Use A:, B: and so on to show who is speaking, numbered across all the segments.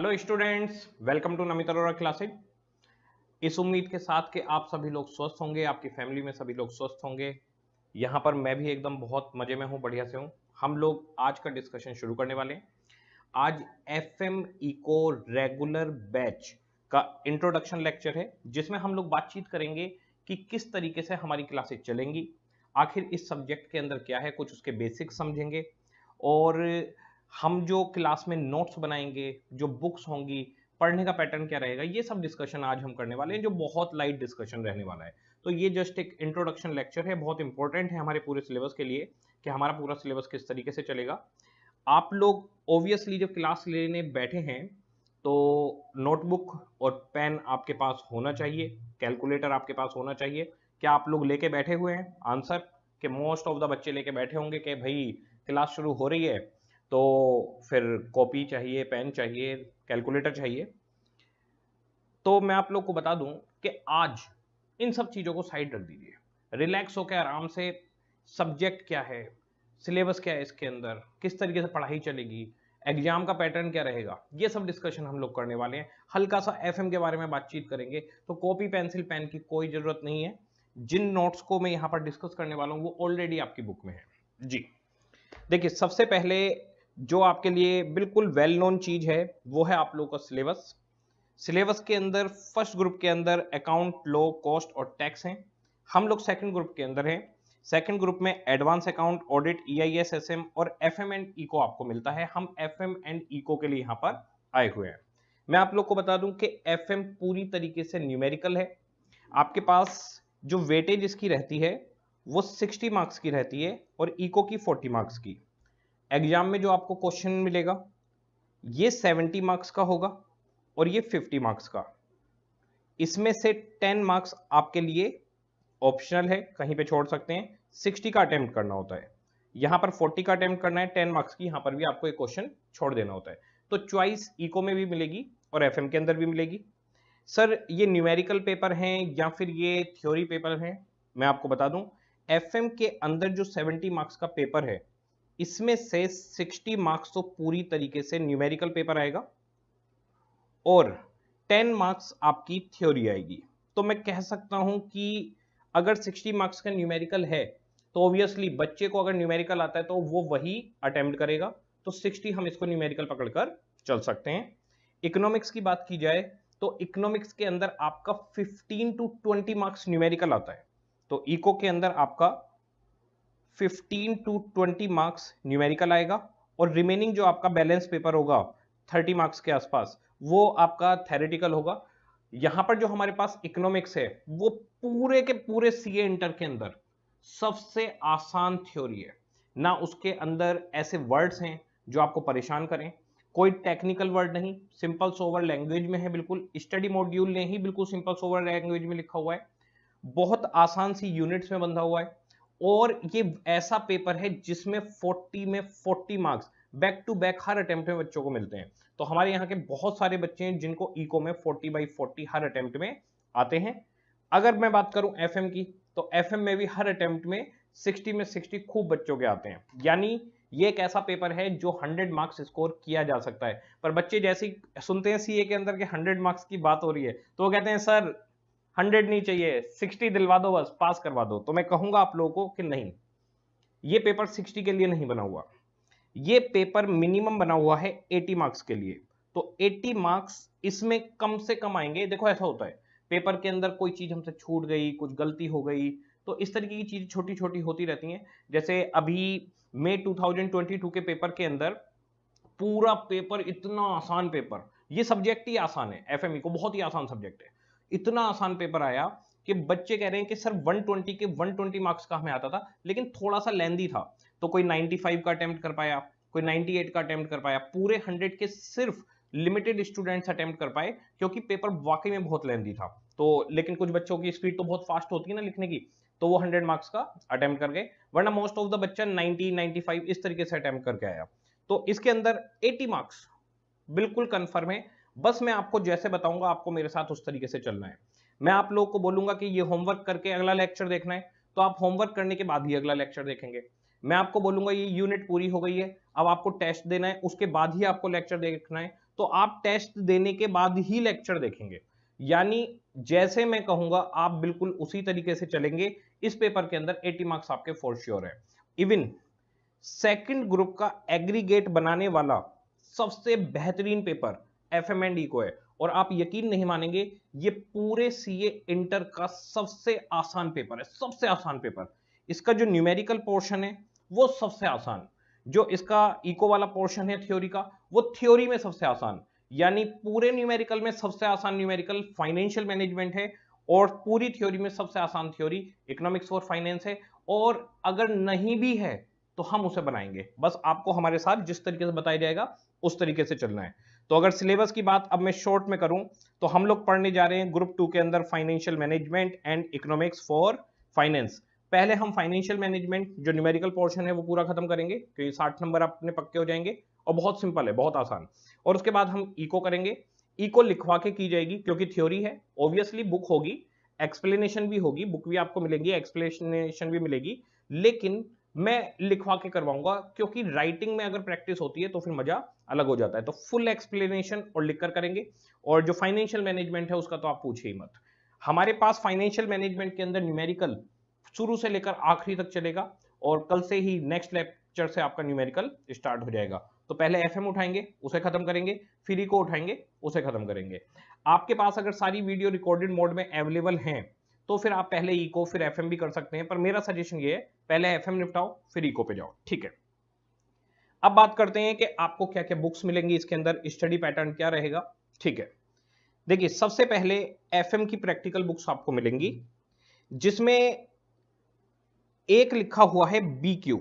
A: Hello students, welcome to Namit Arora classes. इस उम्मीद के साथ कि आप सभी लोग स्वस्थ होंगे, आपकी फैमिली में सभी लोग स्वस्थ होंगे। यहाँ पर मैं भी एकदम बहुत मजे में हूँ, बढ़िया से हूँ। हम लोग आज का डिस्कशन शुरू करने वाले हैं। आज एफएम इको रेगुलर बैच का इंट्रोडक्शन लेक्चर है, जिसमें हम लोग बातचीत करेंगे कि किस तरीके से हमारी क्लासेज चलेंगी, आखिर इस सब्जेक्ट के अंदर क्या है, कुछ उसके बेसिक्स समझेंगे और हम जो क्लास में नोट्स बनाएंगे, जो बुक्स होंगी, पढ़ने का पैटर्न क्या रहेगा, ये सब डिस्कशन आज हम करने वाले हैं, जो बहुत लाइट डिस्कशन रहने वाला है। तो ये जस्ट एक इंट्रोडक्शन लेक्चर है, बहुत इंपॉर्टेंट है हमारे पूरे सिलेबस के लिए कि हमारा पूरा सिलेबस किस तरीके से चलेगा। आप लोग ऑब्वियसली जब क्लास लेने बैठे हैं तो नोटबुक और पेन आपके पास होना चाहिए, कैलकुलेटर आपके पास होना चाहिए। क्या आप लोग लेके बैठे हुए हैं? आंसर कि मोस्ट ऑफ द बच्चे लेके बैठे होंगे कि भाई क्लास शुरू हो रही है तो फिर कॉपी चाहिए, पेन चाहिए, कैलकुलेटर चाहिए। तो मैं आप लोग को बता दूं कि आज इन सब चीज़ों को साइड रख दीजिए, रिलैक्स होकर आराम से सब्जेक्ट क्या है, सिलेबस क्या है, इसके अंदर किस तरीके से पढ़ाई चलेगी, एग्जाम का पैटर्न क्या रहेगा, ये सब डिस्कशन हम लोग करने वाले हैं। हल्का सा एफएम के बारे में बातचीत करेंगे। तो कॉपी पेंसिल पेन की कोई ज़रूरत नहीं है। जिन नोट्स को मैं यहाँ पर डिस्कस करने वाला हूँ वो ऑलरेडी आपकी बुक में है जी। देखिए, सबसे पहले जो आपके लिए बिल्कुल वेल नोन चीज है वो है आप लोगों का सिलेबस। सिलेबस के अंदर फर्स्ट ग्रुप के अंदर अकाउंट, लॉ, कॉस्ट और टैक्स हैं। हम लोग सेकंड ग्रुप के अंदर हैं। सेकंड ग्रुप में advance account, audit, EIS, SM और एफएम एंड इको आपको मिलता है। हम एफएम एंड इको के लिए यहाँ पर आए हुए हैं। मैं आप लोग को बता दूं कि एफएम पूरी तरीके से न्यूमेरिकल है। आपके पास जो वेटेज इसकी रहती है वो 60 मार्क्स की रहती है और इको की 40 मार्क्स की। एग्जाम में जो आपको क्वेश्चन मिलेगा ये 70 मार्क्स का होगा और ये 50 मार्क्स का। इसमें से 10 मार्क्स आपके लिए ऑप्शनल है, कहीं पे छोड़ सकते हैं। 60 का अटेम्प्ट करना होता है, यहां पर 40 का अटेम्प्ट करना है। 10 मार्क्स की यहां पर भी आपको एक क्वेश्चन छोड़ देना होता है। तो चॉइस इको में भी मिलेगी और एफएम के अंदर भी मिलेगी। सर ये न्यूमेरिकल पेपर हैं या फिर ये थ्योरी पेपर हैं? मैं आपको बता दूं, एफएम के अंदर जो 70 मार्क्स का पेपर है इसमें से 60 मार्क्स तो पूरी तरीके से न्यूमेरिकल पेपर आएगा और 10 मार्क्स आपकी थ्योरी आएगी। तो मैं कह सकता हूं कि अगर 60 मार्क्स का न्यूमेरिकल है तो ऑब्वियसली बच्चे को अगर न्यूमेरिकल आता है तो वो वही अटेम्प्ट करेगा। तो 60 हम इसको न्यूमेरिकल पकड़कर चल सकते हैं। इकोनॉमिक्स की बात की जाए तो इकोनॉमिक्स के अंदर आपका 15 टू 20 मार्क्स न्यूमेरिकल आता है। तो इको के अंदर आपका 15 टू 20 मार्क्स न्यूमेरिकल आएगा और रिमेनिंग जो आपका बैलेंस पेपर होगा 30 मार्क्स के आसपास वो आपका थेरेटिकल होगा। यहां पर जो हमारे पास इकोनॉमिक्स है वो पूरे के पूरे सीए इंटर के अंदर सबसे आसान थ्योरी है ना। उसके अंदर ऐसे वर्ड्स हैं जो आपको परेशान करें, कोई टेक्निकल वर्ड नहीं, सिंपल सोवर लैंग्वेज में है। बिल्कुल स्टडी मॉड्यूल ने ही बिल्कुल सिंपल सोवर लैंग्वेज में लिखा हुआ है, बहुत आसान सी यूनिट्स में बंधा हुआ है। और ये ऐसा पेपर है जिसमें 40 में 40 मार्क्स बैक टू बैक हर अटेम्प्ट में बच्चों को मिलते हैं। तो हमारे यहाँ के बहुत सारे बच्चे हैं जिनको इको में 40/40 हर अटेम्प्ट में आते हैं। अगर मैं बात करूं एफएम की तो एफएम में भी हर अटेम्प्ट में 60 में 60 खूब बच्चों के आते हैं। यानी ये एक ऐसा पेपर है जो 100 मार्क्स स्कोर किया जा सकता है। पर बच्चे जैसे ही सुनते हैं सीए के अंदर के 100 मार्क्स की बात हो रही है तो वो कहते हैं सर 100 नहीं चाहिए, 60 दिलवा दो, बस पास करवा दो। तो मैं कहूंगा आप लोगों को कि नहीं, ये पेपर 60 के लिए नहीं बना हुआ, ये पेपर मिनिमम बना हुआ है 80 मार्क्स के लिए। तो 80 मार्क्स इसमें कम से कम आएंगे। देखो ऐसा होता है, पेपर के अंदर कोई चीज हमसे छूट गई, कुछ गलती हो गई, तो इस तरीके की चीज छोटी छोटी होती रहती हैं। जैसे अभी मई 2022 के पेपर के अंदर पूरा पेपर इतना आसान पेपर, ये सब्जेक्ट ही आसान है, एफएमई को बहुत ही आसान सब्जेक्ट है, इतना आसान पेपर आया कि बच्चे कह रहे हैं कि सर 120 के 120 मार्क्स का हमें आता था लेकिन थोड़ा सा लेंदी था। तो कोई 95 का अटेम्प्ट कर पाया, कोई 98 का अटेम्प्ट कर पाया, पूरे 100 के सिर्फ लिमिटेड स्टूडेंट्स अटेम्प्ट कर पाए क्योंकि पेपर वाकई में बहुत लेंदी था। तो लेकिन कुछ बच्चों की स्पीड तो बहुत फास्ट होती है ना लिखने की, तो वो 100 मार्क्स का अटेम्प्ट कर गए, वरना मोस्ट ऑफ द बच्चा 90, 95 इस तरीके से अटेम्प्ट करके आया। तो इसके अंदर 80 मार्क्स बिल्कुल कंफर्म है। बस मैं आपको जैसे बताऊंगा आपको मेरे साथ उस तरीके से चलना है। मैं आप लोगों को बोलूंगा कि ये होमवर्क करके अगला लेक्चर देखना है तो आप होमवर्क करने के बाद ही अगला लेक्चर देखेंगे। मैं आपको बोलूंगा ये यूनिट पूरी हो गई है, अब आपको टेस्ट देना है, उसके बाद ही आपको लेक्चर देखना है, तो आप टेस्ट देने के बाद ही लेक्चर देखेंगे, यानी जैसे मैं कहूंगा आप बिल्कुल उसी तरीके से चलेंगे। इस पेपर के अंदर 80 मार्क्स आपके फॉर श्योर है। इवन सेकंड ग्रुप का एग्रीगेट बनाने वाला सबसे बेहतरीन पेपर एफएम एंड इको है, और आप यकीन नहीं मानेंगे ये पूरे सीए इंटर का सबसे आसान पेपर है, सबसे आसान पेपर। इसका जो न्यूमेरिकल पोर्शन है वो सबसे आसान, जो इसका इको वाला पोर्शन है थ्योरी का, वो थ्योरी में सबसे आसान, यानी पूरे न्यूमेरिकल में सबसे आसान न्यूमेरिकल फाइनेंशियल मैनेजमेंट है, और पूरी थ्योरी में सबसे आसान थ्योरी इकोनॉमिक्स और फाइनेंस है। और अगर नहीं भी है तो हम उसे बनाएंगे, बस आपको हमारे साथ जिस तरीके से बताया जाएगा उस तरीके से चलना है। तो अगर सिलेबस की बात अब मैं शॉर्ट में करूं तो हम लोग पढ़ने जा रहे हैं ग्रुप 2 के अंदर financial management and economics for finance. पहले हम फाइनेंशियल मैनेजमेंट जो न्यूमेरिकल पोर्शन है वो पूरा खत्म करेंगे, क्योंकि 60 नंबर अपने पक्के हो जाएंगे, और बहुत सिंपल है, बहुत आसान। और उसके बाद हम इको करेंगे। इको लिखवा के की जाएगी क्योंकि थ्योरी है, ऑब्वियसली बुक होगी, एक्सप्लेनेशन भी होगी, बुक भी आपको मिलेगी, एक्सप्लेनेशन भी मिलेगी, लेकिन मैं लिखवा के करवाऊंगा, क्योंकि राइटिंग में अगर प्रैक्टिस होती है तो फिर मजा अलग हो जाता है। तो फुल एक्सप्लेनेशन और लिखकर करेंगे। और जो फाइनेंशियल मैनेजमेंट है उसका तो आप पूछिए ही मत। हमारे पास फाइनेंशियल मैनेजमेंट के अंदर न्यूमेरिकल शुरू से लेकर आखिरी तक चलेगा, और कल से ही नेक्स्ट लेक्चर से आपका न्यूमेरिकल स्टार्ट हो जाएगा। तो पहले एफएम उठाएंगे, उसे खत्म करेंगे, फिर इको उठाएंगे, उसे खत्म करेंगे। आपके पास अगर सारी वीडियो रिकॉर्डेड मोड में अवेलेबल हैं तो फिर आप पहले इको फिर एफएम भी कर सकते हैं, पर मेरा सजेशन ये है पहले एफएम निपटाओ फिर इको पे जाओ, ठीक है। अब बात करते हैं कि आपको क्या क्या बुक्स मिलेंगी इसके अंदर, स्टडी पैटर्न क्या रहेगा, ठीक है। देखिए सबसे पहले एफएम की प्रैक्टिकल बुक्स आपको मिलेंगी, जिसमें एक लिखा हुआ है बीक्यू,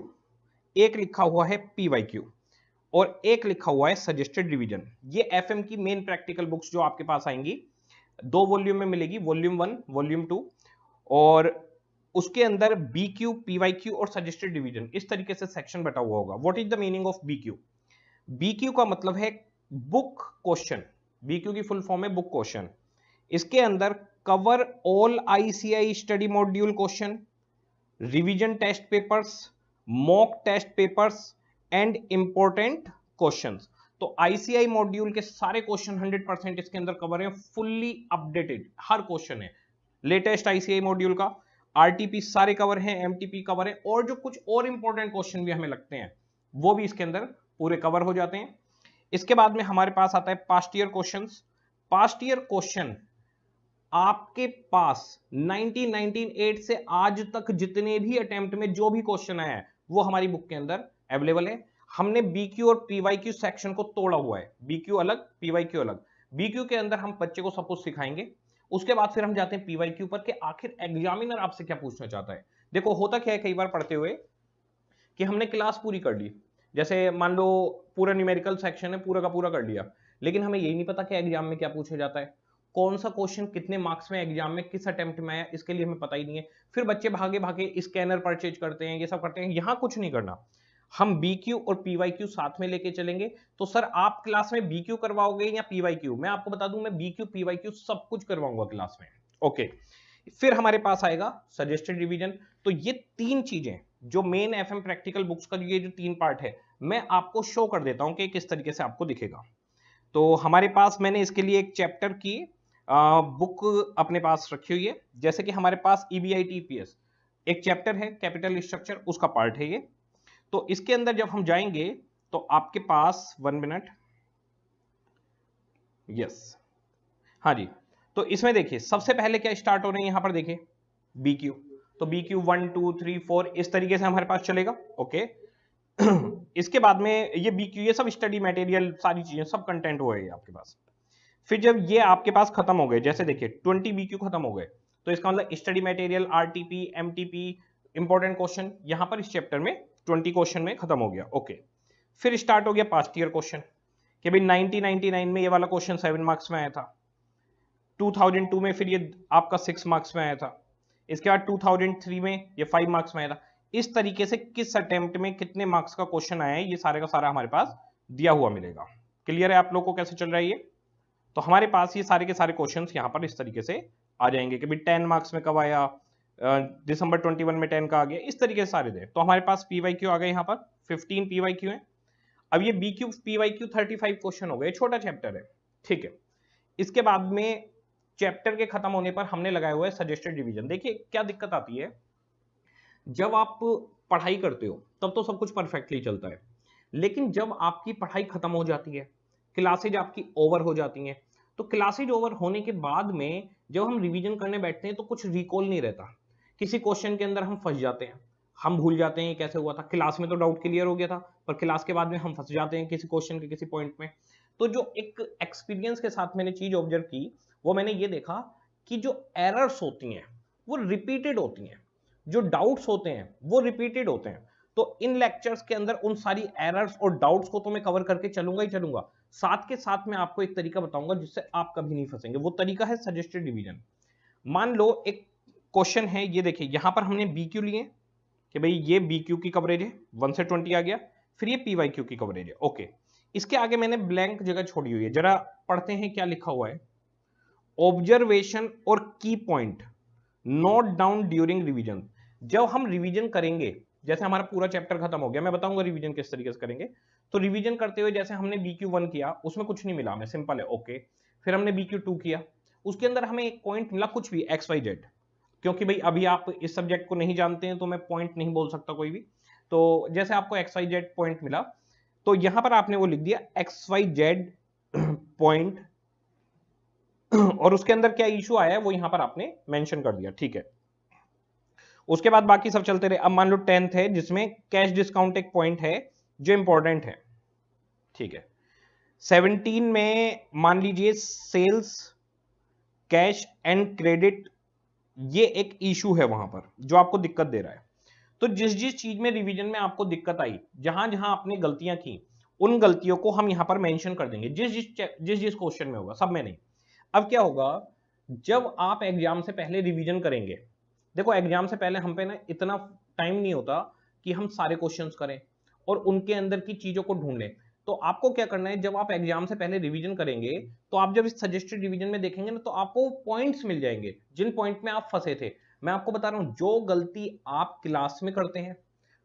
A: एक लिखा हुआ है पीवाईक्यू, और एक लिखा हुआ है सजेस्टेड रिवीजन। ये एफएम की मेन प्रैक्टिकल बुक्स जो आपके पास आएंगी, 2 वॉल्यूम में मिलेगी, वॉल्यूम 1 वॉल्यूम 2, और उसके अंदर बीक्यू पीवाईक्यू और सजेस्टेड डिवीजन इस तरीके से सेक्शन बटा हुआ होगा। What is the meaning of BQ? BQ का मतलब है बुक क्वेश्चन, बीक्यू की फुल फॉर्म है बुक क्वेश्चन। इसके अंदर cover all ICAI study module question, revision test papers, mock test papers and important questions. तो आईसीआई मॉड्यूल के सारे क्वेश्चन 100% इसके अंदर कवर है, फुल्ली अपडेटेड हर क्वेश्चन है लेटेस्ट आईसीआई मॉड्यूल का। आरटीपी सारे कवर हैं, एमटीपी कवर है, और जो कुछ और इंपॉर्टेंट क्वेश्चन भी हमें लगते हैं वो भी इसके अंदर पूरे कवर हो जाते हैं। इसके बाद में हमारे पास आता है past year questions. Past year question आपके पास 1998 से आज तक जितने भी अटेम्प्ट में जो भी क्वेश्चन आया है वो हमारी बुक के अंदर अवेलेबल है। हमने बीक्यू और पीवाईक्यू सेक्शन को तोड़ा हुआ है, बीक्यू अलग पीवाईक्यू अलग। बीक्यू के अंदर हम बच्चे को सब कुछ सिखाएंगे, उसके बाद फिर हम जाते हैं पीवाईक्यू पर कि आखिर एग्जामिनर आपसे क्या पूछना चाहता है। देखो होता क्या है कई बार पढ़ते हुए कि हमने क्लास पूरी कर ली, जैसे मान लो पूरा न्यूमेरिकल सेक्शन है पूरा का पूरा कर लिया, लेकिन हमें यही नहीं पता कि एग्जाम में क्या पूछा जाता है, कौन सा क्वेश्चन कितने मार्क्स में एग्जाम में किस अटेम्प्ट में आया, इसके लिए हमें पता ही नहीं है। फिर बच्चे भागे भागे स्कैनर परचेज करते हैं, ये सब करते हैं। यहां कुछ नहीं करना, हम बीक्यू और पीवाईक्यू साथ में लेके चलेंगे। तो सर आप क्लास में बीक्यू करवाओगे या पीवाईक्यू? मैं आपको बता दूं मैं बीक्यू पीवाईक्यू सब कुछ करवाऊंगा क्लास में, ओके। फिर हमारे पास आएगा सजेस्टेड रिवीजन। तो ये तीन चीजें जो मेन एफएम प्रैक्टिकल बुक्स का ये जो 3 पार्ट है, मैं आपको शो कर देता हूं कि किस तरीके से आपको दिखेगा। तो हमारे पास मैंने इसके लिए एक चैप्टर की बुक अपने पास रखी हुई है, जैसे कि हमारे पास ईबीआईटी ईपीएस एक चैप्टर है कैपिटल स्ट्रक्चर, उसका पार्ट है ये। तो इसके अंदर जब हम जाएंगे तो आपके पास 1 मिनट, यस, हाँ जी। तो इसमें देखिए सबसे पहले क्या स्टार्ट हो रहे हैं, यहां पर देखिए बीक्यू। तो बीक्यू 1 2 3 4 इस तरीके से हमारे पास चलेगा, ओके। इसके बाद में ये बीक्यू ये सब स्टडी मटेरियल सारी चीजें सब कंटेंट हो गए आपके पास। फिर जब ये आपके पास खत्म हो गए, जैसे देखिए 20 बीक्यू खत्म हो गए, तो इसका मतलब study material RTP MTP important question यहां पर इस चैप्टर में 20 क्वेश्चन में खत्म हो गया, ओके। फिर स्टार्ट हो गया पास्ट ईयर क्वेश्चन कि भाई 1999 में ये वाला क्वेश्चन 7 मार्क्स में आया था, 2002 में फिर ये आपका 6 मार्क्स में आया था, इसके बाद 2003 में ये 5 मार्क्स में आया था। इस तरीके से किस अटेम्प्ट में कितने मार्क्स का क्वेश्चन आया है ये सारे का सारा हमारे पास दिया हुआ मिलेगा। क्लियर है आप लोग को कैसे चल रहा है ये? तो हमारे पास ये सारे के सारे क्वेश्चंस यहाँ पर इस तरीके से आ जाएंगे कि भाई 10 मार्क्स में कब आया, दिसंबर 21 में 10 का आ गया, इस तरीके से सारे दे। तो हमारे पास पीवाईक्यू आ गए, यहाँ पर 15 पीवाईक्यू है। अब ये BQ PYQ 35 क्वेश्चन हो गए, छोटा चैप्टर है, ठीक है। इसके बाद में चैप्टर के खत्म होने पर हमने लगाया हुआ है सजेस्टेड रिवीजन। देखिए क्या दिक्कत आती है, जब आप पढ़ाई करते हो तब तो सब कुछ परफेक्टली चलता है, लेकिन जब आपकी पढ़ाई खत्म हो जाती है, क्लासेज आपकी ओवर हो जाती हैं, तो क्लासेज ओवर होने के बाद में जब हम रिवीजन करने बैठते हैं तो कुछ रिकॉल नहीं रहता, किसी क्वेश्चन के अंदर हम फंस जाते हैं, हम भूल जाते हैं कैसे हुआ था। क्लास में तो डाउट क्लियर हो गया था, पर क्लास के बाद में हम फंस जाते हैं किसी क्वेश्चन के किसी पॉइंट में। तो जो एक एक्सपीरियंस के साथ मैंने चीज ऑब्जर्व की, वो मैंने ये देखा कि जो एरर्स होती हैं वो रिपीटेड होती हैं, जो डाउट्स होते हैं वो रिपीटेड होते हैं। तो इन लेक्चर्स के अंदर उन सारी एरर्स और डाउट्स को तो मैं कवर करके चलूंगा ही चलूंगा, साथ के साथ मैं आपको एक तरीका बताऊंगा जिससे आप कभी नहीं फंसेंगे। वो तरीका है सजेस्टेड रिवीजन। मान लो एक क्वेश्चन है, ये देखिए यहां पर हमने BQ लिए कि भाई ये BQ की कवरेज है, 1 से 20 आ गया, फिर ये PYQ की कवरेज है, ओके। इसके आगे मैंने ब्लैंक जगह छोड़ी हुई है, जरा पढ़ते हैं क्या लिखा हुआ है। ऑब्जर्वेशन और की point note down during revision. जब हम रिवीजन करेंगे, जैसे हमारा पूरा चैप्टर खत्म हो गया, मैं बताऊंगा रिवीजन किस तरीके से करेंगे। तो रिवीजन करते हुए जैसे हमने BQ1 किया, उसमें कुछ नहीं मिला हमें, सिंपल है, ओके। फिर हमने BQ2 किया, उसके अंदर हमें एक पॉइंट मिला, कुछ भी XYZ, क्योंकि भाई अभी आप इस सब्जेक्ट को नहीं जानते हैं तो मैं पॉइंट नहीं बोल सकता कोई भी। तो जैसे आपको XYZ पॉइंट मिला, तो यहां पर आपने वो लिख दिया XYZ पॉइंट, और उसके अंदर क्या इशू आया है वो यहां पर आपने मेंशन कर दिया, ठीक है। उसके बाद बाकी सब चलते रहे। अब मान लो 10th है जिसमें कैश डिस्काउंट एक पॉइंट है जो इंपॉर्टेंट है, ठीक है। 17 में मान लीजिए सेल्स, कैश एंड क्रेडिट, ये एक इशू है वहां पर जो आपको दिक्कत दे रहा है। तो जिस जिस चीज में रिवीजन में आपको दिक्कत आई, जहां जहां आपने गलतियां की, उन गलतियों को हम यहां पर मेंशन कर देंगे, जिस जिस क्वेश्चन में होगा, सब में नहीं। अब क्या होगा, जब आप एग्जाम से पहले रिवीजन करेंगे, देखो एग्जाम से पहले हम पे ना इतना टाइम नहीं होता कि हम सारे क्वेश्चंस करें और उनके अंदर की चीजों को ढूंढ लें। तो आपको क्या करना है, जब आप एग्जाम से पहले रिवीजन करेंगे, तो आप जब इस सजेस्टेड रिवीजन में देखेंगे ना, तो आपको पॉइंट्स मिल जाएंगे जिन पॉइंट में आप फंसे थे। मैं आपको बता रहा हूं, जो गलती आप क्लास में करते हैं,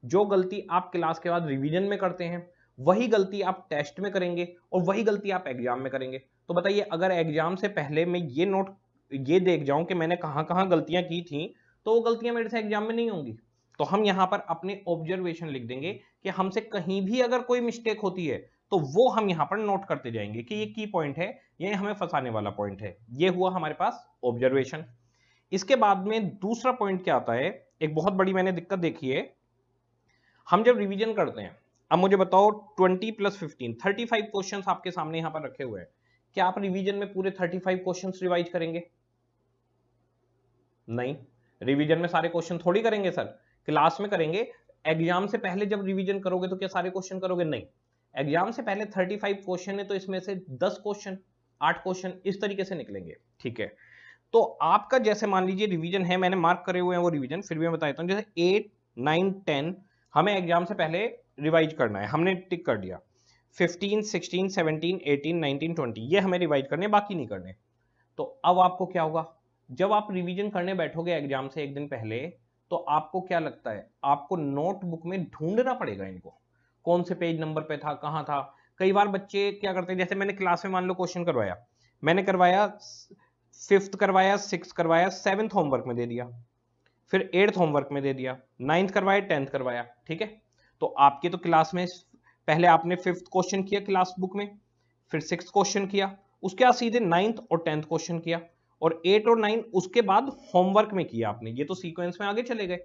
A: जो गलती आप क्लास के बाद रिवीजन में करते हैं, वही गलती आप टेस्ट में करेंगे और वही गलती आप एग्जाम में करेंगे। तो बताइए, अगर एग्जाम से पहले मैं ये देख जाऊं कि मैंने कहां कहां गलतियां की थी, तो वो गलतियां मेरे से एग्जाम में नहीं होंगी। तो हम यहां पर अपने ऑब्जर्वेशन लिख देंगे कि हमसे कहीं भी अगर कोई मिस्टेक होती है तो वो हम यहां पर नोट करते जाएंगे कि ये की पॉइंट है, ये हमें फंसाने वाला पॉइंट है। ये हुआ हमारे पास ऑब्जर्वेशन। इसके बाद में दूसरा पॉइंट क्या आता है, एक बहुत बड़ी मैंने दिक्कत देखी है, हम जब रिवीजन करते हैं। अब मुझे बताओ 20 + 15 35 क्वेश्चंस आपके सामने यहां पर रखे हुए हैं, क्या आप रिवीजन में पूरे 35 क्वेश्चंस रिवाइज करेंगे? नहीं, रिवीजन में सारे क्वेश्चन थोड़ी करेंगे सर, क्लास में करेंगे। एग्जाम से पहले जब रिवीजन करोगे तो क्या सारे क्वेश्चन करोगे? नहीं, एग्जाम से पहले 35 क्वेश्चन है तो इसमें से 10 क्वेश्चन, 8 क्वेश्चन इस तरीके से निकलेंगे, ठीक है। तो आपका जैसे मान लीजिए रिवीजन है, मैंने मार्क करे हुए हैं वो रिवीजन, फिर भी मैं बता देता हूं। जैसे 8, 9, 10 हमें एग्जाम से पहले रिवाइज करना है, हमने टिक कर दिया। 15, 16, 17, 18, 19, 20 ये हमें रिवाइज करने, बाकी नहीं करने। तो अब आपको क्या होगा, जब आप रिवीजन करने बैठोगे एग्जाम से एक दिन पहले, तो आपको क्या लगता है, आपको नोटबुक में ढूंढना पड़ेगा इनको, कौन से पेज नंबर पे था, कहां था। कई बार बच्चे क्या करते हैं, जैसे मैंने क्लास में मान लो क्वेश्चन करवाया, मैंने करवाया 5th करवाया, 6th करवाया, 7th होमवर्क में दे दिया, फिर 8th होमवर्क में दे दिया, 9th करवाया, 10th करवाया, ठीक है। तो आपके तो क्लास में पहले आपने 5th क्वेश्चन किया क्लास बुक में, फिर 6th क्वेश्चन किया, उसके बाद सीधे 9th और 10th क्वेश्चन किया, और 8 और 9 उसके बाद होमवर्क में किया आपने। ये तो सीक्वेंस में आगे चले गए।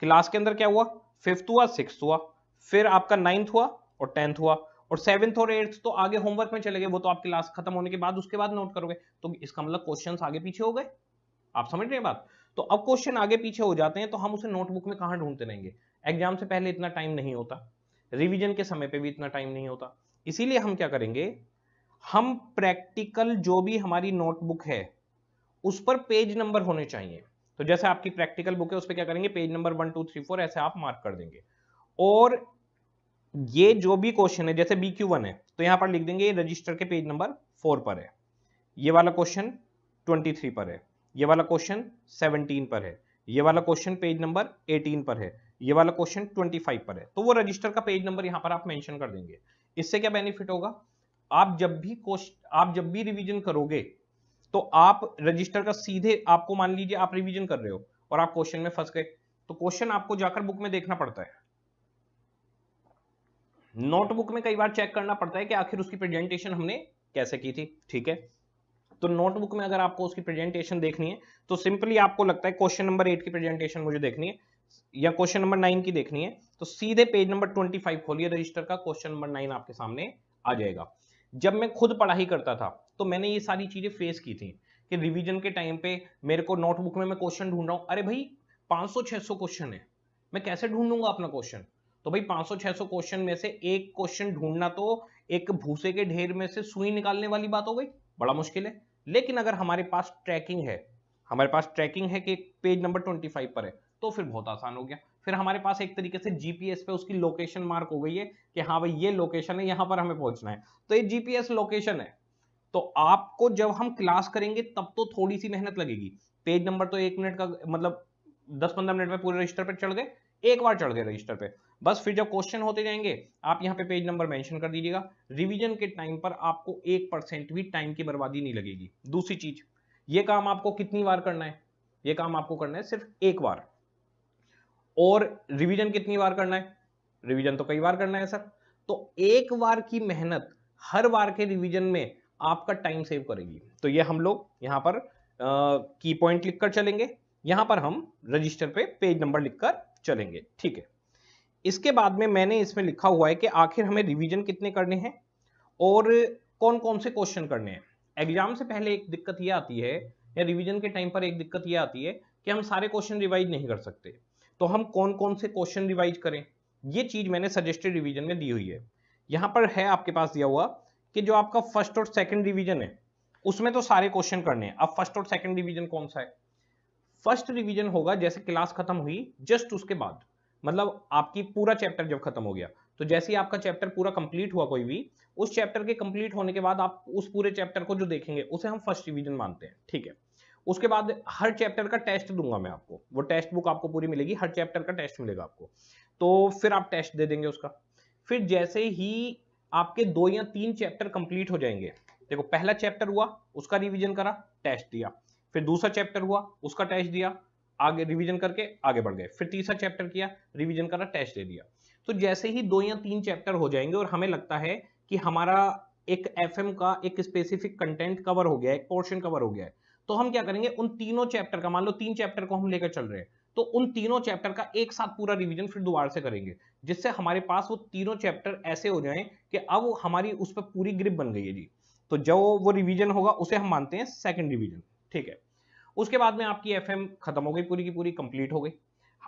A: क्लास के अंदर क्या हुआ, 5th हुआ, 6th हुआ, फिर आपका 9th हुआ और 10th हुआ, और 7th और 8th तो आगे होमवर्क में चले गए, वो तो आप क्लास खत्म होने के बाद उसके बाद नोट करोगे। तो इसका मतलब क्वेश्चंस आगे पीछे हो गए। आप समझ रहे हैं बात? तो अब क्वेश्चन आगे पीछे हो जाते हैं तो हम उसे नोटबुक में कहां ढूंढते रहेंगे? एग्जाम से पहले इतना टाइम नहीं होता, रिवीजन के समय पे भी इतना टाइम नहीं होता। इसीलिए हम क्या करेंगे, हम प्रैक्टिकल जो भी हमारी नोटबुक है उस पर पेज नंबर होने चाहिए। तो जैसे आपकी प्रैक्टिकल बुक है उस पर क्या करेंगे, पेज नंबर 1, 2, 3, 4 ऐसे आप मार्क कर देंगे। और ये जो भी क्वेश्चन है, जैसे BQ1 है तो यहां पर लिख देंगे रजिस्टर के पेज नंबर 4 पर है, ये वाला क्वेश्चन 23 पर है, ये वाला क्वेश्चन 17 पर है, ये वाला क्वेश्चन पेज नंबर 18 पर है, ये वाला क्वेश्चन 25 पर है, तो वो रजिस्टर का पेज नंबर यहां पर आप मेंशन कर देंगे। इससे क्या बेनिफिट होगा, आप जब भी रिवीजन करोगे तो आप रजिस्टर का सीधे, आपको मान लीजिए आप रिवीजन कर रहे हो और आप क्वेश्चन में फंस गए, तो क्वेश्चन आपको जाकर बुक में देखना पड़ता है, नोटबुक में कई बार चेक करना पड़ता है कि आखिर उसकी प्रेजेंटेशन हमने कैसे की थी। ठीक है, तो नोटबुक में अगर आपको उसकी प्रेजेंटेशन देखनी है तो सिंपली आपको लगता है क्वेश्चन नंबर 8 की प्रेजेंटेशन मुझे देखनी है या क्वेश्चन नंबर 9 की देखनी है, तो सीधे पेज नंबर 25 खोलिए रजिस्टर का, क्वेश्चन नंबर 9 आपके सामने आ जाएगा। जब मैं खुद पढ़ाई करता था तो मैंने ये सारी चीजें फेस की थी कि रिवीजन के टाइम पे मेरे को नोटबुक में मैं क्वेश्चन ढूंढ रहा हूं, अरे भाई 500-600 क्वेश्चन है, मैं कैसे ढूंढूंगा अपना क्वेश्चन। तो भाई 500-600 क्वेश्चन में से एक क्वेश्चन ढूंढना तो एक भूसे के ढेर में से सुई निकालने वाली बात हो गई, बड़ा मुश्किल है। लेकिन अगर हमारे पास ट्रैकिंग है कि पेज नंबर 25 पर है, तो फिर बहुत आसान हो गया। फिर हमारे पास एक तरीके से जीपीएस पे उसकी लोकेशन मार्क हो गई है कि हाँ भाई ये लोकेशन है, यहां पर हमें पहुंचना है, तो ये जीपीएस लोकेशन है। तो आपको जब हम क्लास करेंगे तब तो थोड़ी सी मेहनत लगेगी, पेज नंबर तो 1 मिनट का मतलब 10-15 मिनट में पूरे रजिस्टर पे चढ़ गए, एक बार चढ़ गए रजिस्टर पे, बस फिर जब क्वेश्चन होते जाएंगे आप यहाँ पे पेज नंबर मेंशन कर दीजिएगा। रिवीजन के टाइम पर आपको 1% भी टाइम की बर्बादी नहीं लगेगी। दूसरी चीज, ये काम आपको कितनी बार करना है, ये काम आपको करना है सिर्फ एक बार। और रिवीजन कितनी बार करना है, रिवीजन तो कई बार करना है सर, तो एक बार की मेहनत हर बार के रिवीजन में आपका टाइम सेव करेगी। तो ये हम लोग यहाँ पर की पॉइंट लिखकर चलेंगे, यहां पर हम रजिस्टर पे पेज नंबर लिखकर चलेंगे। ठीक है, इसके बाद में मैंने इसमें लिखा हुआ है कि आखिर हमें रिवीजन कितने करने हैं और कौन कौन से क्वेश्चन करने हैं। एग्जाम से पहले एक दिक्कत यह आती है, या रिवीजन के टाइम पर एक दिक्कत यह आती है कि हम सारे क्वेश्चन रिवाइज नहीं कर सकते, तो हम कौन कौन से क्वेश्चन रिवाइज करें, ये चीज मैंने सजेस्टेड रिवीजन में दी हुई है। यहां पर है आपके पास दिया हुआ कि जो आपका फर्स्ट और सेकंड रिवीजन है उसमें तो सारे क्वेश्चन करने हैं। अब फर्स्ट और सेकंड रिवीजन कौन सा है, फर्स्ट रिवीजन होगा जैसे क्लास खत्म हुई जस्ट उसके बाद, मतलब आपकी पूरा चैप्टर जब खत्म हो गया, तो जैसे ही आपका चैप्टर पूरा कंप्लीट हुआ कोई भी, उस चैप्टर के कंप्लीट होने के बाद आप उस पूरे चैप्टर को जो देखेंगे उसे हम फर्स्ट रिवीजन मानते हैं। ठीक है, उसके बाद हर चैप्टर का टेस्ट दूंगा मैं आपको, वो टेस्ट बुक आपको पूरी मिलेगी, हर चैप्टर का टेस्ट मिलेगा आपको, तो फिर आप टेस्ट दे देंगे उसका। फिर जैसे ही आपके 2 या 3 चैप्टर कंप्लीट हो जाएंगे, देखो पहला चैप्टर हुआ उसका रिवीजन करा, टेस्ट दिया, फिर दूसरा चैप्टर हुआ उसका टेस्ट दिया, आगे रिवीजन करके आगे बढ़ गए, फिर तीसरा चैप्टर किया, रिवीजन करा, टेस्ट दे दिया। तो जैसे ही 2 या 3 चैप्टर हो जाएंगे और हमें लगता है कि हमारा एक एफएम का एक स्पेसिफिक कंटेंट कवर हो गया है, एक पोर्शन कवर हो गया है, तो हम क्या करेंगे, उन तीनों चैप्टर का, मान लो 3 चैप्टर को हम लेकर चल रहे हैं, तो उन तीनों चैप्टर का एक साथ पूरा रिवीजन फिर दोबारा से करेंगे, जिससे हमारे पास वो तीनों चैप्टर ऐसे हो जाएं कि अब हमारी उस पर पूरी ग्रिप बन गई है जी। तो जो वो रिवीजन होगा उसे हम मानते हैं सेकंड रिवीजन। ठीक है, उसके बाद में आपकी एफएम खत्म हो गई, पूरी की पूरी कंप्लीट हो गई।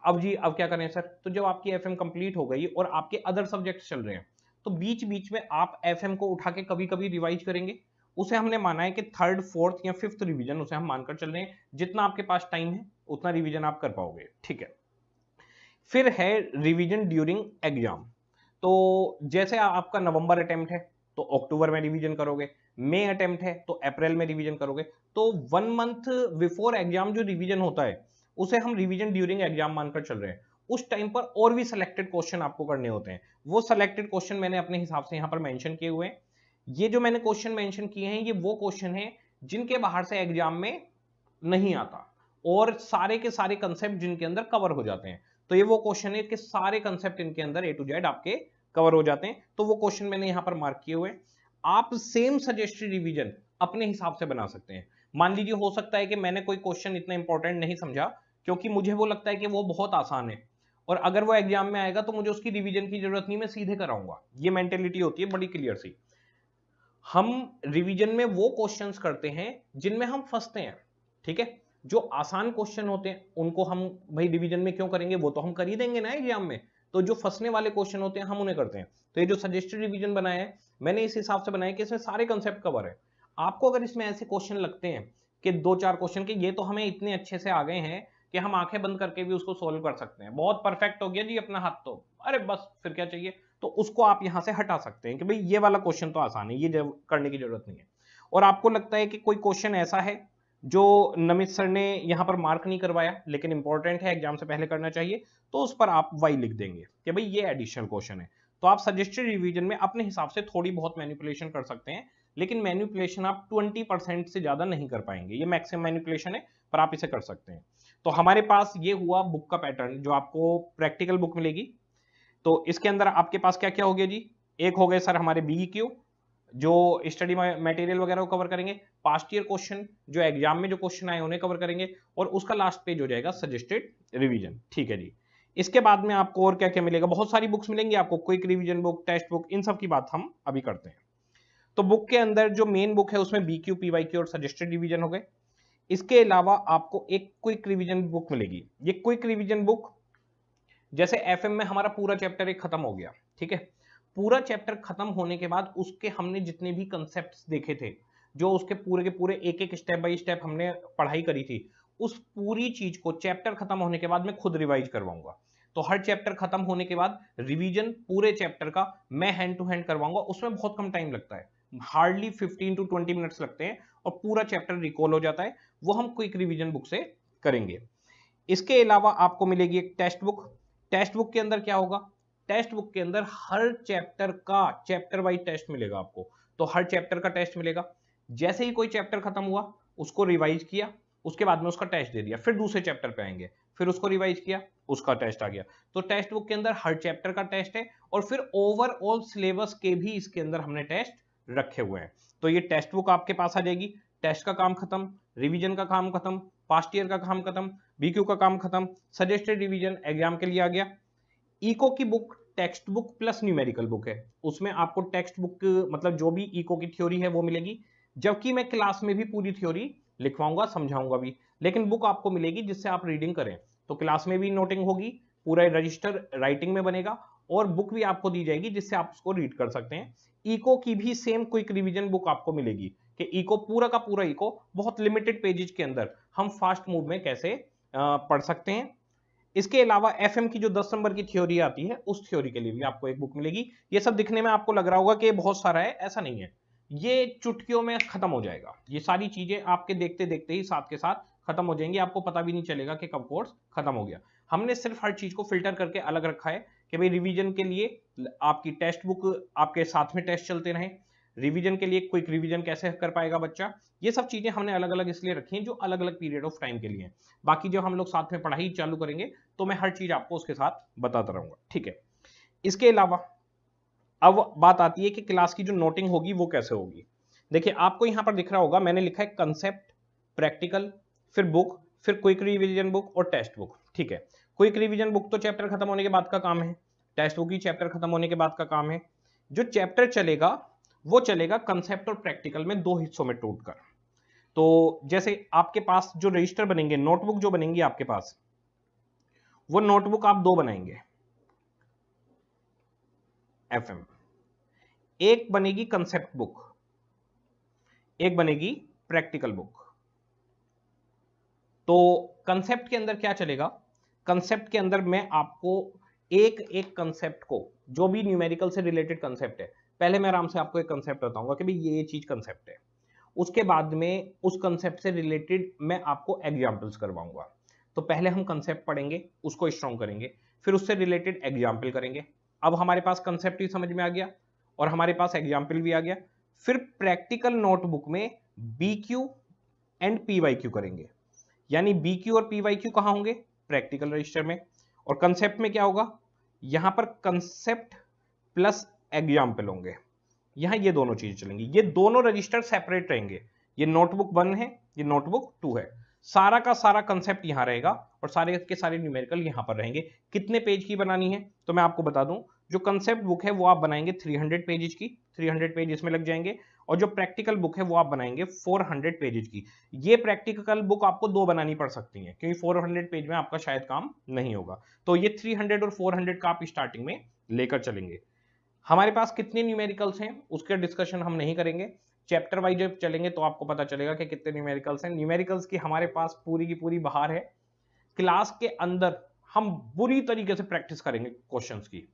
A: अब जी अब क्या करें सर, तो जब आपकी एफएम कंप्लीट हो गई और आपके अदर सब्जेक्ट्स चल रहे हैं, तो बीच बीच में आप एफएम को उठा के कभी कभी रिवाइज करेंगे, उसे हमने माना है कि थर्ड, फोर्थ या फिफ्थ रिवीजन उसे हम मानकर चल रहे हैं, जितना आपके पास टाइम है उतना रिवीजन आप कर पाओगे। ठीक है, फिर है रिवीजन ड्यूरिंग एग्जाम, तो जैसे आपका नवंबर अटेम्प्ट है तो अक्टूबर में रिवीजन करोगे, मई अटेम्प्ट है तो अप्रैल में रिवीजन करोगे, तो 1 मंथ बिफोर एग्जाम जो रिवीजन होता है उसे हम रिवीजन ड्यूरिंग एग्जाम मानकर चल रहे हैं। उस टाइम पर और भी सिलेक्टेड क्वेश्चन आपको करने होते हैं, वो सिलेक्टेड क्वेश्चन मैंने अपने हिसाब से यहाँ पर मेंशन किए हुए हैं। ये जो मैंने क्वेश्चन मेंशन किए हैं ये वो क्वेश्चन है जिनके बाहर से एग्जाम में नहीं आता, और सारे के सारे कंसेप्ट जिनके अंदर कवर हो जाते हैं। तो ये वो क्वेश्चन है कि सारे कंसेप्ट इनके अंदर A to Z आपके कवर हो जाते हैं, तो वो क्वेश्चन मैंने यहां पर मार्क किए हुए हैं। आप सेम सजेस्टेड रिवीजन अपने हिसाब से बना सकते हैं। मान लीजिए हो सकता है कि मैंने कोई क्वेश्चन इतना इंपॉर्टेंट नहीं समझा, क्योंकि मुझे वो लगता है कि वो बहुत आसान है, और अगर वो एग्जाम में आएगा तो मुझे उसकी रिवीजन की जरूरत नहीं, मैं सीधे कराऊंगा। ये मेंटेलिटी होती है बड़ी क्लियर सी। हम रिवीजन में वो क्वेश्चंस करते हैं जिनमें हम फंसते हैं। ठीक है, जो आसान क्वेश्चन होते हैं उनको हम भाई रिवीजन में क्यों करेंगे, वो तो हम कर ही देंगे ना एग्जाम में। तो जो फंसने वाले क्वेश्चन होते हैं हम उन्हें करते हैं। तो ये जो सजेस्टेड रिवीजन बनाया है मैंने इस हिसाब से बनाया कि इसमें सारे कंसेप्ट कवर है। आपको अगर इसमें ऐसे क्वेश्चन लगते हैं कि 2-4 क्वेश्चन के ये तो हमें इतने अच्छे से आ गए हैं कि हम आंखें बंद करके भी उसको सोल्व कर सकते हैं, बहुत परफेक्ट हो गया जी अपना हाथ, तो अरे बस फिर क्या चाहिए, तो उसको आप यहां से हटा सकते हैं कि भाई ये वाला क्वेश्चन तो आसान है, ये करने की जरूरत नहीं है। और आपको लगता है कि कोई क्वेश्चन ऐसा है जो नमित सर ने यहाँ पर मार्क नहीं करवाया लेकिन इंपॉर्टेंट है, एग्जाम से पहले करना चाहिए, तो उस पर आप वाई लिख देंगे कि भाई ये एडिशनल क्वेश्चन है। तो आप सजेस्टेड रिवीजन में अपने हिसाब से थोड़ी बहुत मैनिपुलेशन कर सकते हैं, लेकिन मैनिपुलेशन आप 20% से ज्यादा नहीं कर पाएंगे, ये मैक्सिमम मैनिपुलेशन है, पर आप इसे कर सकते हैं। तो हमारे पास ये हुआ बुक का पैटर्न जो आपको प्रैक्टिकल बुक मिलेगी। तो इसके अंदर आपके पास क्या क्या हो गया जी, एक हो गए सर हमारे BQ जो स्टडी मटेरियल वगैरह को कवर करेंगे, पास्ट ईयर क्वेश्चन जो एग्जाम में जो क्वेश्चन आए उन्हें कवर करेंगे, और उसका लास्ट पेज हो जाएगा सजेस्टेड रिवीजन। ठीक है जी। इसके बाद में आपको और क्या क्या मिलेगा, बहुत सारी बुक्स मिलेंगी आपको, quick revision book, test book, इन सब की बात हम अभी करते हैं। तो बुक के अंदर जो मेन बुक है उसमें BQ, PYQ और सजेस्टेड रिवीजन हो गए। इसके अलावा आपको एक क्विक रिवीजन बुक मिलेगी। ये क्विक रिवीजन बुक जैसे FM में हमारा पूरा चैप्टर एक खत्म हो गया, ठीक है, पूरा चैप्टर खत्म होने के बाद उसके हमने जितने भी कंसेप्ट्स देखे थे, जो उसके पूरे के पूरे एक एक स्टेप बाय स्टेप हमने पढ़ाई करी थी, उस पूरी चीज को चैप्टर खत्म होने के बाद मैं खुद रिवाइज करवाऊंगा। तो हर चैप्टर खत्म होने के बाद रिवीजन पूरे चैप्टर का मैं हैंड टू हैंड करवाऊंगा। उसमें बहुत कम टाइम लगता है, हार्डली 15 to 20 मिनट्स लगते हैं, और पूरा चैप्टर रिकॉल हो जाता है। वो हम क्विक रिवीजन बुक से करेंगे। इसके अलावा आपको मिलेगी एक टेक्स्ट बुक। टेक्स्ट बुक के अंदर क्या होगा, टेक्स्ट बुक के अंदर हर चैप्टर का चैप्टर वाइज टेस्ट मिलेगा आपको। तो हर चैप्टर का टेस्ट मिलेगा। जैसे ही कोई चैप्टर खत्म हुआ उसको रिवाइज किया, उसके बाद में उसका टेस्ट दे दिया, फिर दूसरे चैप्टर पे आएंगे, फिर उसको रिवाइज किया, उसका टेस्ट आ गया। तो टेक्स्ट बुक के अंदर हर चैप्टर का टेस्ट है, और फिर ओवरऑल सिलेबस के भी इसके अंदर हमने टेस्ट रखे हुए हैं। तो ये टेक्स्ट बुक आपके पास आ जाएगी। टेस्ट का काम खत्म, रिवीजन का काम खत्म, पास्ट ईयर का काम खत्म, BQ का काम खत्म, सजेस्टेड रिवीजन एग्जाम के लिए आ गया। इको की book text book plus numerical book है, उसमें आपको टेक्स्ट बुक मतलब जो भी इको की थ्योरी है वो मिलेगी, जबकि मैं क्लास में भी पूरी थ्योरी लिखवाऊंगा, समझाऊंगा भी, लेकिन बुक आपको मिलेगी जिससे आप रीडिंग करें। तो क्लास में भी नोटिंग होगी, पूरा रजिस्टर राइटिंग में बनेगा, और बुक भी आपको दी जाएगी जिससे आप उसको रीड कर सकते हैं। इको की भी सेम क्विक रिवीजन बुक आपको मिलेगी कि इको पूरा का पूरा इको बहुत लिमिटेड पेजेस के अंदर हम फास्ट मूव में कैसे पढ़ सकते हैं। इसके अलावा FM की जो 10 नंबर की थ्योरी आती है उस थ्योरी के लिए भी आपको एक बुक मिलेगी। ये सब दिखने में आपको लग रहा होगा कि बहुत सारा है, ऐसा नहीं है, ये चुटकियों में खत्म हो जाएगा। ये सारी चीजें आपके देखते देखते ही साथ के साथ खत्म हो जाएंगी, आपको पता भी नहीं चलेगा कि कब कोर्स खत्म हो गया। हमने सिर्फ हर चीज को फिल्टर करके अलग रखा है कि भाई रिवीजन के लिए आपकी टेक्स्ट बुक आपके साथ में टेस्ट चलते रहे, रिवीजन के लिए क्विक रिवीजन कैसे कर पाएगा बच्चा, ये सब चीजें हमने अलग अलग इसलिए रखी हैं जो अलग अलग पीरियड ऑफ टाइम के लिए हैं। बाकी जब हम लोग साथ में पढ़ाई चालू करेंगे तो मैं हर चीज आपको उसके साथ बताता रहूंगा, ठीक है। इसके अलावा अब बात आती है कि क्लास की जो नोटिंग होगी वो कैसे होगी। देखिए आपको यहां पर दिख रहा होगा, मैंने लिखा है कंसेप्ट, प्रैक्टिकल, फिर बुक, फिर क्विक रिवीजन बुक और टेस्ट बुक, ठीक है। क्विक रिवीजन बुक तो चैप्टर खत्म होने के बाद का काम है, टेस्ट बुक ही चैप्टर खत्म होने के बाद का काम है। जो चैप्टर चलेगा वो चलेगा कंसेप्ट और प्रैक्टिकल में दो हिस्सों में टूटकर। तो जैसे आपके पास जो रजिस्टर बनेंगे, नोटबुक जो बनेंगी आपके पास, वो नोटबुक आप दो बनाएंगे FM। एक बनेगी कंसेप्ट बुक, एक बनेगी प्रैक्टिकल बुक। तो कंसेप्ट के अंदर क्या चलेगा, कंसेप्ट के अंदर मैं आपको एक एक कंसेप्ट को, जो भी न्यूमेरिकल से रिलेटेड कंसेप्ट है, पहले मैं आराम से आपको एक कंसेप्ट बताऊंगा कि भाई ये चीज कंसेप्ट है, उसके बाद में उस कंसेप्ट से रिलेटेड मैं आपको एग्जाम्पल्स करवाऊंगा। तो पहले हम कंसेप्ट पढ़ेंगे, उसको स्ट्रॉन्ग करेंगे, फिर उससे रिलेटेड एग्जाम्पल करेंगे। अब हमारे पास कंसेप्ट भी समझ में आ गया और हमारे पास एग्जाम्पल भी आ गया। फिर प्रैक्टिकल नोटबुक में BQ एंड PYQ करेंगे, यानी BQ और PYQ कहां होंगे, प्रैक्टिकल रजिस्टर में। और कंसेप्ट में क्या होगा, यहां पर कंसेप्ट प्लस एग्जाम्पल होंगे, यहां ये दोनों चीजें चलेंगी। ये दोनों रजिस्टर सेपरेट रहेंगे, ये नोटबुक 1 है, ये नोटबुक 2 है। सारा का सारा कंसेप्ट यहां रहेगा और सारे के सारे न्यूमेरिकल यहां पर रहेंगे। कितने पेज की बनानी है तो मैं आपको बता दूं, जो कंसेप्ट बुक है वो आप बनाएंगे 300 पेजेस की, 300 पेज इसमें लग जाएंगे, और जो प्रैक्टिकल बुक है वो आप बनाएंगे 400 पेजेस की। ये प्रैक्टिकल बुक आपको दो बनानी पड़ सकती है क्योंकि 400 पेज में आपका शायद काम नहीं होगा। तो ये 300 और 400 का आप स्टार्टिंग में लेकर चलेंगे। हमारे पास कितने न्यूमेरिकल्स हैं उसके डिस्कशन हम नहीं करेंगे, चैप्टर वाइज जब चलेंगे तो आपको पता चलेगा कि कितने न्यूमेरिकल्स हैं। न्यूमेरिकल्स की हमारे पास पूरी की पूरी बहार है। क्लास के अंदर हम बुरी तरीके से प्रैक्टिस करेंगे क्वेश्चंस की,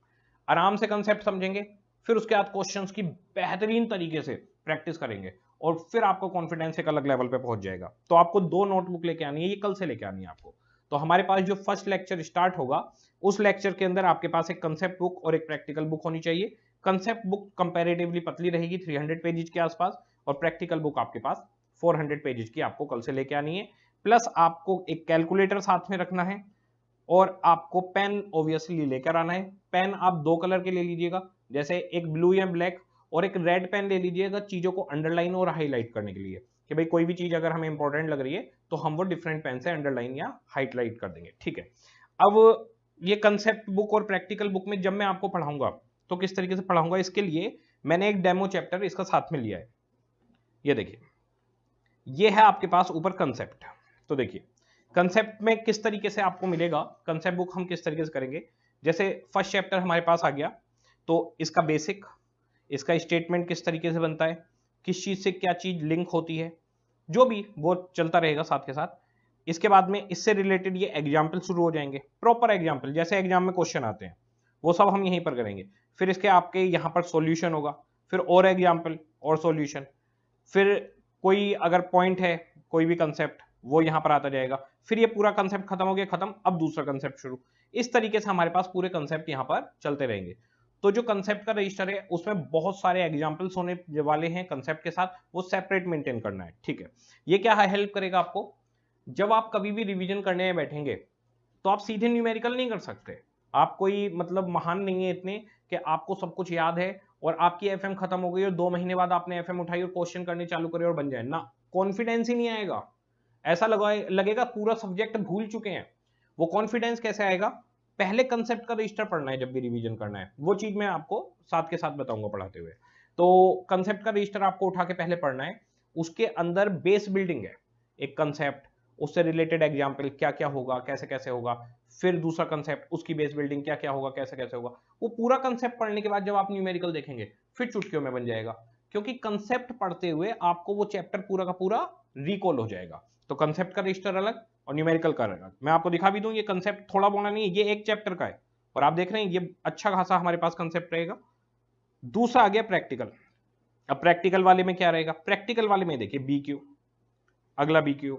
A: आराम से कंसेप्ट समझेंगे, फिर उसके बाद क्वेश्चंस की बेहतरीन तरीके से प्रैक्टिस करेंगे और फिर आपको कॉन्फिडेंस एक अलग लेवल पे पहुंच जाएगा। तो आपको 2 नोटबुक लेके आनी है, ये कल से लेके आनी है आपको। तो हमारे पास जो फर्स्ट लेक्चर स्टार्ट होगा उस लेक्चर के अंदर आपके पास एक कंसेप्ट बुक और एक प्रैक्टिकल बुक होनी चाहिए। कंसेप्ट बुक कंपैरेटिवली पतली रहेगी, 300 पेजेस के आसपास, और प्रैक्टिकल बुक आपके पास 400 पेजेस की आपको कल से लेके आनी है। प्लस आपको एक कैलकुलेटर साथ में रखना है और आपको पेन ऑब्वियसली लेकर आना है। पेन आप 2 कलर के ले लीजिएगा, जैसे एक ब्लू या ब्लैक, और एक रेड पेन ले लीजिएगा चीजों को अंडरलाइन और हाईलाइट करने के लिए, कि भाई कोई भी चीज अगर हमें इंपॉर्टेंट लग रही है तो हम वो डिफरेंट पेन से अंडरलाइन या हाईलाइट कर देंगे, ठीक है। अब ये कंसेप्ट बुक और प्रैक्टिकल बुक में जब मैं आपको पढ़ाऊंगा तो किस तरीके से पढ़ाऊंगा, इसके लिए मैंने एक डेमो चैप्टर इसका साथ में लिया है। ये देखिए, ये है आपके पास ऊपर कंसेप्ट। तो देखिए कंसेप्ट में किस तरीके से आपको मिलेगा, कंसेप्ट बुक हम किस तरीके से करेंगे। जैसे फर्स्ट चैप्टर हमारे पास आ गया, तो इसका बेसिक, इसका स्टेटमेंट किस तरीके से बनता है, किस चीज से क्या चीज लिंक होती है, जो भी वो चलता रहेगा साथ के साथ। इसके बाद में इससे रिलेटेड ये एग्जाम्पल शुरू हो जाएंगे, प्रॉपर एग्जाम्पल जैसे एग्जाम में क्वेश्चन आते हैं वो सब हम यहीं पर करेंगे। फिर इसके आपके यहाँ पर सॉल्यूशन होगा, फिर और एग्जाम्पल और सॉल्यूशन, फिर कोई अगर पॉइंट है कोई भी कंसेप्ट वो यहाँ पर आता जाएगा, फिर ये पूरा कंसेप्ट खत्म हो गया, खत्म, अब दूसरा कंसेप्ट शुरू। इस तरीके से हमारे पास पूरे कंसेप्ट यहाँ पर चलते रहेंगे। तो जो कंसेप्ट का रजिस्टर है उसमें बहुत सारे एग्जाम्पल्स होने वाले हैं कंसेप्ट के साथ, वो सेपरेट मेंटेन करना है, ठीक है। ये क्या हेल्प करेगा आपको, जब आप कभी भी रिवीजन करने में बैठेंगे तो आप सीधे न्यूमेरिकल नहीं कर सकते। आप कोई मतलब महान नहीं है इतने कि आपको सब कुछ याद है और आपकी एफएम खत्म हो गई और 2 महीने बाद आपने एफएम उठाई और क्वेश्चन करने चालू करे और बन जाए ना, कॉन्फिडेंस ही नहीं आएगा। ऐसा लगेगा पूरा सब्जेक्ट भूल चुके हैं। वो कॉन्फिडेंस कैसे आएगा, पहले कंसेप्ट का रजिस्टर पढ़ना है जब भी रिवीजन करना है, वो चीज मैं आपको साथ के साथ बताऊंगा पढ़ाते हुए। तो कंसेप्ट का रजिस्टर आपको उठा के पहले पढ़ना है, उसके अंदर बेस बिल्डिंग है, एक कंसेप्ट, उससे रिलेटेड एग्जाम्पल क्या क्या होगा, कैसे कैसे होगा, फिर दूसरा कंसेप्ट, उसकी बेस बिल्डिंग क्या क्या होगा, कैसे कैसे होगा। वो पूरा कंसेप्ट पढ़ने के बाद जब आप न्यूमेरिकल देखेंगे फिर चुटकियों में बन जाएगा, क्योंकि कंसेप्ट पढ़ते हुए आपको वो चैप्टर पूरा का पूरा रिकॉल हो जाएगा। तो कंसेप्ट का रजिस्टर अलग और न्यूमेरिकल का अलग। मैं आपको दिखा भी दूं, ये कंसेप्ट थोड़ा बोला नहीं है, ये एक चैप्टर का है और आप देख रहे हैं ये अच्छा खासा हमारे पास कंसेप्ट रहेगा। दूसरा आ गया प्रैक्टिकल। अब प्रैक्टिकल वाले में क्या रहेगा, प्रैक्टिकल वाले में देखिए BQ, अगला BQ,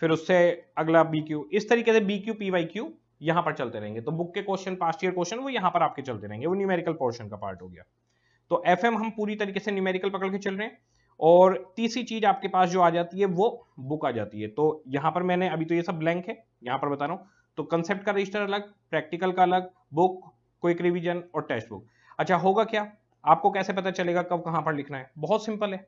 A: फिर उससे अगला BQ, इस तरीके से BQ PYQ यहां पर चलते रहेंगे। तो बुक के क्वेश्चन, पास्ट ईयर क्वेश्चन वो यहां पर आपके चलते रहेंगे, वो न्यूमेरिकल पोर्शन का पार्ट हो गया। तो FM हम पूरी तरीके से न्यूमेरिकल पकड़ के चल रहे हैं। और तीसरी चीज आपके पास जो आ जाती है वो बुक आ जाती है। तो यहां पर मैंने अभी तो ये सब ब्लैंक है, यहां पर बता रहा हूं। तो कंसेप्ट का रजिस्टर अलग, प्रैक्टिकल का अलग, बुक, क्विक रिवीजन और टेक्स्ट बुक। अच्छा होगा क्या, आपको कैसे पता चलेगा कब कहां पर लिखना है, बहुत सिंपल है।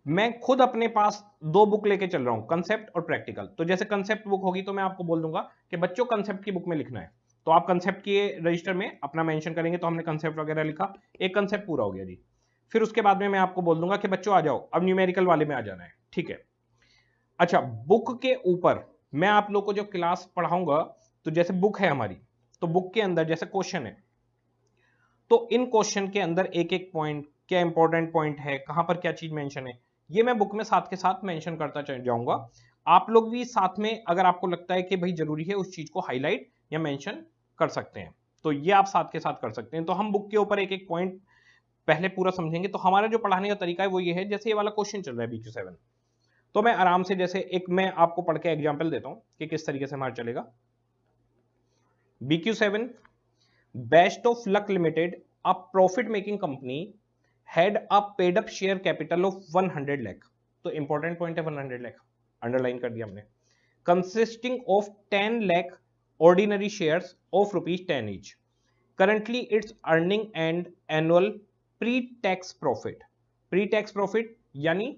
A: मैं खुद अपने पास 2 बुक लेके चल रहा हूं, कंसेप्ट और प्रैक्टिकल। तो जैसे कंसेप्ट बुक होगी तो मैं आपको बोल दूंगा कि बच्चों कंसेप्ट की बुक में लिखना है, तो आप कंसेप्ट के रजिस्टर में अपना मेंशन करेंगे। तो हमने कंसेप्ट वगैरह लिखा, एक कंसेप्ट पूरा हो गया जी। फिर उसके बाद में मैं आपको बोल दूंगा कि बच्चों आ जाओ अब न्यूमेरिकल वाले में आ जाना है, ठीक है। अच्छा, बुक के ऊपर मैं आप लोग को जो क्लास पढ़ाऊंगा, तो जैसे बुक है हमारी, तो बुक के अंदर जैसे क्वेश्चन है, तो इन क्वेश्चन के अंदर एक एक पॉइंट, क्या इंपॉर्टेंट पॉइंट है, कहां पर क्या चीज मेंशन है, ये मैं बुक में साथ के साथ मेंशन करता चल जाऊंगा। आप लोग भी साथ में अगर आपको लगता है कि भाई जरूरी है उस चीज को हाईलाइट या मेंशन कर सकते हैं, तो ये आप साथ के साथ कर सकते हैं। तो हम बुक के ऊपर एक एक पॉइंट पहले पूरा समझेंगे। तो हमारा जो पढ़ाने का तरीका है वो ये है, जैसे ये वाला क्वेश्चन चल रहा है BQ7, तो मैं आराम से जैसे एक मैं आपको पढ़ के एग्जाम्पल देता हूं कि किस तरीके से हमारा चलेगा। BQ7, best of luck limited, a profit making company, had a paid up share capital of 100 lakh। तो इंपॉर्टेंट पॉइंट है 100 लाख, अंडरलाइन कर दिया हमने। Consisting of 10 lakh ordinary shares of ₹10 each। Currently it's earning and annual pre tax profit. Pre tax profit यानी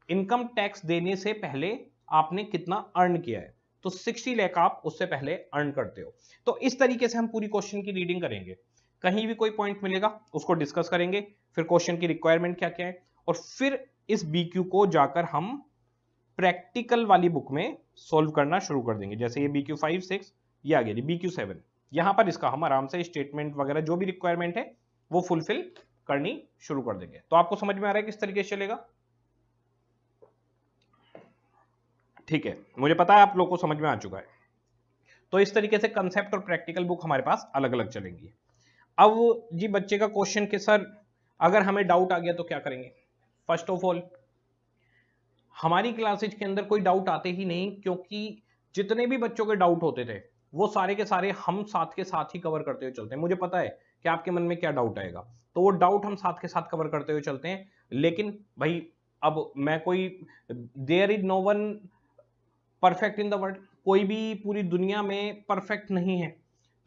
A: income tax देने से पहले आपने कितना अर्न किया है, तो 60 लाख आप उससे पहले अर्न करते हो। तो इस तरीके से हम पूरी क्वेश्चन की रीडिंग करेंगे, कहीं भी कोई पॉइंट मिलेगा उसको डिस्कस करेंगे, फिर क्वेश्चन की रिक्वायरमेंट क्या क्या है, और फिर इस BQ को जाकर हम प्रैक्टिकल वाली बुक में सॉल्व करना शुरू कर देंगे। जैसे ये BQ5, 6, ये आ गया जी BQ7, यहां पर इसका हम आराम से स्टेटमेंट वगैरह जो भी रिक्वायरमेंट है वो फुलफिल करनी शुरू कर देंगे। तो आपको समझ में आ रहा है किस तरीके से चलेगा, ठीक है, मुझे पता है आप लोग को समझ में आ चुका है। तो इस तरीके से कंसेप्ट और प्रैक्टिकल बुक हमारे पास अलग अलग चलेंगी। अब जी बच्चे का क्वेश्चन कि सर अगर हमें डाउट आ गया तो क्या करेंगे? फर्स्ट ऑफ ऑल हमारी क्लासेज के अंदर कोई डाउट आते ही नहीं, क्योंकि जितने भी बच्चों के डाउट होते थे वो सारे के सारे हम साथ के साथ ही कवर करते हुए चलते हैं। मुझे पता है कि आपके मन में क्या डाउट आएगा, तो वो डाउट हम साथ के साथ कवर करते हुए चलते हैं। लेकिन भाई अब मैं कोई, there is no one perfect in the world, कोई भी पूरी दुनिया में परफेक्ट नहीं है,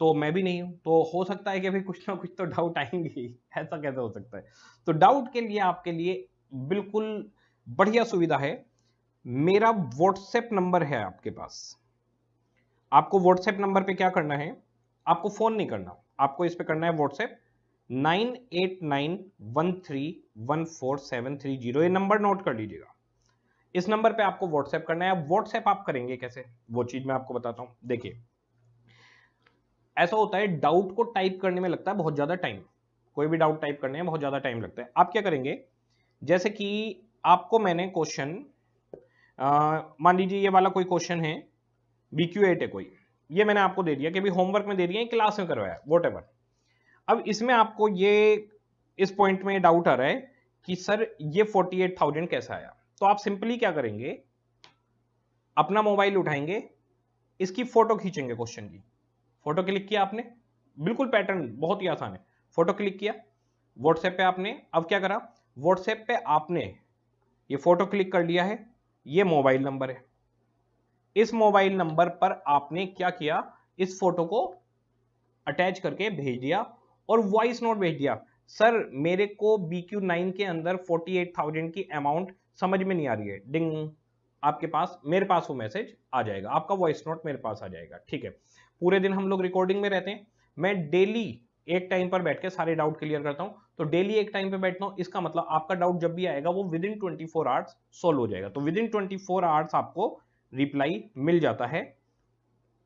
A: तो मैं भी नहीं हूं, तो हो सकता है कि भाई कुछ ना कुछ तो डाउट आएंगे ही। ऐसा कैसे हो सकता है? तो डाउट के लिए आपके लिए बिल्कुल बढ़िया सुविधा है, मेरा व्हाट्सएप नंबर है आपके पास। आपको व्हाट्सएप नंबर पे क्या करना है, आपको फोन नहीं करना, आपको इस पे करना है व्हाट्सएप 9891314730। ये नंबर नोट कर लीजिएगा, इस नंबर पे आपको व्हाट्सएप करना है। व्हाट्सएप आप करेंगे कैसे, वो चीज मैं आपको बताता हूं। देखिए ऐसा होता है, डाउट को टाइप करने में लगता है बहुत ज्यादा टाइम, कोई भी डाउट टाइप करने में बहुत ज्यादा टाइम लगता है। आप क्या करेंगे, जैसे कि आपको मैंने क्वेश्चन, मान लीजिए ये वाला कोई क्वेश्चन है, BQ8 है कोई, ये मैंने आपको दे दिया कि भी होमवर्क में दे दिया, क्लास में करवाया, व्हाटएवर। अब इसमें आपको ये इस पॉइंट में डाउट आ रहा है कि सर ये 48,000 कैसा आया, तो आप सिंपली क्या करेंगे, अपना मोबाइल उठाएंगे, इसकी फोटो खींचेंगे, क्वेश्चन की फोटो क्लिक किया आपने, बिल्कुल पैटर्न बहुत ही आसान है, फोटो क्लिक किया व्हाट्सएप पे आपने, अब क्या करा, व्हाट्सएप पे आपने ये फोटो क्लिक कर लिया है, ये मोबाइल नंबर है, इस मोबाइल नंबर पर आपने क्या किया, इस फोटो को अटैच करके भेज दिया और वॉइस नोट भेज दिया, सर मेरे को BQ9 के अंदर 48,000 की अमाउंट समझ में नहीं आ रही है, डिंग, आपके पास, मेरे पास वो मैसेज आ जाएगा, आपका वॉइस नोट मेरे पास आ जाएगा। ठीक है, पूरे दिन हम लोग रिकॉर्डिंग में रहते हैं, मैं डेली एक टाइम पर बैठ के सारे डाउट क्लियर करता हूं, तो डेली एक टाइम पे बैठता हूं, इसका मतलब आपका डाउट जब भी आएगा वो विद इन 24 आवर्स सोल्व हो जाएगा। तो विद इन 24 आवर्स आपको रिप्लाई मिल जाता है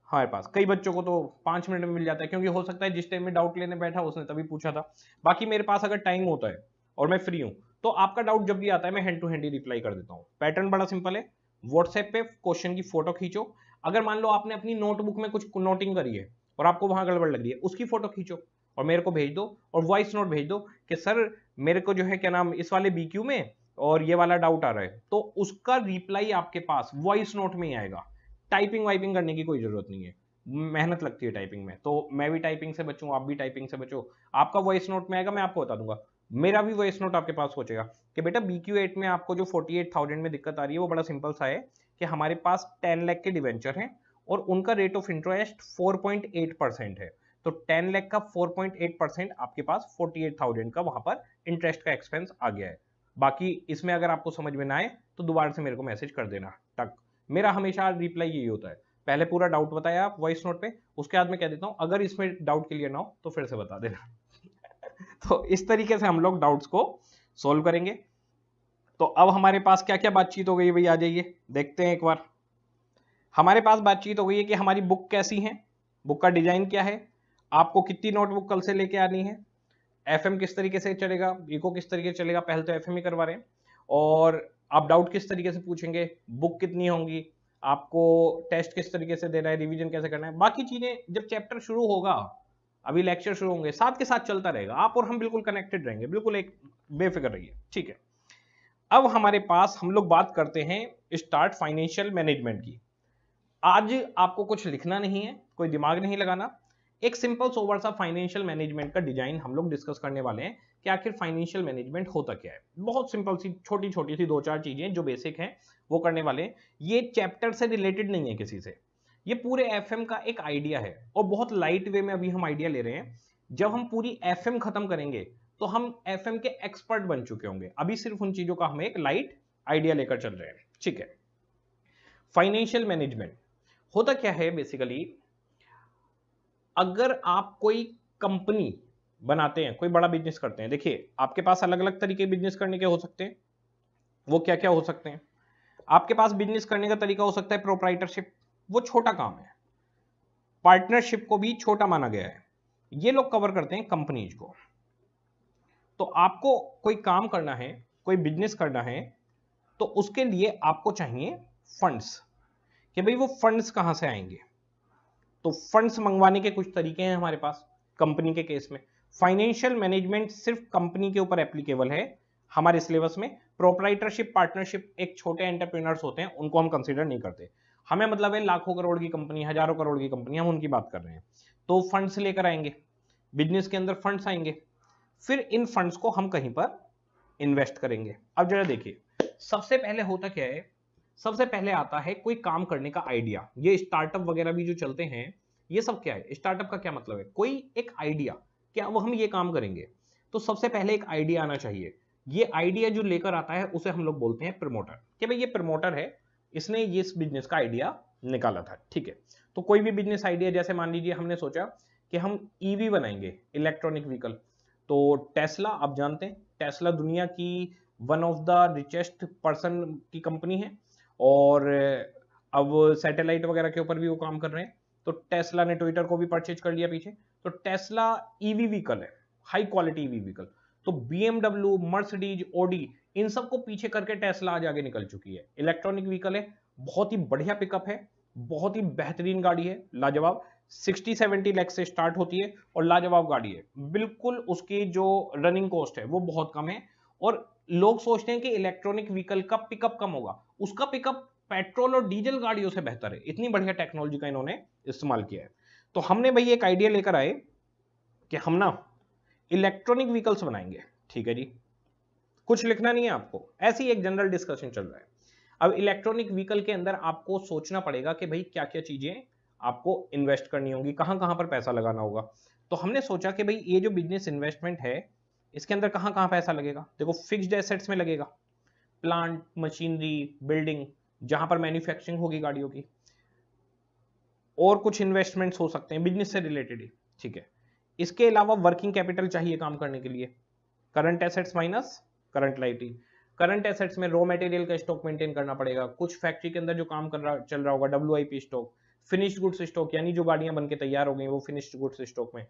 A: हमारे पास। कई बच्चों को तो 5 मिनट में मिल जाता है, क्योंकि हो सकता है जिस टाइम में डाउट लेने बैठा उसने तभी पूछा था। बाकी मेरे पास अगर टाइम होता है और मैं फ्री हूं, तो आपका डाउट जब भी आता है मैं हैंड टू हैंड ही रिप्लाई कर देता हूं। पैटर्न बड़ा सिंपल है, व्हाट्सएप पे क्वेश्चन की फोटो खींचो, अगर मान लो आपने अपनी नोटबुक में कुछ नोटिंग करी है और आपको वहां गड़बड़ लग रही है, उसकी फोटो खींचो और मेरे को भेज दो, और वॉइस नोट भेज दो कि सर मेरे को जो है क्या नाम, इस वाले BQ में और ये वाला डाउट आ रहा है, तो उसका रिप्लाई आपके पास वॉइस नोट में ही आएगा। टाइपिंग वाइपिंग करने की कोई जरूरत नहीं है, मेहनत लगती है टाइपिंग में, तो मैं भी टाइपिंग से बचूं, आप भी टाइपिंग से बचो, आपका वॉइस नोट में आएगा, मैं आपको बता दूंगा, मेरा भी वॉइस नोट आपके पास पहुंचेगा कि बेटा BQ8 में आपको जो 48,000 में दिक्कत आ रही है वो बड़ा सिंपल सा है कि हमारे पास 10 लाख के डिवेंचर हैं और उनका रेट ऑफ इंटरेस्ट 4.8% है, तो 10 लाख का 4.8% आपके पास 48,000 का वहां पर इंटरेस्ट का एक्सपेंस आ गया है। बाकी इसमें अगर आपको समझ में ना आए तो दोबारा से मेरे को मैसेज कर देना तक, मेरा हमेशा रिप्लाई यही होता है, पहले पूरा डाउट बताया आप वॉइस नोट पे, उसके बाद में कह देता हूं अगर इसमें डाउट क्लियर ना हो तो फिर से बता देना। तो इस तरीके से हम लोग डाउट्स को सॉल्व करेंगे। तो अब हमारे पास क्या क्या बातचीत हो गई भाई, आ जाइए देखते हैं एक बार। हमारे पास बातचीत हो गई है कि हमारी बुक कैसी है, बुक का डिजाइन क्या है, आपको कितनी नोटबुक कल से लेके आनी है, FM किस तरीके से चलेगा, इको किस तरीके से चलेगा, पहले तो FM ही करवा रहे हैं, और आप डाउट किस तरीके से पूछेंगे, बुक कितनी होंगी, आपको टेस्ट किस तरीके से देना है, रिवीजन कैसे करना है, बाकी चीजें जब चैप्टर शुरू होगा, अभी लेक्चर शुरू होंगे, साथ के साथ चलता रहेगा, आप और हम बिल्कुल कनेक्टेड रहेंगे, बिल्कुल एक बेफिक्र रहिए। ठीक है, अब हमारे पास हम लोग बात करते हैं स्टार्ट फाइनेंशियल मैनेजमेंट की। आज आपको कुछ लिखना नहीं है, कोई दिमाग नहीं लगाना, एक सिंपल सोवर सा फाइनेंशियल मैनेजमेंट का डिजाइन हम लोग डिस्कस करने वाले हैं कि आखिर फाइनेंशियल मैनेजमेंट होता क्या है। बहुत सिंपल सी छोटी छोटी सी 2-4 चीजें जो बेसिक हैं वो करने वाले हैं, ये चैप्टर से रिलेटेड नहीं है किसी से, ये पूरे FM का एक आइडिया है और बहुत लाइट वे में अभी हम आइडिया ले रहे हैं। जब हम पूरी FM खत्म करेंगे तो हम FM के एक्सपर्ट बन चुके होंगे, अभी सिर्फ उन चीजों का हम एक लाइट आइडिया लेकर चल रहे हैं। ठीक है, फाइनेंशियल मैनेजमेंट होता क्या है बेसिकली, अगर आप कोई कंपनी बनाते हैं, कोई बड़ा बिजनेस करते हैं, देखिए आपके पास अलग अलग तरीके बिजनेस करने के हो सकते हैं, वो क्या क्या हो सकते हैं, आपके पास बिजनेस करने का तरीका हो सकता है प्रोप्राइटरशिप, वो छोटा काम है, पार्टनरशिप को भी छोटा माना गया है, ये लोग कवर करते हैं कंपनीज को। तो आपको कोई काम करना है, कोई बिजनेस करना है, तो उसके लिए आपको चाहिए फंड्स, कि भाई वो फंड्स कहां से आएंगे, तो फंड्स मंगवाने के कुछ तरीके हैं हमारे पास कंपनी के केस में। फाइनेंशियल मैनेजमेंट सिर्फ कंपनी के ऊपर एप्लीकेबल है हमारे सिलेबस में। प्रोप्राइटरशिप, पार्टनरशिप एक छोटे एंटरप्रेन्योर्स होते हैं, उनको हम कंसीडर नहीं करते। हमें मतलब है लाखों करोड़ की कंपनी, हजारों करोड़ की कंपनी, हम उनकी बात कर रहे हैं। तो फंड्स लेकर आएंगे, बिजनेस के अंदर फंड्स आएंगे, फिर इन फंड्स को हम कहीं पर इन्वेस्ट करेंगे। अब जरा देखिए, सबसे पहले होता क्या है, सबसे पहले आता है कोई काम करने का आइडिया। ये स्टार्टअप वगैरह भी जो चलते हैं, ये सब क्या है, स्टार्टअप का क्या मतलब है, कोई एक आइडिया, क्या वो हम ये काम करेंगे। तो सबसे पहले एक आइडिया आना चाहिए। ये आइडिया जो लेकर आता है उसे हम लोग बोलते हैं प्रमोटर, कि भाई ये प्रमोटर है, इसने ये इस बिजनेस का आइडिया निकाला था, ठीक है। तो कोई भी बिजनेस आइडिया, जैसे मान लीजिए हमने सोचा कि हम ईवी बनाएंगे, इलेक्ट्रॉनिक व्हीकल। तो टेस्ला, आप जानते हैं टेस्ला दुनिया की one of the richest person की कंपनी है, और अब सैटेलाइट वगैरह के ऊपर भी वो काम कर रहे हैं। तो टेस्ला ने ट्विटर को भी परचेज कर लिया पीछे। तो टेस्ला ईवी व्हीकल है, हाई क्वालिटी ईवी व्हीकल। तो बीएमडब्ल्यू, मर्सिडीज, ऑडी, इन सबको पीछे करके टेस्ला आज आगे निकल चुकी है। इलेक्ट्रॉनिक व्हीकल है, बहुत ही बढ़िया पिकअप है, बहुत ही बेहतरीन गाड़ी है, लाजवाब। 60-70 लाख से स्टार्ट होती है और लाजवाब गाड़ी है बिल्कुल। उसकी जो रनिंग कॉस्ट है वो बहुत कम है, और लोग सोचते हैं कि इलेक्ट्रॉनिक व्हीकल का पिकअप कम होगा, उसका पिकअप पेट्रोल और डीजल गाड़ियों से बेहतर है। इतनी बढ़िया टेक्नोलॉजी का इन्होंने इस्तेमाल किया है। तो हमने भाई एक आइडिया लेकर आए कि हम ना इलेक्ट्रॉनिक व्हीकल्स बनाएंगे, ठीक है जी। कुछ लिखना नहीं है आपको, ऐसी एक जनरल डिस्कशन चल रहा है। अब इलेक्ट्रॉनिक व्हीकल के अंदर आपको सोचना पड़ेगा कि भाई क्या क्या चीजें आपको इन्वेस्ट करनी होगी, कहां कहां पर पैसा लगाना होगा। तो हमने सोचा कि भाई ये जो बिजनेस इन्वेस्टमेंट है, इसके अंदर कहां कहां पैसा लगेगा। देखो, फिक्स्ड एसेट्स में लगेगा, प्लांट, मशीनरी, बिल्डिंग, जहां पर मैन्युफैक्चरिंग होगी गाड़ियों की। और कुछ इन्वेस्टमेंट्स हो सकते हैं बिजनेस से रिलेटेड ही, ठीक है। इसके अलावा वर्किंग कैपिटल चाहिए काम करने के लिए, current assets minus current liability. Current assets में रॉ मटेरियल का स्टॉक मेंटेन करना पड़ेगा, कुछ फैक्ट्री के अंदर जो काम चल रहा होगा, WIP stock, finished goods stock, यानी जो गाड़ियां बनके तैयार हो गई वो फिनिश्ड गुड्स स्टॉक में।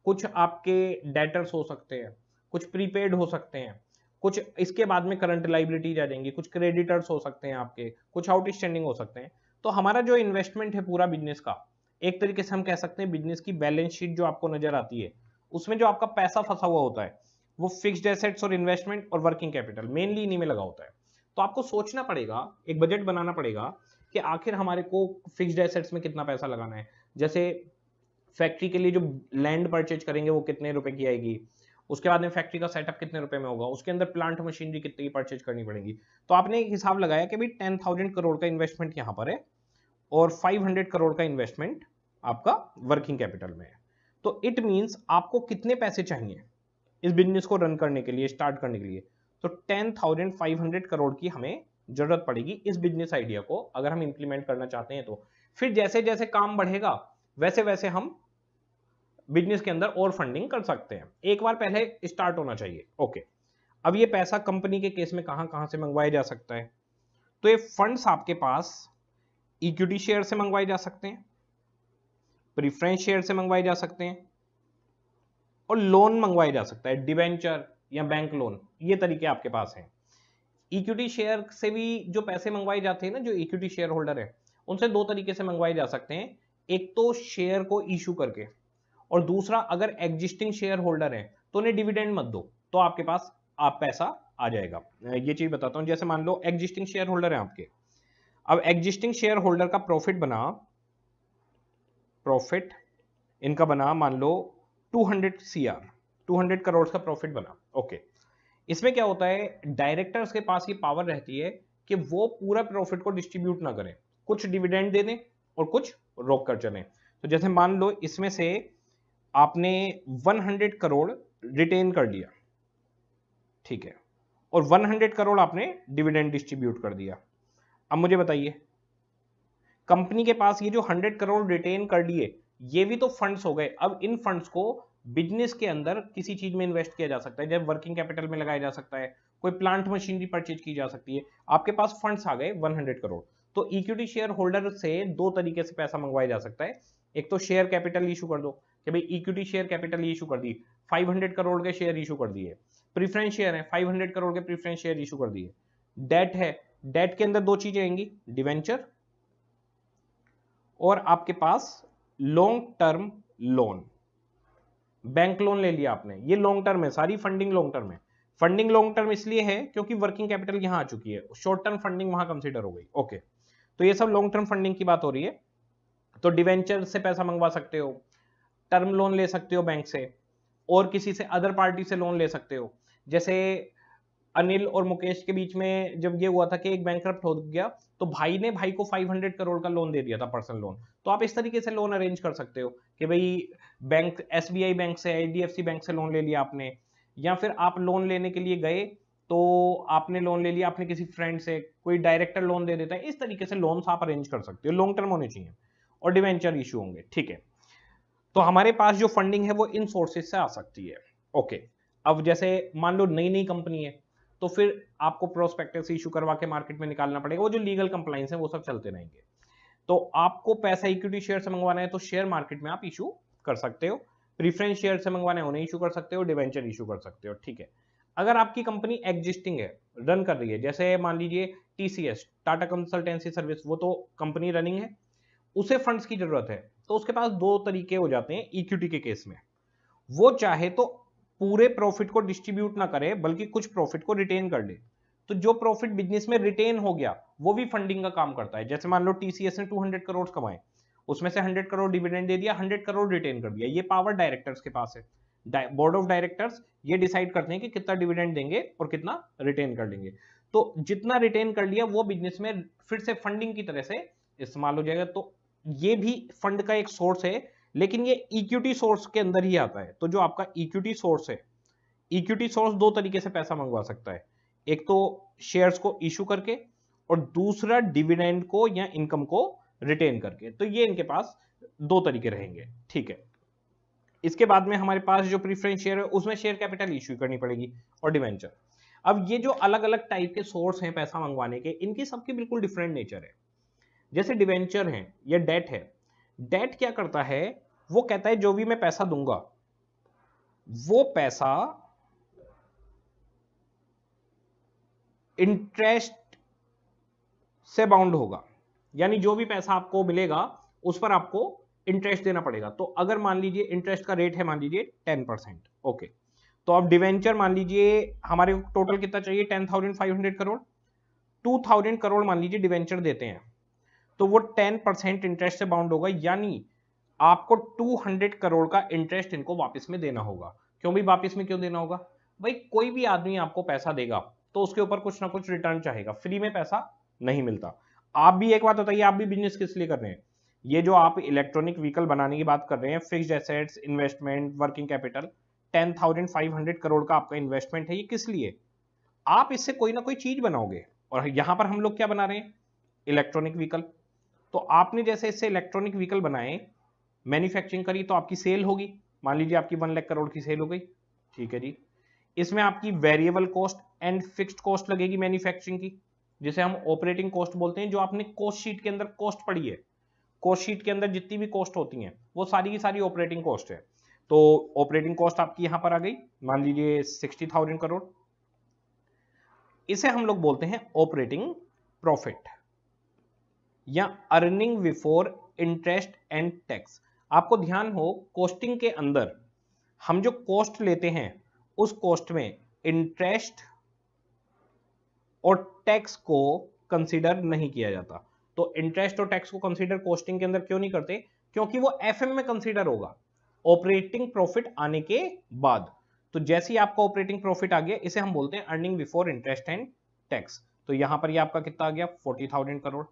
A: कुछ आपके डेटर्स हो सकते हैं, कुछ प्रीपेड हो सकते हैं, कुछ इसके बाद में करंट लाइबिलिटीज आ जाएंगी, कुछ क्रेडिटर्स हो सकते हैं आपके, कुछ आउटस्टैंडिंग हो सकते हैं। तो हमारा जो इन्वेस्टमेंट है पूरा बिजनेस का, एक तरीके से हम कह सकते हैं बिजनेस की बैलेंस शीट जो आपको नजर आती है, उसमें जो आपका पैसा फंसा हुआ होता है वो फिक्स्ड एसेट्स और इन्वेस्टमेंट और वर्किंग कैपिटल मेनली इन्हीं में लगा होता है। तो आपको सोचना पड़ेगा, एक बजट बनाना पड़ेगा कि आखिर हमारे को फिक्स्ड एसेट्स में कितना पैसा लगाना है। जैसे फैक्ट्री के लिए जो लैंड परचेज करेंगे वो कितने रुपए की आएगी, उसके बाद में फैक्ट्री का सेटअप कितने रुपए में होगा, उसके अंदर प्लांट मशीनरी कितनी की परचेज करनी पड़ेगी। तो आपने एक हिसाब लगाया कि भाई 10,000 करोड़ का इन्वेस्टमेंट यहाँ पर है और 500 करोड़ का इन्वेस्टमेंट आपका वर्किंग कैपिटल में है। तो इट मींस आपको कितने पैसे चाहिए इस बिजनेस को रन करने के लिए, स्टार्ट करने के लिए। तो 10,500 करोड़ की हमें जरूरत पड़ेगी इस बिजनेस आइडिया को अगर हम इंप्लीमेंट करना चाहते हैं। तो फिर जैसे जैसे काम बढ़ेगा वैसे वैसे हम बिजनेस के अंदर और फंडिंग कर सकते हैं, एक बार पहले स्टार्ट होना चाहिए। ओके, अब ये पैसा कंपनी के केस में कहां कहां से मंगवाया जा सकता है। तो ये फंड्स आपके पास इक्विटी शेयर से मंगवाए जा सकते हैं, प्रीफरेंस शेयर से मंगवाए जा सकते हैं, और लोन मंगवाया जा सकता है, डिवेंचर या बैंक लोन, ये तरीके आपके पास हैं। इक्विटी शेयर से भी जो पैसे मंगवाए जाते हैं ना, जो इक्विटी शेयर होल्डर है उनसे दो तरीके से मंगवाए जा सकते हैं। एक तो शेयर को इशू करके, और दूसरा अगर एग्जिस्टिंग शेयर होल्डर है तो उन्हें डिविडेंड मत दो, तो आपके पास आप पैसा आ जाएगा। ये चीज बताता हूं, जैसे मान लो एग्जिस्टिंग शेयर होल्डर है आपके, अब एग्जिस्टिंग शेयर होल्डर का प्रॉफिट इनका बना मान लो 200 करोड़ का प्रॉफिट बना। ओके, इसमें क्या होता है, डायरेक्टर्स के पास ये पावर रहती है कि वो पूरा प्रॉफिट को डिस्ट्रीब्यूट ना करें, कुछ डिविडेंड दे दें और कुछ रोक कर चलें। तो जैसे मान लो इसमें से आपने 100 करोड़ रिटेन कर लिया, ठीक है, और 100 करोड़ आपने डिविडेंड डिस्ट्रीब्यूट कर दिया। अब मुझे बताइए, कंपनी के पास ये जो 100 करोड़ रिटेन कर लिए ये भी तो फंड्स हो गए। अब इन फंड्स को बिजनेस के अंदर किसी चीज में इन्वेस्ट किया जा सकता है, जब वर्किंग कैपिटल में लगाया जा सकता है, कोई प्लांट मशीनरी परचेज की जा सकती है। आपके पास फंड्स आ गए 100 करोड़। तो इक्विटी शेयर होल्डर से दो तरीके से पैसा मंगवाया जा सकता है। एक तो शेयर कैपिटल इशू कर दो कि भाई इक्विटी शेयर कैपिटल इशू कर दी, 500 करोड़ के शेयर इशू कर दिए। प्रीफरेंस शेयर है, 500 करोड़ के प्रीफरेंस शेयर इशू कर दिए। डेट है, डेट के अंदर दो चीजें आएंगी, डिवेंचर और आपके पास long term loan. Bank loan ले लिया आपने, ये लॉन्ग टर्म है, सारी फंडिंग लॉन्ग टर्म है। फंडिंग लॉन्ग टर्म इसलिए है क्योंकि वर्किंग कैपिटल यहां आ चुकी है, शॉर्ट टर्म फंडिंग वहां कंसीडर हो गई। ओके, तो ये सब लॉन्ग टर्म फंडिंग की बात हो रही है। तो डिवेंचर से पैसा मंगवा सकते हो, टर्म लोन ले सकते हो बैंक से, और किसी से अदर पार्टी से लोन ले सकते हो। जैसे अनिल और मुकेश के बीच में जब ये हुआ था कि एक बैंकरप्ट हो गया, तो भाई ने भाई को 500 करोड़ का लोन दे दिया था, पर्सनल लोन। तो आप इस तरीके से लोन अरेंज कर सकते हो कि भाई बैंक, एसबीआई बैंक से, एचडीएफसी बैंक से लोन ले लिया आपने, या फिर आप लोन लेने के लिए गए तो आपने लोन ले लिया, आपने किसी फ्रेंड से, कोई डायरेक्टर लोन दे देता है। इस तरीके से लोन्स आप अरेंज कर सकते हो, लॉन्ग टर्म होने चाहिए और डिवेंचर इशू होंगे। ठीक है, तो हमारे पास जो फंडिंग है वो इन सोर्सेज से आ सकती है। ओके, अब जैसे मान लो नई नई कंपनी है, तो फिर आपको प्रोस्पेक्टस इशू करवा के मार्केट में निकालना पड़ेगा, वो जो लीगल कंप्लाइंस है वो सब चलते रहेंगे। तो आपको पैसा इक्विटी शेयर से मंगवाना है तो शेयर मार्केट में आप इशू कर सकते हो, प्रीफरेंस शेयर से मंगवाना है उन्हें इशू कर सकते हो, डिवेंचर इशू कर सकते हो। ठीक है, अगर आपकी कंपनी एग्जिस्टिंग है, रन कर रही है, जैसे मान लीजिए टीसीएस, टाटा कंसल्टेंसी सर्विस, वो तो कंपनी रनिंग है, उसे फंड्स की जरूरत है, तो उसके पास दो तरीके हो जाते हैं इक्विटी के केस में। वो चाहे तो पूरे प्रॉफिट को डिस्ट्रीब्यूट ना करे, बल्कि कुछ प्रॉफिट को रिटेन कर ले। तो जो प्रॉफिट बिजनेस में रिटेन हो गया वो भी फंडिंग का काम करता है। जैसे मान लो टीसीएस ने 200 करोड़ कमाए, उसमें से 100 करोड़ डिविडेंड दे दिया, 100 करोड़ रिटेन कर दिया। ये पावर डायरेक्टर्स के पास है, बोर्ड ऑफ डायरेक्टर्स ये डिसाइड करते हैं कि कितना डिविडेंड देंगे और कितना रिटेन कर लेंगे। तो जितना रिटेन कर लिया वो बिजनेस में फिर से फंडिंग की तरह से इस्तेमाल हो जाएगा। तो ये भी फंड का एक सोर्स है, लेकिन ये इक्विटी सोर्स के अंदर ही आता है। तो जो आपका इक्विटी सोर्स है, इक्विटी सोर्स दो तरीके से पैसा मंगवा सकता है, एक तो शेयर्स को इशू करके, और दूसरा डिविडेंड को या इनकम को रिटेन करके। तो ये इनके पास दो तरीके रहेंगे। ठीक है, इसके बाद में हमारे पास जो प्रीफरेंस शेयर है उसमें शेयर कैपिटल इशू करनी पड़ेगी, और डिवेंचर। अब ये जो अलग अलग टाइप के सोर्स हैं पैसा मंगवाने के, इनकी सबकी बिल्कुल डिफरेंट नेचर है। जैसे डिवेंचर है या डेट है, डेट क्या करता है, वो कहता है जो भी मैं पैसा दूंगा वो पैसा इंटरेस्ट से बाउंड होगा, यानी जो भी पैसा आपको मिलेगा उस पर आपको इंटरेस्ट देना पड़ेगा। तो अगर मान लीजिए इंटरेस्ट का रेट है मान लीजिए 10%, ओके, तो अब डिवेंचर मान लीजिए हमारे टोटल कितना चाहिए, 10,500 करोड़, 2,000 करोड़ मान लीजिए डिवेंचर देते हैं, तो वो 10% इंटरेस्ट से बाउंड होगा, यानी आपको 200 करोड़ का इंटरेस्ट इनको वापस में देना होगा। क्यों भी वापस में क्यों देना होगा भाई, कोई भी आदमी आपको पैसा देगा तो उसके ऊपर कुछ ना कुछ रिटर्न चाहेगा, फ्री में पैसा नहीं मिलता। आप भी एक बात बताइए, आप भी बिजनेस किस लिए कर रहे हैं? ये जो आप इलेक्ट्रॉनिक व्हीकल बनाने की बात कर रहे हैं, fixed assets, investment, working capital, 10,500 crore का आपका इन्वेस्टमेंट है, ये किस लिए? आप इससे कोई ना कोई चीज बनाओगे, और यहां पर हम लोग क्या बना रहे हैं, इलेक्ट्रॉनिक व्हीकल। तो आपने जैसे इससे इलेक्ट्रॉनिक व्हीकल बनाए, मैन्युफैक्चरिंग करी, तो आपकी सेल होगी, मान लीजिए आपकी 1 लाख करोड़ की सेल हो गई। ठीक है जी, इसमें आपकी variable cost and fixed cost लगेगी मैन्युफैक्चरिंग की, जिसे हम ऑपरेटिंग कॉस्ट बोलते हैं। जो आपने कॉस्ट शीट के अंदर कॉस्ट पढ़ी है, कॉस्ट शीट के अंदर जितनी भी कॉस्ट होती हैं वो सारी की सारी ऑपरेटिंग कॉस्ट है। तो ऑपरेटिंग कॉस्ट आपकी यहां पर आ गई, मान लीजिए 60,000 करोड़। इसे हम लोग बोलते हैं ऑपरेटिंग प्रॉफिट या earning before interest and tax. आपको ध्यान हो, कॉस्टिंग के अंदर हम जो कॉस्ट लेते हैं उस कॉस्ट में इंटरेस्ट और टैक्स को कंसीडर नहीं किया जाता। तो इंटरेस्ट और टैक्स को कंसीडर कॉस्टिंग के अंदर क्यों नहीं करते? क्योंकि वो एफएम में कंसीडर होगा ऑपरेटिंग प्रॉफिट आने के बाद। तो जैसे ही आपका ऑपरेटिंग प्रॉफिट आ गया, इसे हम बोलते हैं earning before interest and tax. तो यहां पर ये आपका कितना आ गया, 40,000 करोड़।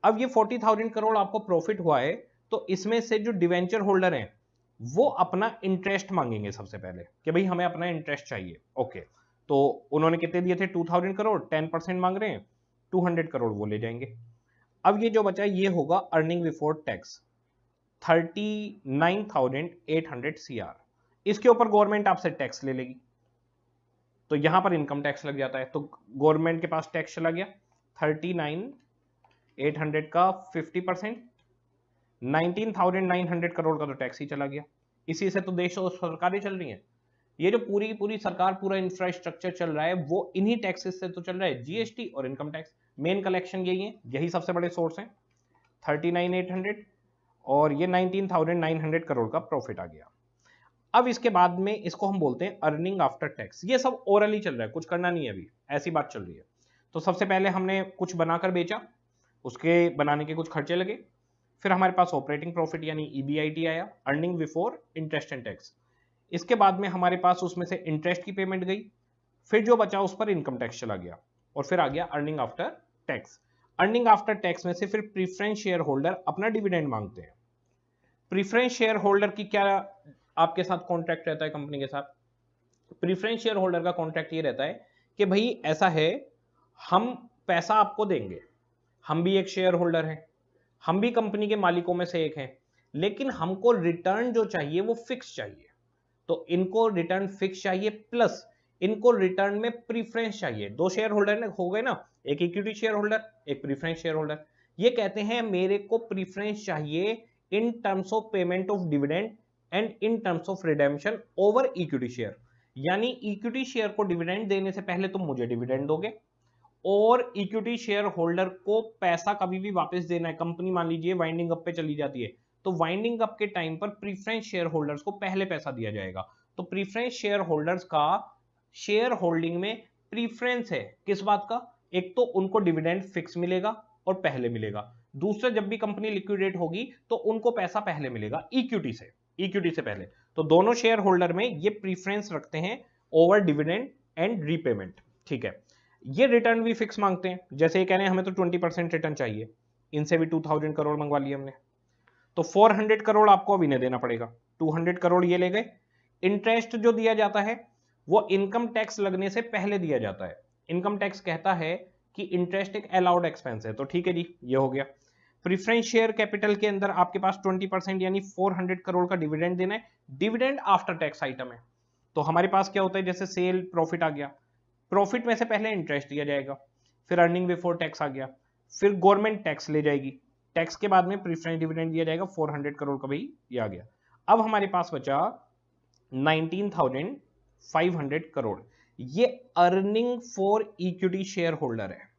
A: अब ये 40,000 करोड़ आपको प्रॉफिट हुआ है, तो इसमें से जो डिवेंचर होल्डर हैं वो अपना इंटरेस्ट मांगेंगे सबसे पहले कि भाई हमें अपना इंटरेस्ट चाहिए। ओके, तो उन्होंने कितने दिए थे, 2,000 करोड़, 10% मांग रहे हैं, 200 करोड़ वो ले जाएंगे। अब ये जो बचा ये होगा अर्निंग बिफोर टैक्स, 39,800 CR। इसके ऊपर गवर्नमेंट आपसे टैक्स ले लेगी, तो यहां पर इनकम टैक्स लग जाता है। तो गवर्नमेंट के पास टैक्स चला गया 39,800 का 50%, 19,900 करोड़ का तो टैक्स ही चला गया। इसी से तो देश और सरकारें चल रही हैं। ये जो पूरी की पूरी सरकार, पूरा इंफ्रास्ट्रक्चर चल रहा है वो इन्हीं टैक्सेस से तो चल रहा है, जीएसटी और इनकम टैक्स। मेन कलेक्शन यही है, यही सबसे बड़े सोर्स हैं। 39,800 और ये 19,900 करोड़ का प्रॉफिट आ गया। अब इसके बाद में इसको हम बोलते हैं अर्निंग आफ्टर टैक्स। ये सब ओरली चल रहा है, कुछ करना नहीं है अभी, ऐसी बात चल रही है। तो सबसे पहले हमने कुछ बनाकर बेचा, उसके बनाने के कुछ खर्चे लगे, फिर हमारे पास ऑपरेटिंग प्रॉफिट यानी ईबीआईटी आया, earning before interest and tax. इसके बाद में हमारे पास उसमें से इंटरेस्ट की पेमेंट गई, फिर जो बचा उस पर इनकम टैक्स चला गया, और फिर आ गया earning after tax. Earning after tax में से फिर प्रीफरेंस शेयर होल्डर अपना डिविडेंड मांगते हैं। प्रीफरेंस शेयर होल्डर की क्या आपके साथ कॉन्ट्रैक्ट रहता है कंपनी के साथ? प्रीफरेंस शेयर होल्डर का कॉन्ट्रैक्ट ये रहता है कि भाई ऐसा है, हम पैसा आपको देंगे, हम भी एक शेयर होल्डर हैं, हम भी कंपनी के मालिकों में से एक हैं, लेकिन हमको रिटर्न जो चाहिए वो फिक्स चाहिए। तो इनको रिटर्न फिक्स चाहिए, प्लस इनको रिटर्न में प्रीफरेंस चाहिए। दो शेयर होल्डर हो गए ना, एक इक्विटी शेयर होल्डर, एक प्रीफरेंस शेयर होल्डर। ये कहते हैं मेरे को प्रीफरेंस चाहिए in terms of payment of dividend and in terms of redemption over equity share. यानी इक्विटी शेयर को डिविडेंड देने से पहले तुम मुझे डिविडेंड दोगे, और इक्विटी शेयर होल्डर को पैसा कभी भी वापस देना है। कंपनी मान लीजिए वाइंडिंग अप पे चली जाती है, तो वाइंडिंग अप के टाइम पर प्रीफरेंस शेयर होल्डर्स को पहले पैसा दिया जाएगा। तो प्रीफरेंस शेयर होल्डर्स का शेयर होल्डिंग में प्रीफरेंस है किस बात का? एक तो उनको डिविडेंड फिक्स मिलेगा और पहले मिलेगा, दूसरा जब भी कंपनी लिक्विडेट होगी तो उनको पैसा पहले मिलेगा इक्विटी से पहले। तो दोनों शेयर होल्डर में ये प्रीफरेंस रखते हैं ओवर डिविडेंड एंड रीपेमेंट। ठीक है, ये रिटर्न भी फिक्स मांगते हैं। जैसे ये कह रहे हैं हमें तो 20% रिटर्न चाहिए, इनसे भी 2000 करोड़ मंगवा लिए हमने, तो 400 करोड़ आपको अब इन्हें देना पड़ेगा, 200 करोड़ ये ले गए। इंटरेस्ट जो दिया जाता है वो इनकम टैक्स लगने से पहले दिया जाता है। इनकम टैक्स कहता है कि इंटरेस्ट एक अलाउड एक्सपेंस है, तो ठीक है जी, ये हो गया। प्रीफरेंस शेयर कैपिटल के अंदर आपके पास 20% यानी 400 करोड़ का डिविडेंड देना है, डिविडेंड आफ्टर टैक्स आइटम है। तो हमारे पास क्या होता है, जैसे सेल प्रॉफिट आ गया, प्रॉफिट में से पहले इंटरेस्ट दिया जाएगा, फिर अर्निंग बिफोर टैक्स आ गया, फिर गवर्नमेंट टैक्स ले जाएगी, टैक्स के बाद में प्रीफरेंस डिविडेंड दिया जाएगा 400 करोड़ का, भाई ये आ गया। अब हमारे पास बचा 19,500 करोड़, ये earning for equity share holder है।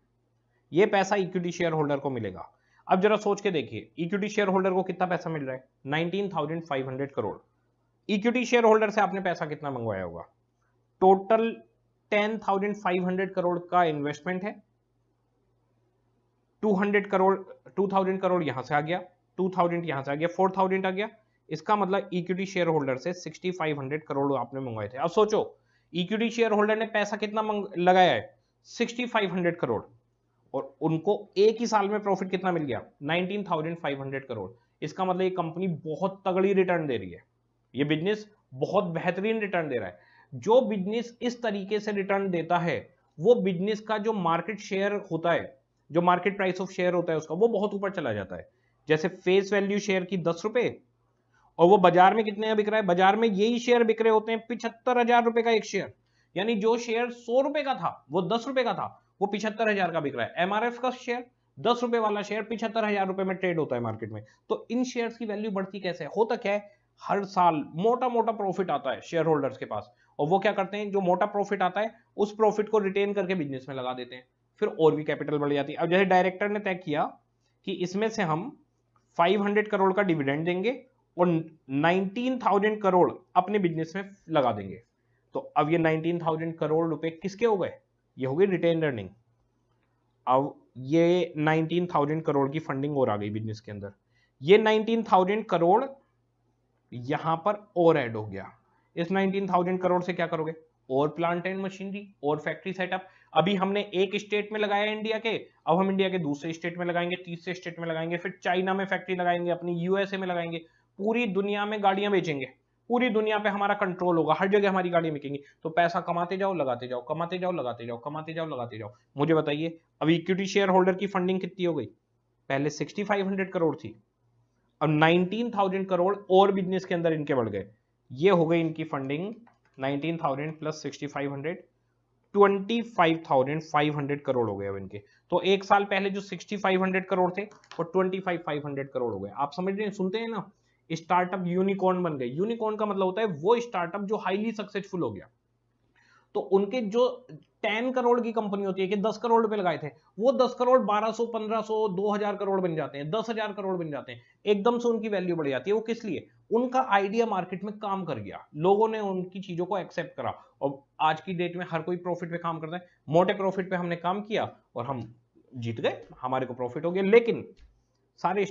A: ये पैसा इक्विटी शेयर होल्डर को मिलेगा। अब जरा सोच के देखिए, इक्विटी शेयर होल्डर को कितना पैसा मिल रहा है? 19,500 करोड़। इक्विटी शेयर होल्डर से आपने पैसा कितना मंगवाया होगा? टोटल 10,500 करोड़ का इन्वेस्टमेंट है, 200 करोड़ 2000 करोड़ यहां से आ गया, 2000 यहां से आ गया, 4000 आ गया। इसका मतलब इक्विटी शेयर होल्डर से 6500 करोड़ आपने मंगवाए थे। अब सोचो इक्विटी शेयर होल्डर ने पैसा कितना लगाया है? 6500 करोड़, और उनको एक ही साल में प्रॉफिट कितना मिल गया? 19,500 करोड़। इसका मतलब ये कंपनी बहुत तगड़ी रिटर्न दे रही है, ये बिजनेस बहुत बेहतरीन रिटर्न दे रहा है। जो बिजनेस इस तरीके से रिटर्न देता है वो बिजनेस का जो मार्केट शेयर होता है, जो मार्केट प्राइस ऑफ शेयर होता है उसका, वो बहुत ऊपर चला जाता है। जैसे फेस वैल्यू शेयर की 10 रुपए, और वो बाजार में कितने का बिक रहा है? बाजार में यही शेयर बिक रहे होते हैं 75,000 रुपए का एक शेयर। यानी जो शेयर 100 रुपए का था वो 10 रुपए का था, वो 75,000 का बिक रहा है। एमआरएफ का शेयर 10 रुपए वाला शेयर 75,000 रुपए में ट्रेड होता है मार्केट में। तो इन शेयर्स की वैल्यू बढ़ती कैसे? होता क्या है, हर साल मोटा मोटा प्रॉफिट आता है शेयर होल्डर्स के पास, और वो क्या करते हैं, जो मोटा प्रॉफिट आता है उस प्रॉफिट को रिटेन करके बिजनेस में लगा देते हैं, फिर और भी कैपिटल बढ़ जाती है। अब जैसे डायरेक्टर ने तय किया कि इसमें से हम 500 करोड़ का डिविडेंड देंगे और 19,000 करोड़ अपने बिजनेस में लगा देंगे, तो अब ये 19,000 करोड़ रुपए किसके हो गए? ये हो गई रिटेन अर्निंग। अब ये 19,000 करोड़ की फंडिंग और आ गई बिजनेस के अंदर। ये 19,000 करोड़ यहां पर और ऐड हो गया। इस 19,000 करोड़ से क्या करोगे? और प्लांट एंड मशीनरी और फैक्ट्री सेटअप। अभी हमने एक स्टेट में लगाया इंडिया के, अब हम इंडिया के दूसरे स्टेट में लगाएंगे, तीसरे स्टेट में लगाएंगे, फिर चाइना में फैक्ट्री लगाएंगे, अपनी यूएसए में लगाएंगे, पूरी दुनिया में गाड़ियां बेचेंगे, पूरी दुनिया पे हमारा कंट्रोल होगा, हर जगह हमारी गाड़ियां बिकेंगी। तो पैसा कमाते जाओ, लगाते जाओ, कमाते जाओ, लगाते जाओ, कमाते जाओ, लगाते जाओ। मुझे बताइए अब इक्विटी शेयर होल्डर की फंडिंग कितनी हो गई? पहले 6500 करोड़ थी, अब 19,000 करोड़ और बिजनेस के अंदर इनके बढ़ गए। ये हो गई इनकी फंडिंग 19,000 प्लस 6500, 25,500 करोड़ हो गए अब इनके। तो एक साल पहले जो 6500 करोड़ थे वो 25,500 करोड़ हो गए। आप समझ रहे हैं, सुनते हैं ना, स्टार्टअप यूनिकॉर्न बन गए। यूनिकॉर्न का मतलब होता है वो स्टार्टअप जो हाईली सक्सेसफुल हो गया। तो उनके जो 10 करोड़ की कंपनी होती है कि 10 करोड़ रुपए लगाए थे, वो 10 करोड़ 1200 1500 2000 करोड़ बन जाते हैं, 10,000 करोड़ बन जाते हैं, एकदम से उनकी वैल्यू बढ़ जाती है। वो किस लिए? उनका आइडिया मार्केट में काम कर गया, लोगों ने उनकी चीजों को एक्सेप्ट करा। और आज की डेट में हर कोई प्रॉफिट पे काम करता है, मोटे प्रॉफिट पे हमने काम किया और हम जीत गए, हमारे को प्रॉफिट हो गया। लेकिन सारे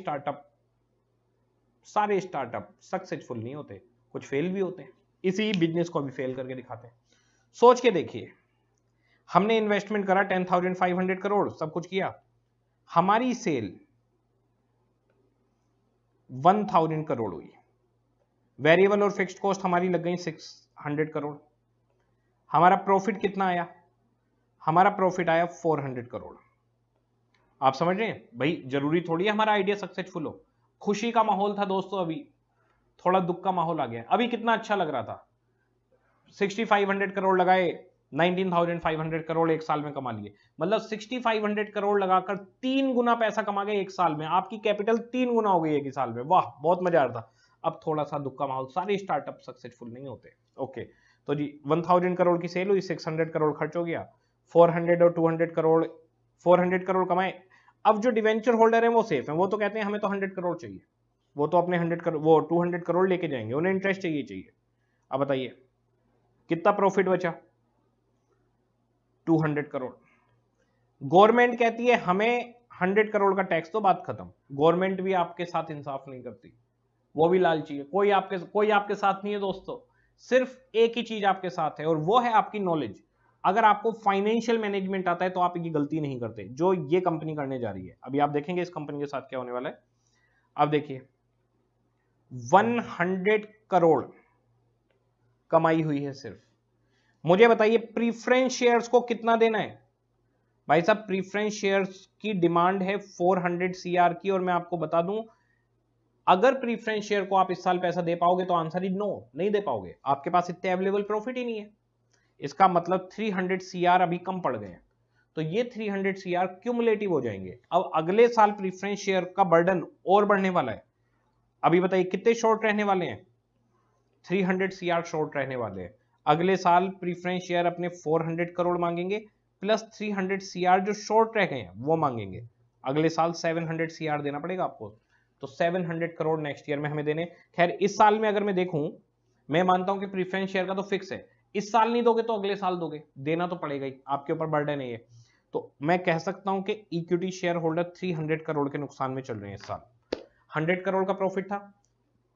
A: स्टार्टअप सक्सेसफुल नहीं होते, कुछ फेल भी होते हैं। इसी बिजनेस को अभी फेल करके दिखाते हैं। सोच के देखिए, हमने इन्वेस्टमेंट करा 10,500 करोड़, सब कुछ किया, हमारी सेल 1,000 करोड़ हुई, वेरिएबल और फिक्स्ड कॉस्ट हमारी लग गई 600 करोड़। हमारा प्रॉफिट कितना आया? हमारा प्रॉफिट आया 400 करोड़। आप समझ रहे हैं भाई? जरूरी थोड़ी है हमारा आइडिया सक्सेसफुल हो। खुशी का माहौल था दोस्तों, अभी थोड़ा दुख का माहौल आ गया। अभी कितना अच्छा लग रहा था, 6500 करोड़ लगाए, 19,500 करोड़ एक साल में कमा लिए। मतलब 6500 करोड़ लगाकर 3 गुना पैसा कमा गए एक साल में, आपकी कैपिटल 3 गुना हो गई एक ही साल में। वाह, बहुत मजा आ रहा था। अब थोड़ा सा दुख का माहौल, सारे स्टार्टअप सक्सेसफुल नहीं होते। ओके, तो जी 1000 करोड़ की सेल हुई, 600 करोड़ खर्च हो गया, 400 और 200 करोड़, 400 करोड़ कमाए। अब जो डिवेंचर होल्डर है वो सेफ है, वो तो कहते हैं हमें तो 100 करोड़ चाहिए, वो तो अपने 100 करोड़, वो 200 करोड़ लेके जाएंगे, उन्हें इंटरेस्ट चाहिए। अब बताइए कितना प्रॉफिट बचा? 200 करोड़। गवर्नमेंट कहती है हमें 100 करोड़ का टैक्स, तो बात खत्म। गवर्नमेंट भी आपके साथ इंसाफ नहीं करती, वो भी लालची है। कोई आपके साथ नहीं है दोस्तों, सिर्फ एक ही चीज आपके साथ है, और वो है आपकी नॉलेज। अगर आपको फाइनेंशियल मैनेजमेंट आता है तो आप ये गलती नहीं करते जो ये कंपनी करने जा रही है। अभी आप देखेंगे इस कंपनी के साथ क्या होने वाला है। अब देखिए 100 करोड़ कमाई हुई है सिर्फ। मुझे बताइए प्रीफरेंस शेयर्स को कितना देना है? भाई साहब प्रीफरेंस शेयर्स की डिमांड है 400 सीआर की, और मैं आपको बता दूं अगर प्रीफरेंस शेयर को आप इस साल पैसा दे पाओगे तो आंसर इज नो, नहीं दे पाओगे, आपके पास इतने अवेलेबल प्रॉफिट ही नहीं है। इसका मतलब 300 सीआर अभी कम पड़ गए हैं, तो ये 300 सीआर क्यूमुलेटिव हो जाएंगे। अब अगले साल प्रीफरेंस शेयर का बर्डन और बढ़ने वाला है। अभी बताइए कितने शॉर्ट रहने वाले हैं? 300 सीआर शॉर्ट रहने वाले हैं। अगले साल प्रीफरेंस शेयर अपने 400 करोड़ मांगेंगे, प्लस 300 सीआर जो शॉर्ट रह गए हैं वो मांगेंगे। अगले साल 700 सीआर देना पड़ेगा आपको, तो 700 करोड़ नेक्स्ट ईयर में हमें देने। खैर इस साल में अगर मैं देखूं, मैं मानता हूं कि प्रीफरेंस शेयर का तो फिक्स है, इस साल नहीं दोगे तो अगले साल दोगे, देना तो पड़ेगा ही, आपके ऊपर बर्डन है ये। तो मैं कह सकता हूं कि इक्विटी शेयर होल्डर 300 करोड़ के नुकसान में चल रहे हैं इस साल। 100 करोड़ का प्रॉफिट था,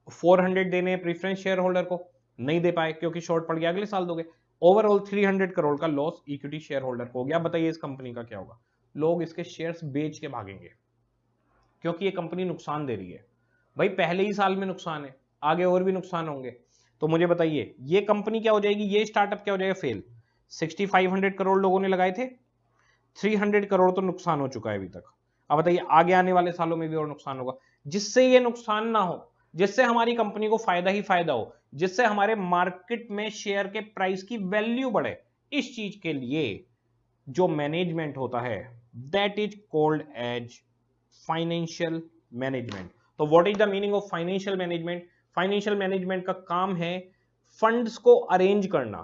A: 400 देने प्रीफरेंस शेयर होल्डर को, नहीं दे पाए क्योंकि शॉर्ट पड़ गया, अगले साल दोगे। ओवरऑल 300 करोड़ का लॉस इक्विटी शेयर होल्डर को हो गया। बताइए इस कंपनी का क्या होगा? लोग इसके शेयर्स बेच के भागेंगे, क्योंकि ये कंपनी नुकसान दे रही है। भाई पहले ही साल में नुकसान है, आगे और भी नुकसान होंगे। तो मुझे बताइए ये कंपनी क्या हो जाएगी, ये स्टार्टअप क्या हो जाएगा? फेल। 6500 करोड़ लोगों ने लगाए थे, 300 करोड़ तो नुकसान हो चुका है अभी तक। अब बताइए आगे आने वाले सालों में भी और नुकसान होगा। जिससे ये नुकसान ना हो, जिससे हमारी कंपनी को फायदा ही फायदा हो, जिससे हमारे मार्केट में शेयर के प्राइस की वैल्यू बढ़े, इस चीज के लिए जो मैनेजमेंट होता है that is called as financial management. तो what is the meaning of financial management? Financial management का काम है फंड्स को अरेंज करना,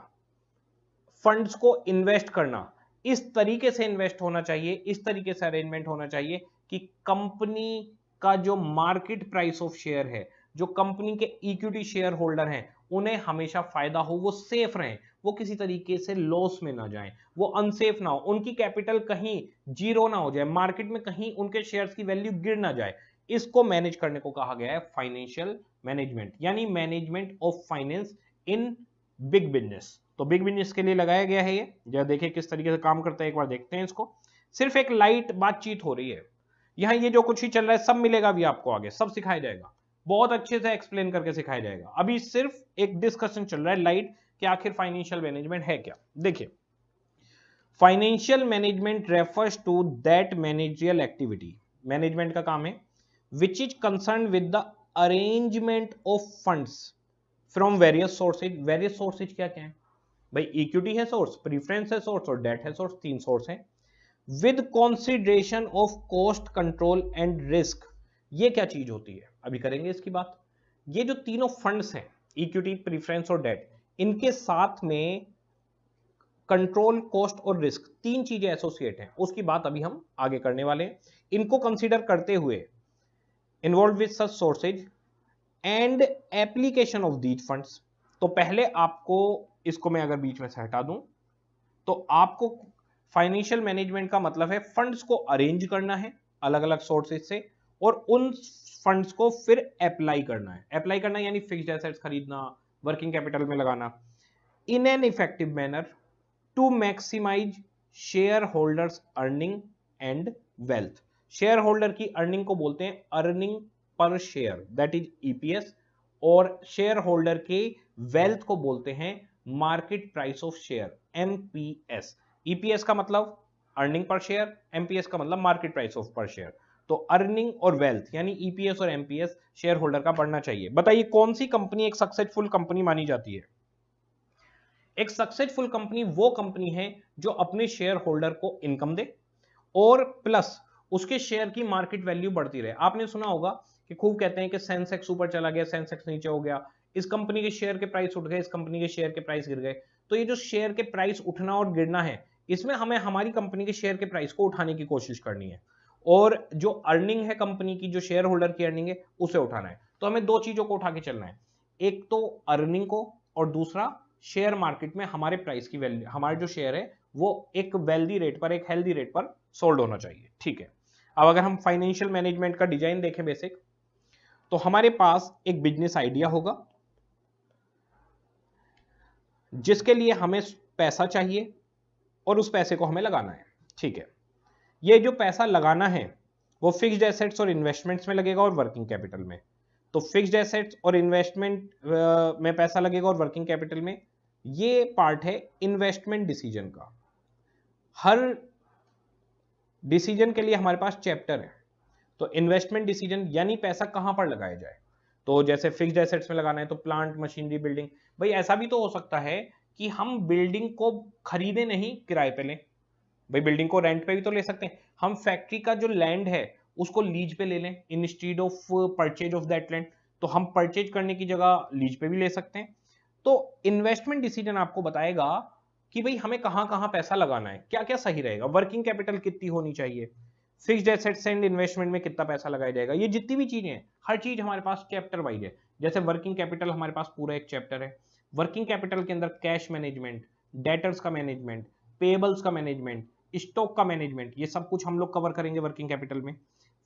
A: फंड्स को इन्वेस्ट करना। इस तरीके से इन्वेस्ट होना चाहिए, इस तरीके से अरेंजमेंट होना चाहिए कि कंपनी का जो मार्केट प्राइस ऑफ शेयर है, जो कंपनी के इक्विटी शेयर होल्डर हैं, उन्हें हमेशा फायदा हो, वो सेफ रहें, वो किसी तरीके से लॉस में ना जाएं, वो अनसेफ ना हो, उनकी कैपिटल कहीं जीरो ना हो जाए, मार्केट में कहीं उनके शेयर्स की वैल्यू गिर ना जाए। इसको मैनेज करने को कहा गया है फाइनेंशियल मैनेजमेंट, यानी management of finance in big business. तो बिग बिजनेस के लिए लगाया गया है ये। जरा देखिए किस तरीके से काम करता है, एक बार देखते हैं इसको। सिर्फ एक लाइट बातचीत हो रही है यहां, ये जो कुछ ही चल रहा है सब मिलेगा भी आपको, आगे सब सिखाया जाएगा, बहुत अच्छे से एक्सप्लेन करके सिखाया जाएगा। अभी सिर्फ एक डिस्कशन चल रहा है लाइट कि आखिर फाइनेंशियल मैनेजमेंट है क्या। देखिए financial management refers to that managerial activity, management का काम है which is concern with the arrangement of funds from various sources. Various sources क्या क्या है भाई? इक्विटी है सोर्स, प्रीफरेंस है सोर्स, और डेट है सोर्स, 3 सोर्स है। With consideration of cost control and risk, ये क्या चीज होती है अभी करेंगे इसकी बात। ये जो तीनों फंड्स हैं, इक्विटी, प्रीफरेंस और डेट, इनके साथ में कंट्रोल, कॉस्ट और रिस्क, तीन चीजें एसोसिएट हैं, उसकी बात अभी हम आगे करने वाले हैं। इनको कंसीडर करते हुए involve with such sources and application of these funds. तो पहले आपको, इसको मैं अगर बीच में से हटा दूं, तो आपको फाइनेंशियल मैनेजमेंट का मतलब है फंड्स को अरेंज करना है अलग अलग सोर्सेज से, और उन फंड्स को फिर अप्लाई करना है। अप्लाई करना यानी फिक्स्ड एसेट्स खरीदना, वर्किंग कैपिटल में लगाना, in an effective manner to maximize share holders earning and wealth. Share holder की अर्निंग को बोलते हैं earning per share, that is EPS, और शेयर होल्डर के वेल्थ को बोलते हैं market price of share, MPS. EPS का मतलब अर्निंग पर शेयर, एमपीएस का मतलब market price of per share. तो अर्निंग और वेल्थ यानी ईपीएस और एमपीएस शेयर होल्डर का बढ़ना चाहिए। बताइए कौन सी कंपनी एक सक्सेसफुल कंपनी मानी जाती है? एक सक्सेसफुल कंपनी वो कंपनी है जो अपने शेयर होल्डर को इनकम दे और प्लस उसके शेयर की मार्केट वैल्यू बढ़ती रहे। आपने सुना होगा कि खूब कहते हैं कि सेंसेक्स ऊपर चला गया, सेंसेक्स नीचे हो गया, इस कंपनी के शेयर के प्राइस उठ गए, इस कंपनी के शेयर के प्राइस गिर गए। तो ये जो शेयर के प्राइस उठना और गिरना है, इसमें हमें हमारी कंपनी के शेयर के प्राइस को उठाने की कोशिश करनी है, और जो अर्निंग है कंपनी की, जो शेयर होल्डर की अर्निंग है, उसे उठाना है। तो हमें दो चीजों को उठा के चलना है, एक तो अर्निंग को और दूसरा शेयर मार्केट में हमारे प्राइस की वैल्यू, हमारे जो शेयर है वो एक वेल्दी रेट पर, एक हेल्दी रेट पर सोल्ड होना चाहिए। ठीक है, अब अगर हम फाइनेंशियल मैनेजमेंट का डिजाइन देखें बेसिक, तो हमारे पास एक बिजनेस आइडिया होगा जिसके लिए हमें पैसा चाहिए और उस पैसे को हमें लगाना है। ठीक है, ये जो पैसा लगाना है वो फिक्स्ड एसेट्स और इन्वेस्टमेंट्स में लगेगा और वर्किंग कैपिटल में। तो फिक्स्ड एसेट्स और इन्वेस्टमेंट में पैसा लगेगा और वर्किंग कैपिटल में। ये पार्ट है इन्वेस्टमेंट डिसीजन का। हर डिसीजन के लिए हमारे पास चैप्टर है। तो इन्वेस्टमेंट डिसीजन यानी पैसा कहां पर लगाया जाए। तो जैसे फिक्स्ड एसेट्स में लगाना है तो प्लांट, मशीनरी, बिल्डिंग। भाई ऐसा भी तो हो सकता है कि हम बिल्डिंग को खरीदे नहीं, किराए पे लें। भाई बिल्डिंग को रेंट पे भी तो ले सकते हैं। हम फैक्ट्री का जो लैंड है उसको लीज पे ले लें instead of purchase of that land. तो हम परचेज करने की जगह लीज पे भी ले सकते हैं। तो इन्वेस्टमेंट डिसीजन आपको बताएगा कि भाई हमें कहां कहां पैसा लगाना है, क्या क्या सही रहेगा, वर्किंग कैपिटल कितनी होनी चाहिए, फिक्स्ड एसेट्स एंड इन्वेस्टमेंट में कितना पैसा लगाया जाएगा। ये जितनी भी चीजें हैं, हर चीज हमारे पास चैप्टर वाइज है। जैसे वर्किंग कैपिटल हमारे पास पूरा एक चैप्टर है। वर्किंग कैपिटल के अंदर कैश मैनेजमेंट, डेटर्स का मैनेजमेंट, पेबल्स का मैनेजमेंट, स्टॉक का मैनेजमेंट, ये सब कुछ हम लोग कवर करेंगे वर्किंग कैपिटल में।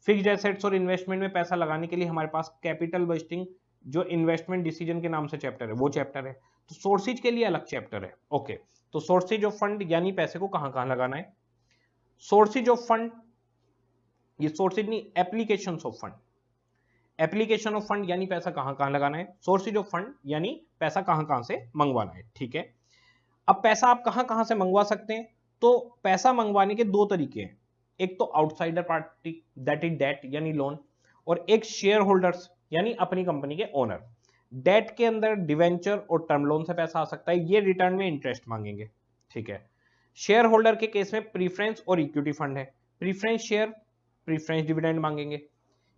A: फिक्स्ड एसेट्स और इन्वेस्टमेंट में पैसा लगाने के लिए हमारे पास कैपिटल बजटिंग, जो इन्वेस्टमेंट डिसीजन के नाम से चैप्टर है, वो चैप्टर है। तो सोर्सेज के लिए अलग चैप्टर है। ओके, तो सोर्सेज ऑफ फंड यानी पैसे को कहां कहां लगाना है। सोर्सेज ऑफ फंड, ये सोर्सेज नहीं, applications of fund. Application of fund यानी पैसा कहां कहां लगाना है, सोर्सेज ऑफ फंड यानी पैसा कहां कहां से मंगवाना है। ठीक है, अब पैसा आप कहां कहां से मंगवा सकते हैं। तो पैसा मंगवाने के दो तरीके हैं, एक तो outsider party that is debt यानी लोन, और एक शेयर होल्डर्स यानी अपनी कंपनी के ओनर। डेट के अंदर डिवेंचर और टर्म लोन से पैसा आ सकता है, ये रिटर्न में इंटरेस्ट मांगेंगे। ठीक है, शेयर होल्डर के केस में प्रीफरेंस और इक्विटी फंड है। प्रीफरेंस शेयर, प्रीफरेंस डिविडेंड मांगेंगे।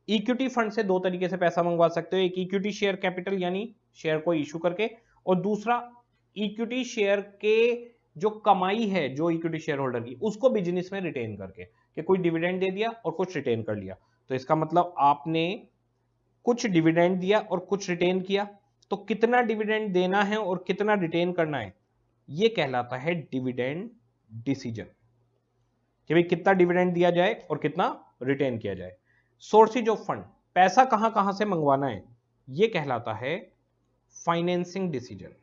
A: इक्विटी फंड से दो तरीके से पैसा मंगवा सकते हो, एक इक्विटी शेयर कैपिटल यानी शेयर को इशू करके, और दूसरा इक्विटी शेयर के जो कमाई है जो इक्विटी शेयर होल्डर की, उसको बिजनेस में रिटेन करके, कि कोई डिविडेंड दे दिया और कुछ रिटेन कर लिया। तो इसका मतलब आपने कुछ डिविडेंड दिया और कुछ रिटेन किया, तो कितना डिविडेंड देना है और कितना रिटेन करना है, यह कहलाता है डिविडेंड डिसीजन, कि भाई कितना डिविडेंड दिया जाए और कितना रिटेन किया जाए। सोर्सेज ऑफ फंड, पैसा कहां कहां से मंगवाना है, यह कहलाता है फाइनेंसिंग डिसीजन।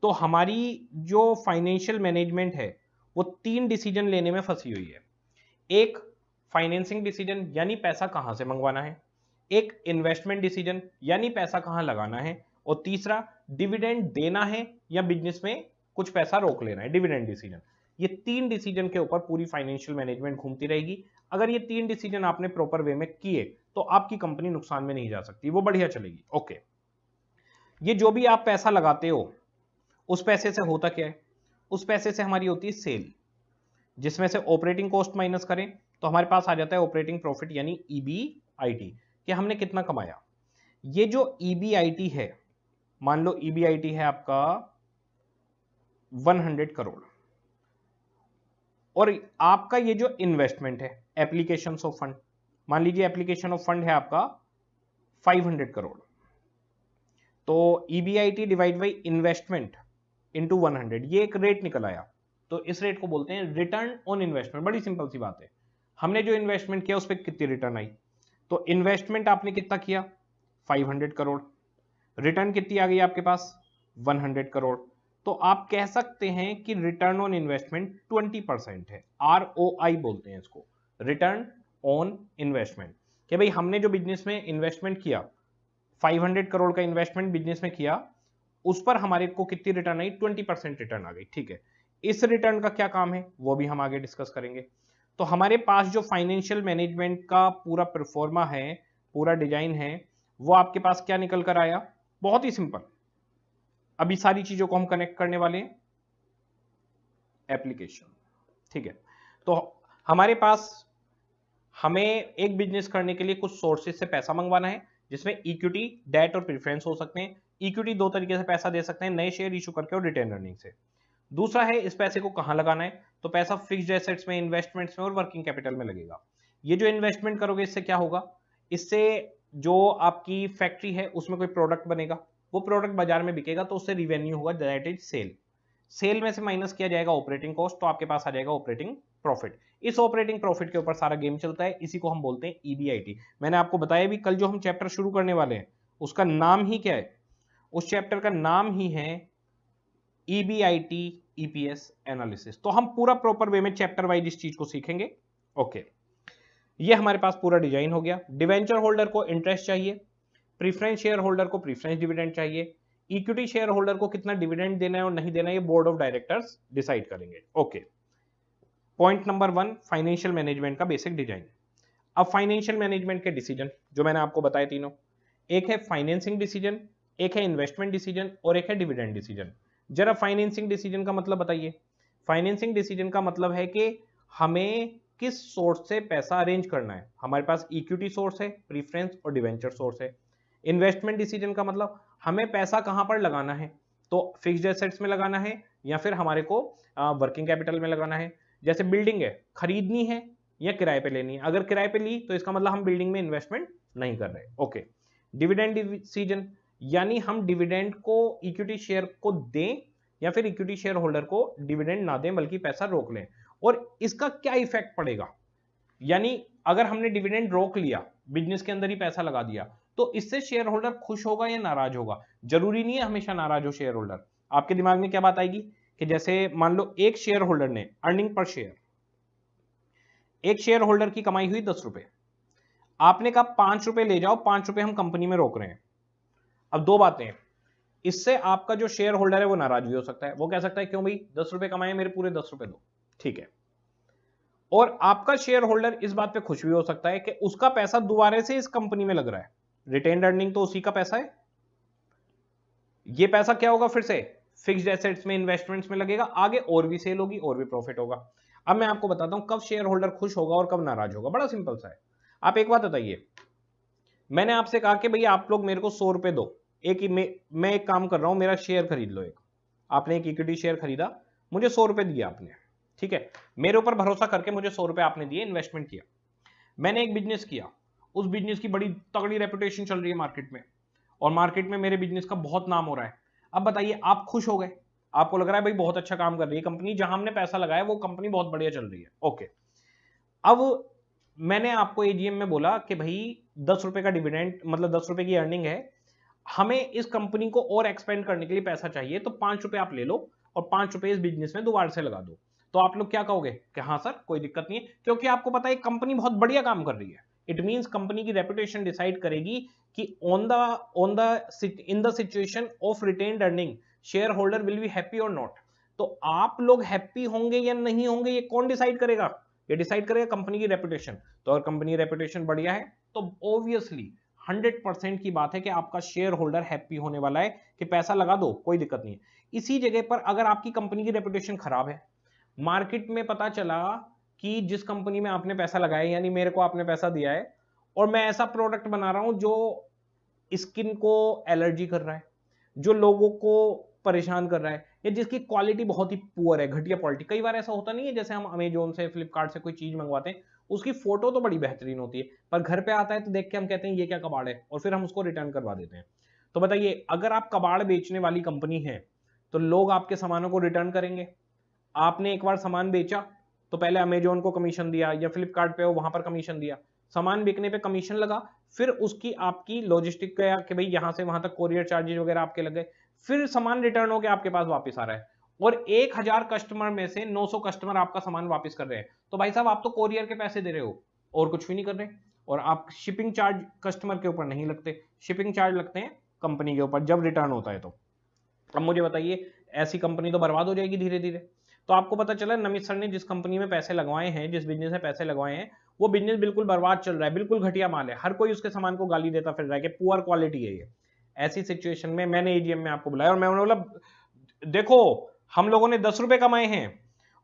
A: तो हमारी जो फाइनेंशियल मैनेजमेंट है वो तीन डिसीजन लेने में फंसी हुई है। एक फाइनेंसिंग डिसीजन यानी पैसा कहां से मंगवाना है, एक इन्वेस्टमेंट डिसीजन यानी पैसा कहां लगाना है, और तीसरा डिविडेंड देना है या बिजनेस में कुछ पैसा रोक लेना है, डिविडेंड डिसीजन। ये तीन डिसीजन के ऊपर पूरी फाइनेंशियल मैनेजमेंट घूमती रहेगी। अगर ये तीन डिसीजन आपने प्रॉपर वे में किए तो आपकी कंपनी नुकसान में नहीं जा सकती, वो बढ़िया चलेगी। ओके, ये जो भी आप पैसा लगाते हो उस पैसे से होता क्या है, उस पैसे से हमारी होती है सेल, जिसमें से ऑपरेटिंग कॉस्ट माइनस करें तो हमारे पास आ जाता है ऑपरेटिंग प्रॉफिट यानी ईबीआईटी, कि हमने कितना कमाया। ये जो ईबीआईटी है, मान लो ईबीआईटी है आपका 100 करोड़, और आपका ये जो इन्वेस्टमेंट है एप्लीकेशन ऑफ फंड, मान लीजिए एप्लीकेशन ऑफ फंड है आपका 500 करोड़, तो EBIT divide by investment into 100, ये एक रेट निकल आया, तो इस रेट को बोलते हैं रिटर्न ऑन इन्वेस्टमेंट। बड़ी सिंपल सी बात है, हमने जो इन्वेस्टमेंट किया उस पर कितनी रिटर्न आई, तो इन्वेस्टमेंट आपने कितना किया 500 करोड़, रिटर्न कितनी आ गई आपके पास 100 करोड़, तो आप कह सकते हैं कि रिटर्न ऑन इन्वेस्टमेंट 20% है। ROI बोलते हैं इसको, रिटर्न ऑन इन्वेस्टमेंट, कि भाई हमने जो बिजनेस में इन्वेस्टमेंट किया 500 करोड़ का इन्वेस्टमेंट बिजनेस में किया, उस पर हमारे को कितनी रिटर्न आई 20% रिटर्न आ गई। ठीक है, इस रिटर्न का क्या काम है वो भी हम आगे डिस्कस करेंगे। तो हमारे पास जो फाइनेंशियल मैनेजमेंट का पूरा परफॉर्मा है, पूरा डिजाइन है, वो आपके पास क्या निकल कर आया, बहुत ही सिंपल। अभी सारी चीजों को हम कनेक्ट करने वाले हैं, एप्लीकेशन। ठीक है, तो हमारे पास हमें एक बिजनेस करने के लिए कुछ सोर्सेज से पैसा मंगवाना है, जिसमें इक्विटी, डेट और प्रेफरेंस हो सकते हैं। इक्विटी दो तरीके से पैसा दे सकते हैं, नए शेयर इशू करके और रिटेन अर्निंग से। दूसरा है इस पैसे को कहां लगाना है, तो पैसा फिक्स्ड एसेट्स में, इन्वेस्टमेंट्स में और वर्किंग कैपिटल में लगेगा। ये जो इन्वेस्टमेंट करोगे इससे क्या होगा, इससे जो आपकी फैक्ट्री है उसमें कोई प्रोडक्ट बनेगा, वो प्रोडक्ट बाजार में बिकेगा, तो उससे रिवेन्यू होगा, दैट इज सेल। सेल में से माइनस किया जाएगा ऑपरेटिंग कॉस्ट, तो आपके पास आ जाएगा ऑपरेटिंग प्रॉफिट। इस ऑपरेटिंग प्रॉफिट के ऊपर सारा गेम चलता है, इसी को हम बोलते हैं ईबीआईटी। मैंने आपको बताया भी, कल जो हम चैप्टर शुरू करने वाले हैं उसका नाम ही क्या है, उस चैप्टर का नाम ही है ईबीआईटी ईपीएस एनालिसिस। तो हम पूरा प्रॉपर वे में चैप्टर वाइज इस चीज को सीखेंगे। ओके, ये हमारे पास पूरा डिजाइन हो गया। डिवेंचर होल्डर को इंटरेस्ट चाहिए, प्रीफरेंस शेयर होल्डर को प्रीफरेंस डिविडेंड चाहिए, इक्विटी शेयर होल्डर को कितना डिविडेंड देना है और नहीं देना है ये बोर्ड ऑफ डायरेक्टर्स डिसाइड करेंगे। Okay, point number 1, financial management का बेसिक डिजाइन। अब फाइनेंशियल मैनेजमेंट के डिसीजन जो मैंने आपको बताए तीनों, एक है फाइनेंसिंग डिसीजन, एक है इन्वेस्टमेंट डिसीजन और एक है डिविडेंड डिसीजन। जरा फाइनेंसिंग डिसीजन का मतलब बताइए। फाइनेंसिंग डिसीजन का मतलब है कि हमें किस सोर्स से पैसा अरेंज करना है। हमारे पास इक्विटी सोर्स है, प्रीफरेंस और डिवेंचर सोर्स है। इन्वेस्टमेंट डिसीजन का मतलब हमें पैसा कहां पर लगाना है, तो फिक्स्ड एसेट्स में लगाना है या फिर हमारे को वर्किंग कैपिटल में लगाना है। जैसे बिल्डिंग है, खरीदनी है या किराए पे लेनी है, अगर किराए पे ली तो इसका मतलब हम बिल्डिंग में इन्वेस्टमेंट नहीं कर रहे। ओके, डिविडेंड डिसीजन, यानी हम डिविडेंड को इक्विटी शेयर को दें या फिर इक्विटी शेयर होल्डर को डिविडेंड ना दें बल्कि पैसा रोक लें, और इसका क्या इफेक्ट पड़ेगा। यानी अगर हमने डिविडेंड रोक लिया, बिजनेस के अंदर ही पैसा लगा दिया, तो इससे शेयर होल्डर खुश होगा या नाराज होगा। जरूरी नहीं है हमेशा नाराज हो शेयर होल्डर। आपके दिमाग में क्या बात आएगी कि जैसे मान लो एक शेयर होल्डर ने अर्निंग पर शेयर, एक शेयर होल्डर की कमाई हुई 10 रुपए, आपने कहा 5 रुपए ले जाओ, 5 रुपए हम कंपनी में रोक रहे हैं। अब दो बातें हैं, इससे आपका जो शेयर होल्डर है वो नाराज भी हो सकता है, वो कह सकता है क्यों भाई 10 रुपए कमाए, मेरे पूरे 10 रुपए दो। ठीक है, और आपका शेयर होल्डर इस बात पे खुश भी हो सकता है कि उसका पैसा दोबारा से इस कंपनी में लग रहा है, रिटेन्ड अर्निंग तो उसी का पैसा है, ये पैसा क्या होगा फिर से फिक्स्ड एसेट्स में, इन्वेस्टमेंट्स में लगेगा, आगे और भी सेल होगी और भी प्रॉफिट होगा। अब मैं आपको बताता हूं कब शेयर होल्डर खुश होगा और कब नाराज होगा, बड़ा सिंपल सा है। आप एक बात बताइए, मैंने आपसे कहा कि भैया आप लोग मेरे को 100 रुपए दो, एक ही मैं एक काम कर रहा हूं, मेरा शेयर खरीद लो। एक आपने एक इक्विटी शेयर खरीदा, मुझे 100 रुपए दिया आपने, ठीक है, मेरे ऊपर भरोसा करके मुझे 100 रुपए आपने दिए, इन्वेस्टमेंट किया, मैंने एक बिजनेस किया, उस बिजनेस की बड़ी तगड़ी रेपुटेशन चल रही है मार्केट में, और मार्केट में मेरे बिजनेस का बहुत नाम हो रहा है। अब बताइए आप खुश हो गए, आपको लग रहा है भाई बहुत अच्छा काम कर रही है कंपनी, जहां हमने पैसा लगाया वो कंपनी बहुत बढ़िया चल रही है। ओके, अब मैंने आपको एजीएम में बोला कि भाई 10 रुपए का डिविडेंड, मतलब 10 रुपए की अर्निंग है, हमें इस कंपनी को और एक्सपेंड करने के लिए पैसा चाहिए, तो 5 रुपए आप ले लो और 5 रुपए इस बिजनेस में दोबारा से लगा दो। तो आप लोग क्या कहोगे कि हाँ सर कोई दिक्कत नहीं है, क्योंकि आपको पता है कंपनी बहुत बढ़िया काम कर रही है। इट मींस कंपनी की रेपुटेशन डिसाइड करेगी कि in the situation of retained earning share holder will be happy और नॉट। तो आप लोग हैप्पी होंगे या नहीं होंगे ये कौन डिसाइड करेगा, ये डिसाइड करेगा कंपनी की रेपुटेशन। तो अगर कंपनी की रेपुटेशन बढ़िया है तो ऑब्वियसली 100% की बात है कि आपका शेयर होल्डर हैप्पी होने वाला है कि पैसा लगा दो कोई दिक्कत नहीं है। इसी जगह पर अगर आपकी कंपनी की रेपुटेशन खराब है, मार्केट में पता चला कि जिस कंपनी में आपने पैसा लगाया, यानी मेरे को आपने पैसा दिया है और मैं ऐसा प्रोडक्ट बना रहा हूं जो स्किन को एलर्जी कर रहा है, जो लोगों को परेशान कर रहा है, या जिसकी क्वालिटी बहुत ही पुअर है, घटिया क्वालिटी। कई बार ऐसा होता नहीं है, जैसे हम अमेजोन से, फ्लिपकार्ट से कोई चीज मंगवाते हैं, उसकी फोटो तो बड़ी बेहतरीन होती है, पर घर पे आता है तो देख के हम कहते हैं ये क्या कबाड़ है, और फिर हम उसको रिटर्न करवा देते हैं। तो बताइए, अगर आप कबाड़ बेचने वाली कंपनी है तो लोग आपके सामानों को रिटर्न करेंगे? आपने एक बार सामान बेचा तो पहले अमेजोन को कमीशन दिया, या फ्लिपकार्ट पे हो वहां पर कमीशन दिया, सामान बिकने पे कमीशन लगा, फिर उसकी आपकी लॉजिस्टिक का कि भाई यहां से वहां तक कोरियर चार्जेस वगैरह आपके लग गए, फिर सामान रिटर्न होकर आपके पास वापस आ रहा है, और 1000 कस्टमर में से 900 कस्टमर आपका सामान वापस कर रहे हैं। तो भाई साहब, आप तो कोरियर के पैसे दे रहे हो और कुछ भी नहीं कर रहे, और आप शिपिंग चार्ज कस्टमर के ऊपर नहीं लगते, शिपिंग चार्ज लगते हैं कंपनी के ऊपर जब रिटर्न होता है। तो अब मुझे बताइए, ऐसी कंपनी तो बर्बाद हो जाएगी धीरे धीरे। तो आपको पता चला नमित सर ने जिस कंपनी में पैसे लगवाए हैं, जिस बिजनेस में पैसे लगवाए हैं, वो बिजनेस बिल्कुल बर्बाद चल रहा है, बिल्कुल घटिया माल है, हर कोई उसके सामान को गाली देता फिर रहा है कि पुअर क्वालिटी है ये। ऐसी सिचुएशन में मैंने एजीएम में आपको बुलाया और मैं बोला, देखो हम लोगों ने 10 रुपए कमाए हैं,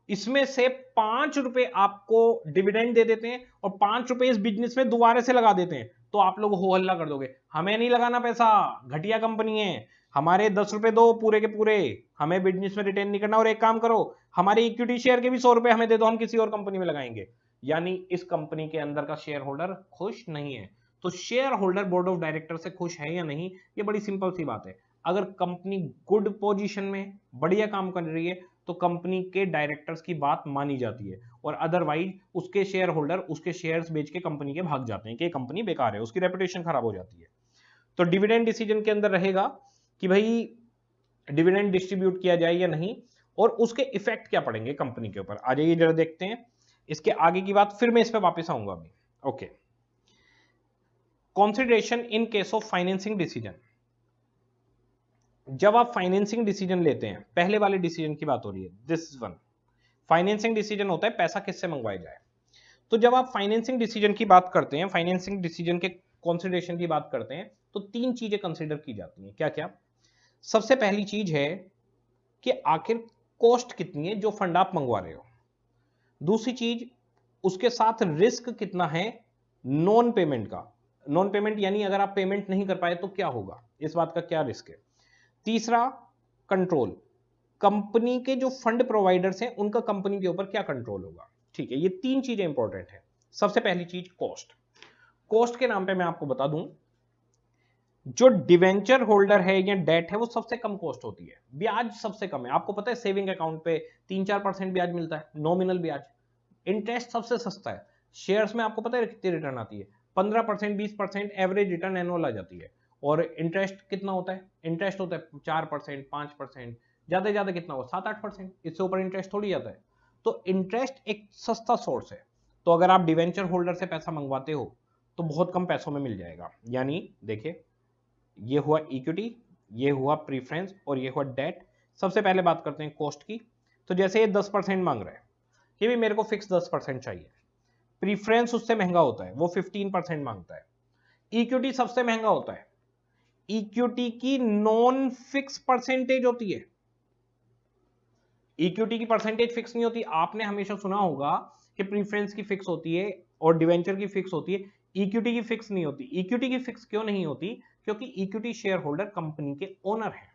A: इसमें से 5 रुपए आपको डिविडेंड दे देते हैं और 5 रुपए इस बिजनेस में दोबारा से लगा देते हैं, तो आप लोग हो हल्ला कर दोगे, हमें नहीं लगाना पैसा, घटिया कंपनी है, हमारे 10 रुपए दो पूरे के पूरे, हमें बिजनेस में रिटेन नहीं करना, और एक काम करो, हमारे इक्विटी शेयर के भी 100 रुपए हमें दे दो, हम किसी और कंपनी में लगाएंगे। यानी इस कंपनी के अंदर का शेयर होल्डर खुश नहीं है। तो share holder board of director से खुश है या नहीं, ये बड़ी सिंपल सी बात है। अगर कंपनी गुड पोजीशन में बढ़िया काम कर रही है तो कंपनी के डायरेक्टर्स की बात मानी जाती है, और अदरवाइज उसके शेयर होल्डर उसके शेयर्स बेच के कंपनी के भाग जाते हैं कि कंपनी बेकार है, उसकी रेपुटेशन खराब हो जाती है। तो डिविडेंड डिसीजन के अंदर रहेगा कि भाई डिविडेंड डिस्ट्रीब्यूट किया जाए या नहीं, और उसके इफेक्ट क्या पड़ेंगे कंपनी के ऊपर। आ जाइए जरा देखते हैं इसके आगे की बात, फिर मैं इस पर वापस आऊंगा अभी। Okay, consideration in case of financing decision. जब आप फाइनेंसिंग डिसीजन लेते हैं, पहले वाले डिसीजन की बात हो रही है, दिस वन फाइनेंसिंग डिसीजन होता है पैसा किससे मंगवाया जाए। तो जब आप फाइनेंसिंग डिसीजन की बात करते हैं, फाइनेंसिंग डिसीजन के कंसीडरेशन की बात करते हैं, तो 3 चीजें कंसीडर की जाती हैं। क्या क्या? सबसे पहली चीज है कि आखिर कॉस्ट कितनी है जो फंड आप मंगवा रहे हो। दूसरी चीज, उसके साथ रिस्क कितना है नॉन पेमेंट का। नॉन पेमेंट यानी अगर आप पेमेंट नहीं कर पाए तो क्या होगा, इस बात का क्या रिस्क है। तीसरा, कंट्रोल, कंपनी के जो फंड प्रोवाइडर्स हैं उनका कंपनी के ऊपर क्या कंट्रोल होगा। ठीक है, ये 3 चीजें इंपॉर्टेंट है। सबसे पहली चीज कॉस्ट। कॉस्ट के नाम पे मैं आपको बता दूं, जो डिवेंचर होल्डर है या डेट है वो सबसे कम कॉस्ट होती है, ब्याज सबसे कम है। आपको पता है सेविंग अकाउंट पे 3-4% ब्याज मिलता है, नॉमिनल ब्याज। इंटरेस्ट सबसे सस्ता है, शेयर्स में आपको पता है कितनी रिटर्न आती है, 15%, 20% एवरेज रिटर्न एनुअल आ जाती है। और इंटरेस्ट कितना होता है? इंटरेस्ट होता है 4%, 5%, ज्यादा कितना होगा, 7-8%, इससे ऊपर इंटरेस्ट थोड़ी जाता है। तो इंटरेस्ट एक सस्ता सोर्स है। तो अगर आप डिवेंचर होल्डर से पैसा मंगवाते हो तो बहुत कम पैसों में मिल जाएगा। यानी देखिए, ये हुआ इक्विटी, ये हुआ प्रीफरेंस, और ये हुआ डेट। सबसे पहले बात करते हैं कॉस्ट की। तो जैसे ये 10% मांग रहा है कि भी मेरे को फिक्स 10% चाहिए, प्रीफरेंस उससे महंगा होता है, वो 15% मांगता है। इक्विटी सबसे महंगा होता है, इक्विटी की नॉन फिक्स परसेंटेज होती है, इक्विटी की परसेंटेज फिक्स नहीं होती। आपने हमेशा सुना होगा कि प्रीफरेंस की फिक्स होती है और डिवेंचर की फिक्स होती है, इक्विटी की फिक्स नहीं होती। इक्विटी की फिक्स क्यों नहीं होती? क्योंकि इक्विटी शेयर होल्डर कंपनी के ओनर है,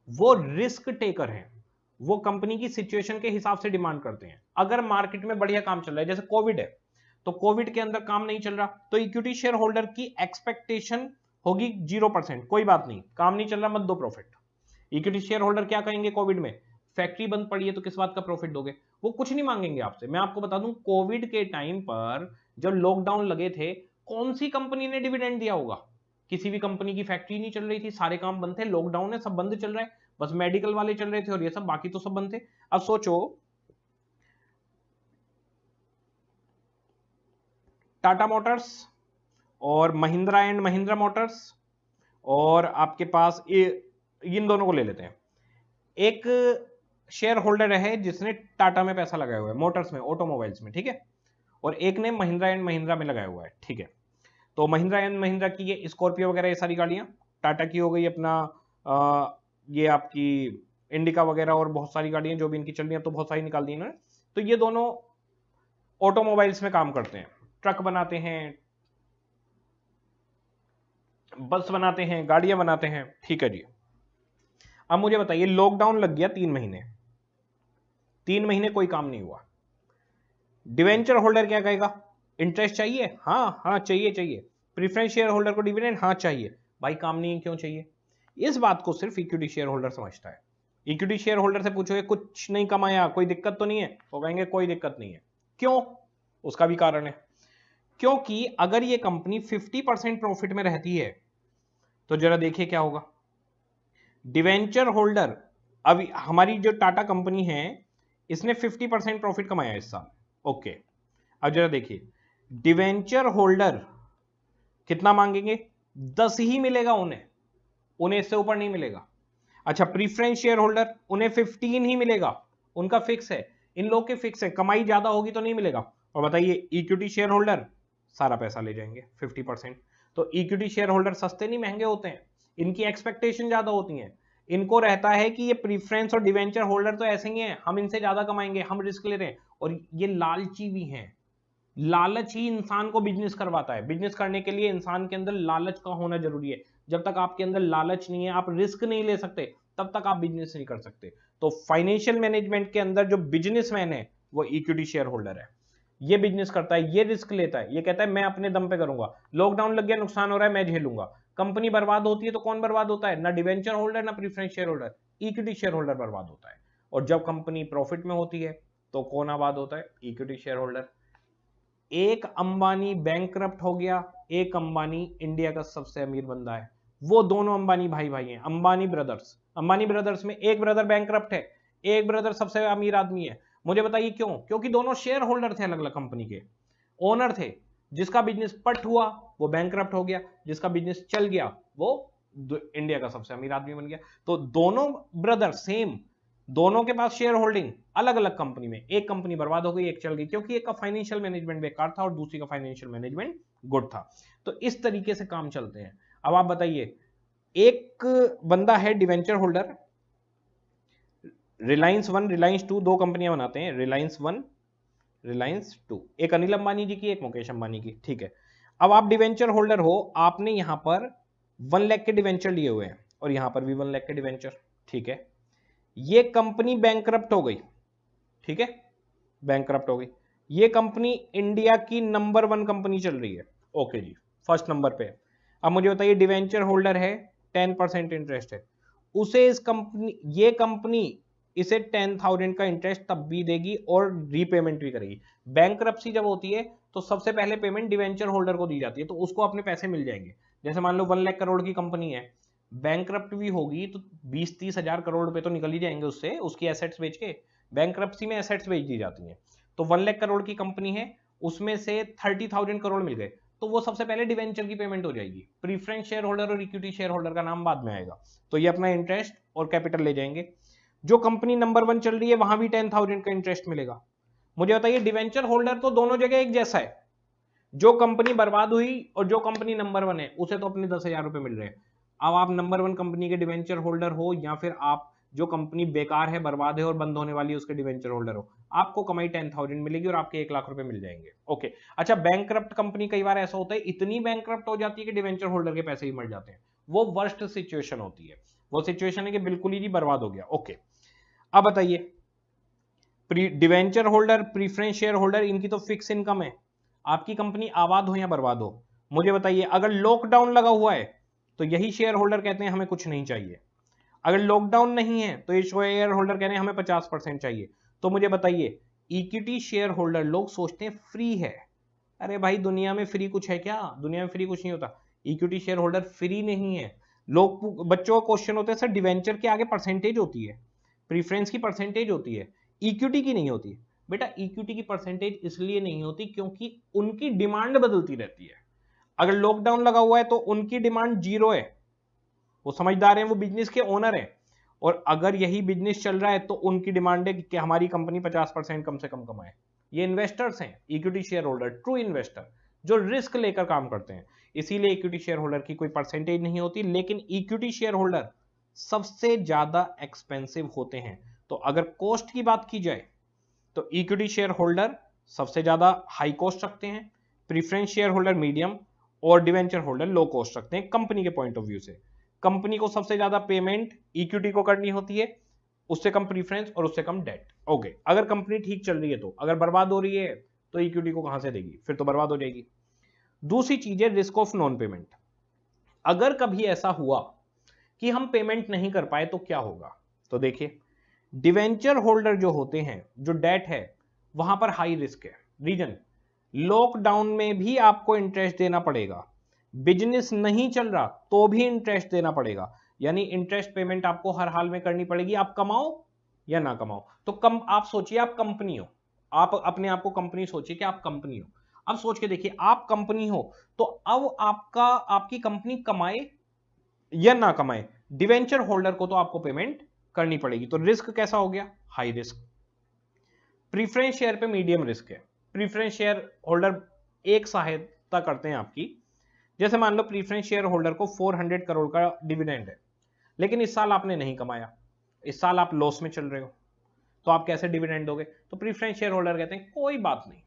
A: वो रिस्क टेकर है, वो कंपनी की सिचुएशन के हिसाब से डिमांड करते हैं। अगर मार्केट में बढ़िया काम चल रहा है, जैसे कोविड है, तो कोविड के अंदर काम नहीं चल रहा, तो इक्विटी शेयर होल्डर की एक्सपेक्टेशन होगी 0%, कोई बात नहीं, काम नहीं चल रहा, मत दो प्रॉफिट। इक्विटी शेयर होल्डर क्या कहेंगे कोविड में? फैक्ट्री बंद पड़ी है तो किस बात का प्रॉफिट दोगे? वो कुछ नहीं मांगेंगे आपसे। मैं आपको बता दूं, कोविड के टाइम पर जब लॉकडाउन लगे थे, कौन सी कंपनी ने डिविडेंड दिया होगा? किसी भी कंपनी की फैक्ट्री नहीं चल रही थी, सारे काम बंद थे, लॉकडाउन है, सब बंद चल रहा है, बस मेडिकल वाले चल रहे थे और ये सब, बाकी तो सब बंद थे। अब सोचो, टाटा मोटर्स और महिंद्रा एंड महिंद्रा मोटर्स, और आपके पास इन दोनों को ले लेते हैं। एक शेयर होल्डर है जिसने टाटा में पैसा लगाया हुआ है, मोटर्स में, ऑटोमोबाइल्स में, ठीक है, और एक ने महिंद्रा एंड महिंद्रा में लगाया हुआ है, ठीक है। तो महिंद्रा एंड महिंद्रा की ये स्कॉर्पियो वगैरह ये सारी गाड़ियां, टाटा की हो गई अपना ये आपकी इंडिका वगैरह, और बहुत सारी गाड़ियां जो भी इनकी चल रही हैं, तो बहुत सारी निकाल दी इन्होंने। तो ये दोनों ऑटोमोबाइल्स में काम करते हैं, ट्रक बनाते हैं, बस बनाते हैं, गाड़ियां बनाते हैं, ठीक है जी। अब मुझे बताइए, लॉकडाउन लग गया 3 महीने, 3 महीने कोई काम नहीं हुआ, डिवेंचर होल्डर क्या कहेगा? इंटरेस्ट चाहिए? हाँ हाँ चाहिए चाहिए। प्रीफरेंस शेयर होल्डर को डिविडेंड? हाँ चाहिए। भाई काम नहीं है, क्यों चाहिए? इस बात को सिर्फ इक्विटी शेयर होल्डर समझता है। इक्विटी शेयर होल्डर से पूछोगे कुछ नहीं कमाया, कोई दिक्कत तो नहीं है, वो कहेंगे कोई दिक्कत नहीं है। क्यों? उसका भी कारण है, क्योंकि अगर ये कंपनी 50% प्रॉफिट में रहती है तो जरा देखिए क्या होगा। डिवेंचर होल्डर, अभी हमारी जो टाटा कंपनी है इसने 50% प्रॉफिट कमाया इस साल, ओके। अब जरा देखिए, डिवेंचर होल्डर कितना मांगेंगे? 10 ही मिलेगा उन्हें, उन्हें इससे ऊपर नहीं मिलेगा। अच्छा, प्रीफरेंस शेयर होल्डर, उन्हें 15 ही मिलेगा, उनका फिक्स है। इन लोग के फिक्स है, कमाई ज्यादा होगी तो नहीं मिलेगा। और बताइए इक्विटी शेयर होल्डर सारा पैसा ले जाएंगे 50%। तो इक्विटी शेयर होल्डर सस्ते नहीं महंगे होते हैं, इनकी एक्सपेक्टेशन ज्यादा होती है। इनको रहता है कि ये प्रीफरेंस और डिवेंचर होल्डर तो ऐसे ही हैं, हम इनसे ज्यादा कमाएंगे, हम रिस्क ले रहे हैं। और ये लालची भी हैं, लालच ही इंसान को बिजनेस करवाता है। बिजनेस करने के लिए इंसान के अंदर लालच का होना जरूरी है। जब तक आपके अंदर लालच नहीं है, आप रिस्क नहीं ले सकते, तब तक आप बिजनेस नहीं कर सकते। तो फाइनेंशियल मैनेजमेंट के अंदर जो बिजनेसमैन है वो इक्विटी शेयर होल्डर है। ये बिजनेस करता है, ये रिस्क लेता है, ये कहता है मैं अपने दम पे करूंगा, लॉकडाउन लग गया, नुकसान हो रहा है, मैं झेलूंगा। कंपनी बर्बाद होती है तो कौन बर्बाद होता है? ना डिवेंचर होल्डर, ना preference share holder, equity share holder बर्बाद होता है। और जब कंपनी प्रॉफिट में होती है तो कौन आबाद होता है? Equity share holder. एक अंबानी बैंकरप्ट हो गया, एक अंबानी इंडिया का सबसे अमीर बंदा है। वो दोनों अंबानी भाई भाई हैं, अंबानी ब्रदर्स। अंबानी ब्रदर्स में एक ब्रदर बैंकरप्ट है, एक ब्रदर सबसे अमीर आदमी है। मुझे बताइए क्यों? क्योंकि दोनों शेयर होल्डर थे, अलग अलग कंपनी के ओनर थे। जिसका बिजनेस पट हुआ वो बैंकरप्ट हो गया, जिसका बिजनेस चल गया वो इंडिया का सबसे अमीर आदमी बन गया। तो दोनों ब्रदर सेम, दोनों के पास शेयर होल्डिंग, अलग अलग कंपनी में, एक कंपनी बर्बाद हो गई, एक चल गई, क्योंकि एक का फाइनेंशियल मैनेजमेंट बेकार था और दूसरी का फाइनेंशियल मैनेजमेंट गुड था। तो इस तरीके से काम चलते हैं। अब आप बताइए, एक बंदा है डिवेंचर होल्डर, रिलायंस 1 रिलायंस 2 दो कंपनियां बनाते हैं, रिलायंस 1 रिलायंस 2, एक अनिल अंबानी जी की, एक मुकेश अंबानी की, ठीक है। अब आप डिवेंचर होल्डर हो, आपने यहां पर 1 लाख के डिवेंचर लिए हुए हैं और यहां पर भी 1 लाख के डिवेंचर, ठीक है। ये कंपनी बैंकरप्ट हो गई, ठीक है, बैंकरप्ट हो गई। ये कंपनी इंडिया की नंबर 1 कंपनी चल रही है, ओके जी, फर्स्ट नंबर पे। अब मुझे बताइए, डिवेंचर होल्डर है, 10% इंटरेस्ट है, उसे इस कंपनी, ये कंपनी इसे 10,000 का इंटरेस्ट तब भी देगी और रीपेमेंट भी करेगी। बैंकरप्सी जब होती है तो सबसे पहले पेमेंट डिवेंचर होल्डर को दी जाती है, तो उसको अपने पैसे मिल जाएंगे। जैसे मान लो 1 लाख करोड़ की कंपनी है, बैंकरप्ट भी होगी तो 20-30 हजार करोड़ रुपए तो निकल ही जाएंगे उससे, उसकी एसेट्स बेच के। बैंकरप्सी में एसेट्स बेच दी जाती हैं। तो 1 लाख करोड़ की कंपनी है, उसमें से 30,000 करोड़ मिल गए, तो वो सबसे पहले डिवेंचर की पेमेंट हो जाएगी। प्रीफरेंस शेयर होल्डर और इक्विटी शेयर होल्डर का नाम बाद में आएगा। तो ये अपना इंटरेस्ट और कैपिटल ले जाएंगे। जो कंपनी नंबर 1 चल रही है वहां भी 10,000 का इंटरेस्ट मिलेगा। मुझे बताइए, डिवेंचर होल्डर तो दोनों जगह एक जैसा है, जो कंपनी बर्बाद हुई और जो कंपनी नंबर 1 है उसे तो अपने 10,000 रुपए मिल रहे हैं। अब आप नंबर 1 कंपनी के डिवेंचर होल्डर हो या फिर आप जो कंपनी बेकार है, बर्बाद है और बंद होने वाली है उसके डिवेंचर होल्डर हो, आपको कमाई 10,000 मिलेगी और आपके 1 लाख रुपए मिल जाएंगे, ओके। अच्छा, बैंकरप्ट कंपनी कई बार ऐसा होता है, इतनी बैंकरप्ट हो जाती है कि डिवेंचर होल्डर के पैसे ही मर जाते हैं। वो वर्स्ट सिचुएशन होती है, वो सिचुएशन है कि बिल्कुल ही बर्बाद हो गया, ओके। अब बताइए, debenture holder, preference share holder, इनकी तो फिक्स इनकम है। आपकी कंपनी आबाद हो या बर्बाद हो, मुझे बताइए, अगर लॉकडाउन लगा हुआ है तो यही शेयर होल्डर कहते हैं हमें कुछ नहीं चाहिए। अगर लॉकडाउन नहीं है तो ये शेयर होल्डर कह रहे हैं हमें 50% चाहिए। तो मुझे बताइए, इक्विटी शेयर होल्डर, लोग सोचते हैं फ्री है, अरे भाई दुनिया में फ्री कुछ है क्या? दुनिया में फ्री कुछ नहीं होता। इक्विटी शेयर होल्डर फ्री नहीं है। लोग, बच्चों का क्वेश्चन होता है सर डिवेंचर के आगे परसेंटेज होती है, प्रीफरेंस की परसेंटेज होती है, इक्विटी की नहीं होती। बेटा इक्विटी की परसेंटेज इसलिए नहीं होती क्योंकि उनकी डिमांड बदलती रहती है। अगर लॉकडाउन लगा हुआ है तो उनकी डिमांड 0 है, वो समझदार हैं, वो बिजनेस के ओनर हैं। और अगर यही बिजनेस चल रहा है तो उनकी डिमांड है कि हमारी कंपनी 50% कम से कम कमाए। ये इन्वेस्टर्स हैं, equity share holder, true investor, जो रिस्क लेकर काम करते हैं। इसीलिए इक्विटी शेयर होल्डर की कोई परसेंटेज नहीं होती, लेकिन इक्विटी शेयर होल्डर सबसे ज्यादा एक्सपेंसिव होते हैं। तो अगर कॉस्ट की बात की जाए तो इक्विटी शेयर होल्डर सबसे ज्यादा हाई कॉस्ट रखते हैं, प्रीफरेंस शेयर होल्डर मीडियम और डिवेंचर होल्डर लो कॉस्ट रखते हैं कंपनी के पॉइंट ऑफ व्यू से। कंपनी को सबसे ज्यादा पेमेंट इक्विटी को करनी होती है, उससे कम प्रीफरेंस और उससे कम डेट। ओके, अगर कंपनी ठीक चल रही है तो, अगर बर्बाद हो रही है तो इक्विटी को कहां से देगी, फिर तो बर्बाद हो जाएगी। दूसरी चीज है रिस्क ऑफ नॉन पेमेंट। अगर कभी ऐसा हुआ कि हम पेमेंट नहीं कर पाए तो क्या होगा, तो देखिए डिवेंचर होल्डर जो होते हैं, जो डेट है वहां पर हाई रिस्क है। रीजन, लॉकडाउन में भी आपको इंटरेस्ट देना पड़ेगा, बिजनेस नहीं चल रहा तो भी इंटरेस्ट देना पड़ेगा, यानी इंटरेस्ट पेमेंट आपको हर हाल में करनी पड़ेगी, आप कमाओ या ना कमाओ। तो कम आप सोचिए, आप कंपनी हो, आप अपने आप को कंपनी सोचिए कि आप कंपनी हो। अब सोच के देखिए आप कंपनी हो तो अब आपकी कंपनी कमाए या ना कमाए, डिवेंचर होल्डर को तो आपको पेमेंट करनी पड़ेगी। तो रिस्क कैसा हो गया, हाई रिस्क। प्रीफरेंस शेयर पे मीडियम रिस्क है। प्रीफरेंस शेयर होल्डर एक सहायता करते हैं आपकी, जैसे मान लो प्रीफरेंस शेयर होल्डर को 400 करोड़ का डिविडेंड है, लेकिन इस साल आपने नहीं कमाया, इस साल आप लॉस में चल रहे हो, तो आप कैसे डिविडेंड दोगे? तो प्रीफरेंस शेयर होल्डर कहते हैं कोई बात नहीं,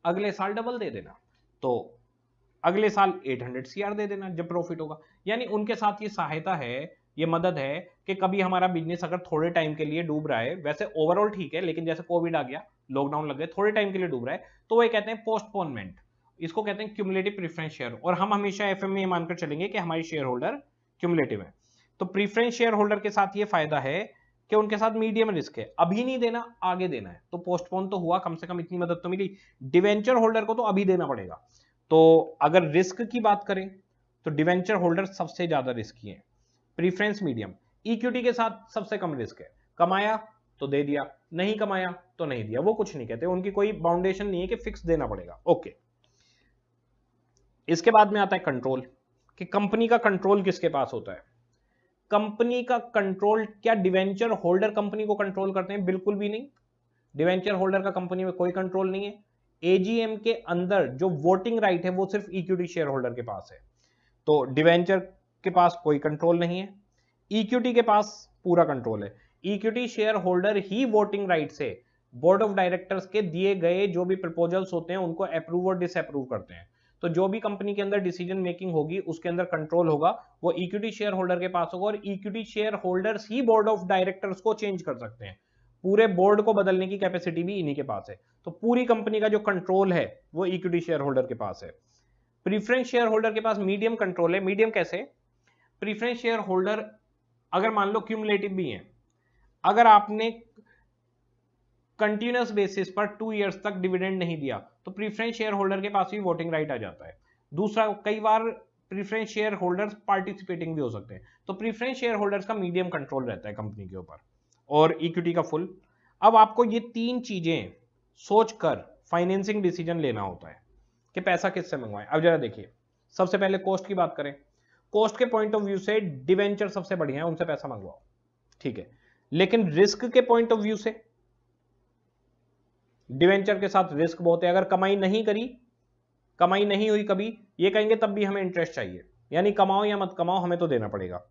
A: अगले साल डबल दे देना, तो अगले साल 800 CR दे देना जब प्रॉफिट होगा। यानी उनके साथ ये सहायता है, ये मदद है कि कभी हमारा बिजनेस अगर थोड़े टाइम के लिए डूब रहा है, वैसे ओवरऑल ठीक है, लेकिन जैसे कोविड आ गया, लॉकडाउन लग गए, थोड़े टाइम के लिए डूब रहा है, तो वो ये कहते हैं पोस्टपोनमेंट, इसको कहते हैं क्यूमुलेटिव प्रीफरेंस शेयर। और हम हमेशा एफएम में ये मानकर चलेंगे कि हमारी शेयर होल्डर क्यूमुलेटिव है। तो प्रीफरेंस शेयर होल्डर के साथ ये फायदा है कि उनके साथ मीडियम रिस्क है, अभी नहीं देना आगे देना है, तो पोस्टपोन तो हुआ, कम से कम इतनी मदद तो मिली। डिवेंचर होल्डर को तो अभी देना पड़ेगा। तो अगर रिस्क की बात करें तो डिवेंचर होल्डर सबसे ज्यादा रिस्की है, प्रीफरेंस मीडियम, इक्विटी के साथ सबसे कम रिस्क है, कमाया तो दे दिया, नहीं कमाया तो नहीं दिया, वो कुछ नहीं कहते, उनकी कोई बाउंडेशन नहीं है कि फिक्स देना पड़ेगा। ओके, इसके बाद में आता है कंट्रोल, कि कंपनी का कंट्रोल किसके पास होता है। कंपनी का कंट्रोल, क्या डिवेंचर होल्डर कंपनी को कंट्रोल करते हैं? बिल्कुल भी नहीं, डिवेंचर होल्डर का कंपनी में कोई कंट्रोल नहीं है। एजीएम के अंदर जो वोटिंग राइट है वो सिर्फ इक्विटी शेयर होल्डर के पास है, तो डिवेंचर के पास कोई कंट्रोल नहीं है, इक्विटी के पास पूरा कंट्रोल है। इक्विटी शेयर होल्डर ही वोटिंग राइट से बोर्ड ऑफ डायरेक्टर्स के दिए गए जो भी प्रपोजल्स होते हैं उनको अप्रूव और डिसअप्रूव करते हैं। तो जो भी कंपनी के अंदर डिसीजन मेकिंग होगी उसके अंदर कंट्रोल होगा, वो इक्विटी शेयर होल्डर के पास होगा, और equity share holders he board of directors को चेंज कर सकते हैं, पूरे बोर्ड को बदलने की कैपेसिटी भी इन्हीं के पास है। तो पूरी कंपनी का जो कंट्रोल है वो इक्विटी शेयर होल्डर के पास है। प्रीफरेंस शेयर होल्डर के पास मीडियम कंट्रोल है। मीडियम कैसे? प्रीफरेंस शेयर होल्डर अगर मान लो क्यूमुलेटिव भी है, अगर आपने कंटिन्यूअस बेसिस पर 2 इयर्स तक डिविडेंड नहीं दिया तो प्रीफरेंस शेयर होल्डर के पास भी वोटिंग राइट आ जाता है। दूसरा, कई बार प्रीफरेंस शेयर होल्डर्स पार्टिसिपेटिंग भी हो सकते हैं, तो प्रीफरेंस शेयर होल्डर्स का मीडियम कंट्रोल रहता है कंपनी के ऊपर, और इक्विटी का फुल। अब आपको ये तीन चीजें सोचकर फाइनेंसिंग डिसीजन लेना होता है कि पैसा किससे मंगवाएं। अब जरा देखिए, सबसे पहले कॉस्ट की बात करें, कॉस्ट के पॉइंट ऑफ व्यू से डिवेंचर सबसे बढ़िया है, उनसे पैसा मंगवाओ, ठीक है। लेकिन रिस्क के पॉइंट ऑफ व्यू से डिवेंचर के साथ रिस्क बहुत है, अगर कमाई नहीं करी, कमाई नहीं हुई कभी, ये कहेंगे तब भी हमें इंटरेस्ट चाहिए, यानी कमाओ या मत कमाओ हमें तो देना पड़ेगा।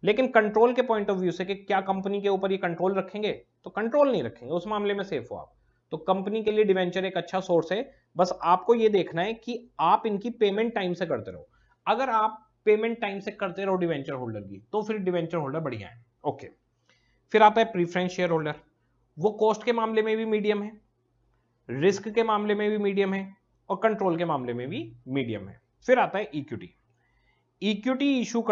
A: लेकिन कंट्रोल के पॉइंट ऑफ व्यू से कि क्या कंपनी के ऊपर ये कंट्रोल रखेंगे, तो कंट्रोल नहीं रखेंगे, उस मामले में सेफ हो आप। तो कंपनी के लिए डिवेंचर एक अच्छा सोर्स है, बस आपको ये देखना है कि आप इनकी पेमेंट टाइम से करते रहो। अगर आप पेमेंट टाइम से करते रहो डिवेंचर होल्डर की, तो फिर डिवेंचर होल्डर बढ़िया है। ओके, फिर आता है प्रीफरेंस शेयर होल्डर, वो कॉस्ट के मामले में भी मीडियम है, रिस्क के मामले में भी मीडियम है, और कंट्रोल के मामले में भी मीडियम है। फिर आता है इक्विटी। इक्विटी इशू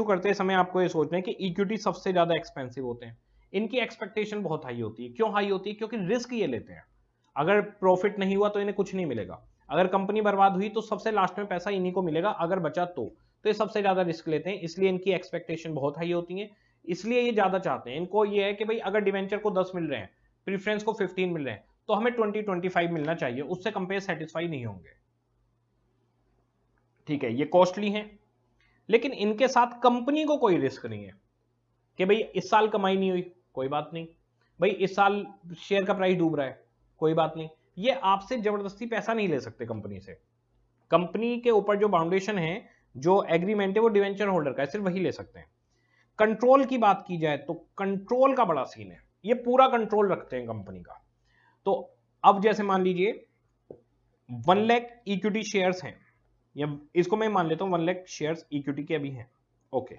A: करते समय आपको ये सोचना है कि इक्विटी सबसे ज्यादा एक्सपेंसिव होते हैं, इनकी एक्सपेक्टेशन बहुत हाई होती है। क्यों हाई होती है? क्योंकि रिस्क ये लेते हैं, अगर प्रॉफिट नहीं हुआ तो इन्हें कुछ नहीं मिलेगा, अगर कंपनी बर्बाद हुई तो सबसे लास्ट में पैसा इन्हीं को मिलेगा, अगर बचा तो ये सबसे ज्यादा रिस्क लेते हैं, इसलिए इनकी एक्सपेक्टेशन बहुत हाई होती है, इसलिए ये ज्यादा चाहते हैं। इनको ये है कि भाई अगर डिवेंचर को 10 मिल रहे हैं, प्रीफरेंस को 15 मिल रहे हैं, तो हमें 20-25 मिलना चाहिए, उससे कंपेयर सेटिस्फाई नहीं होंगे, ठीक है। ये कॉस्टली हैं, लेकिन इनके साथ कंपनी को कोई रिस्क नहीं है कि भाई इस साल कमाई नहीं हुई, कोई बात नहीं, भाई इस साल शेयर का प्राइस डूब रहा है, कोई बात नहीं, ये आपसे जबरदस्ती पैसा नहीं ले सकते कंपनी से। कंपनी के ऊपर जो बाउंडेशन है, जो एग्रीमेंट है, वो डिवेंचर होल्डर का है, सिर्फ वही ले सकते हैं। कंट्रोल की बात की जाए तो कंट्रोल का बड़ा सीन है, ये पूरा कंट्रोल रखते हैं कंपनी का। तो अब जैसे मान लीजिए 1 लाख इक्विटी शेयर्स हैं, या इसको मैं मान लेता हूं 1 लाख शेयर्स इक्विटी के अभी हैं। ओके,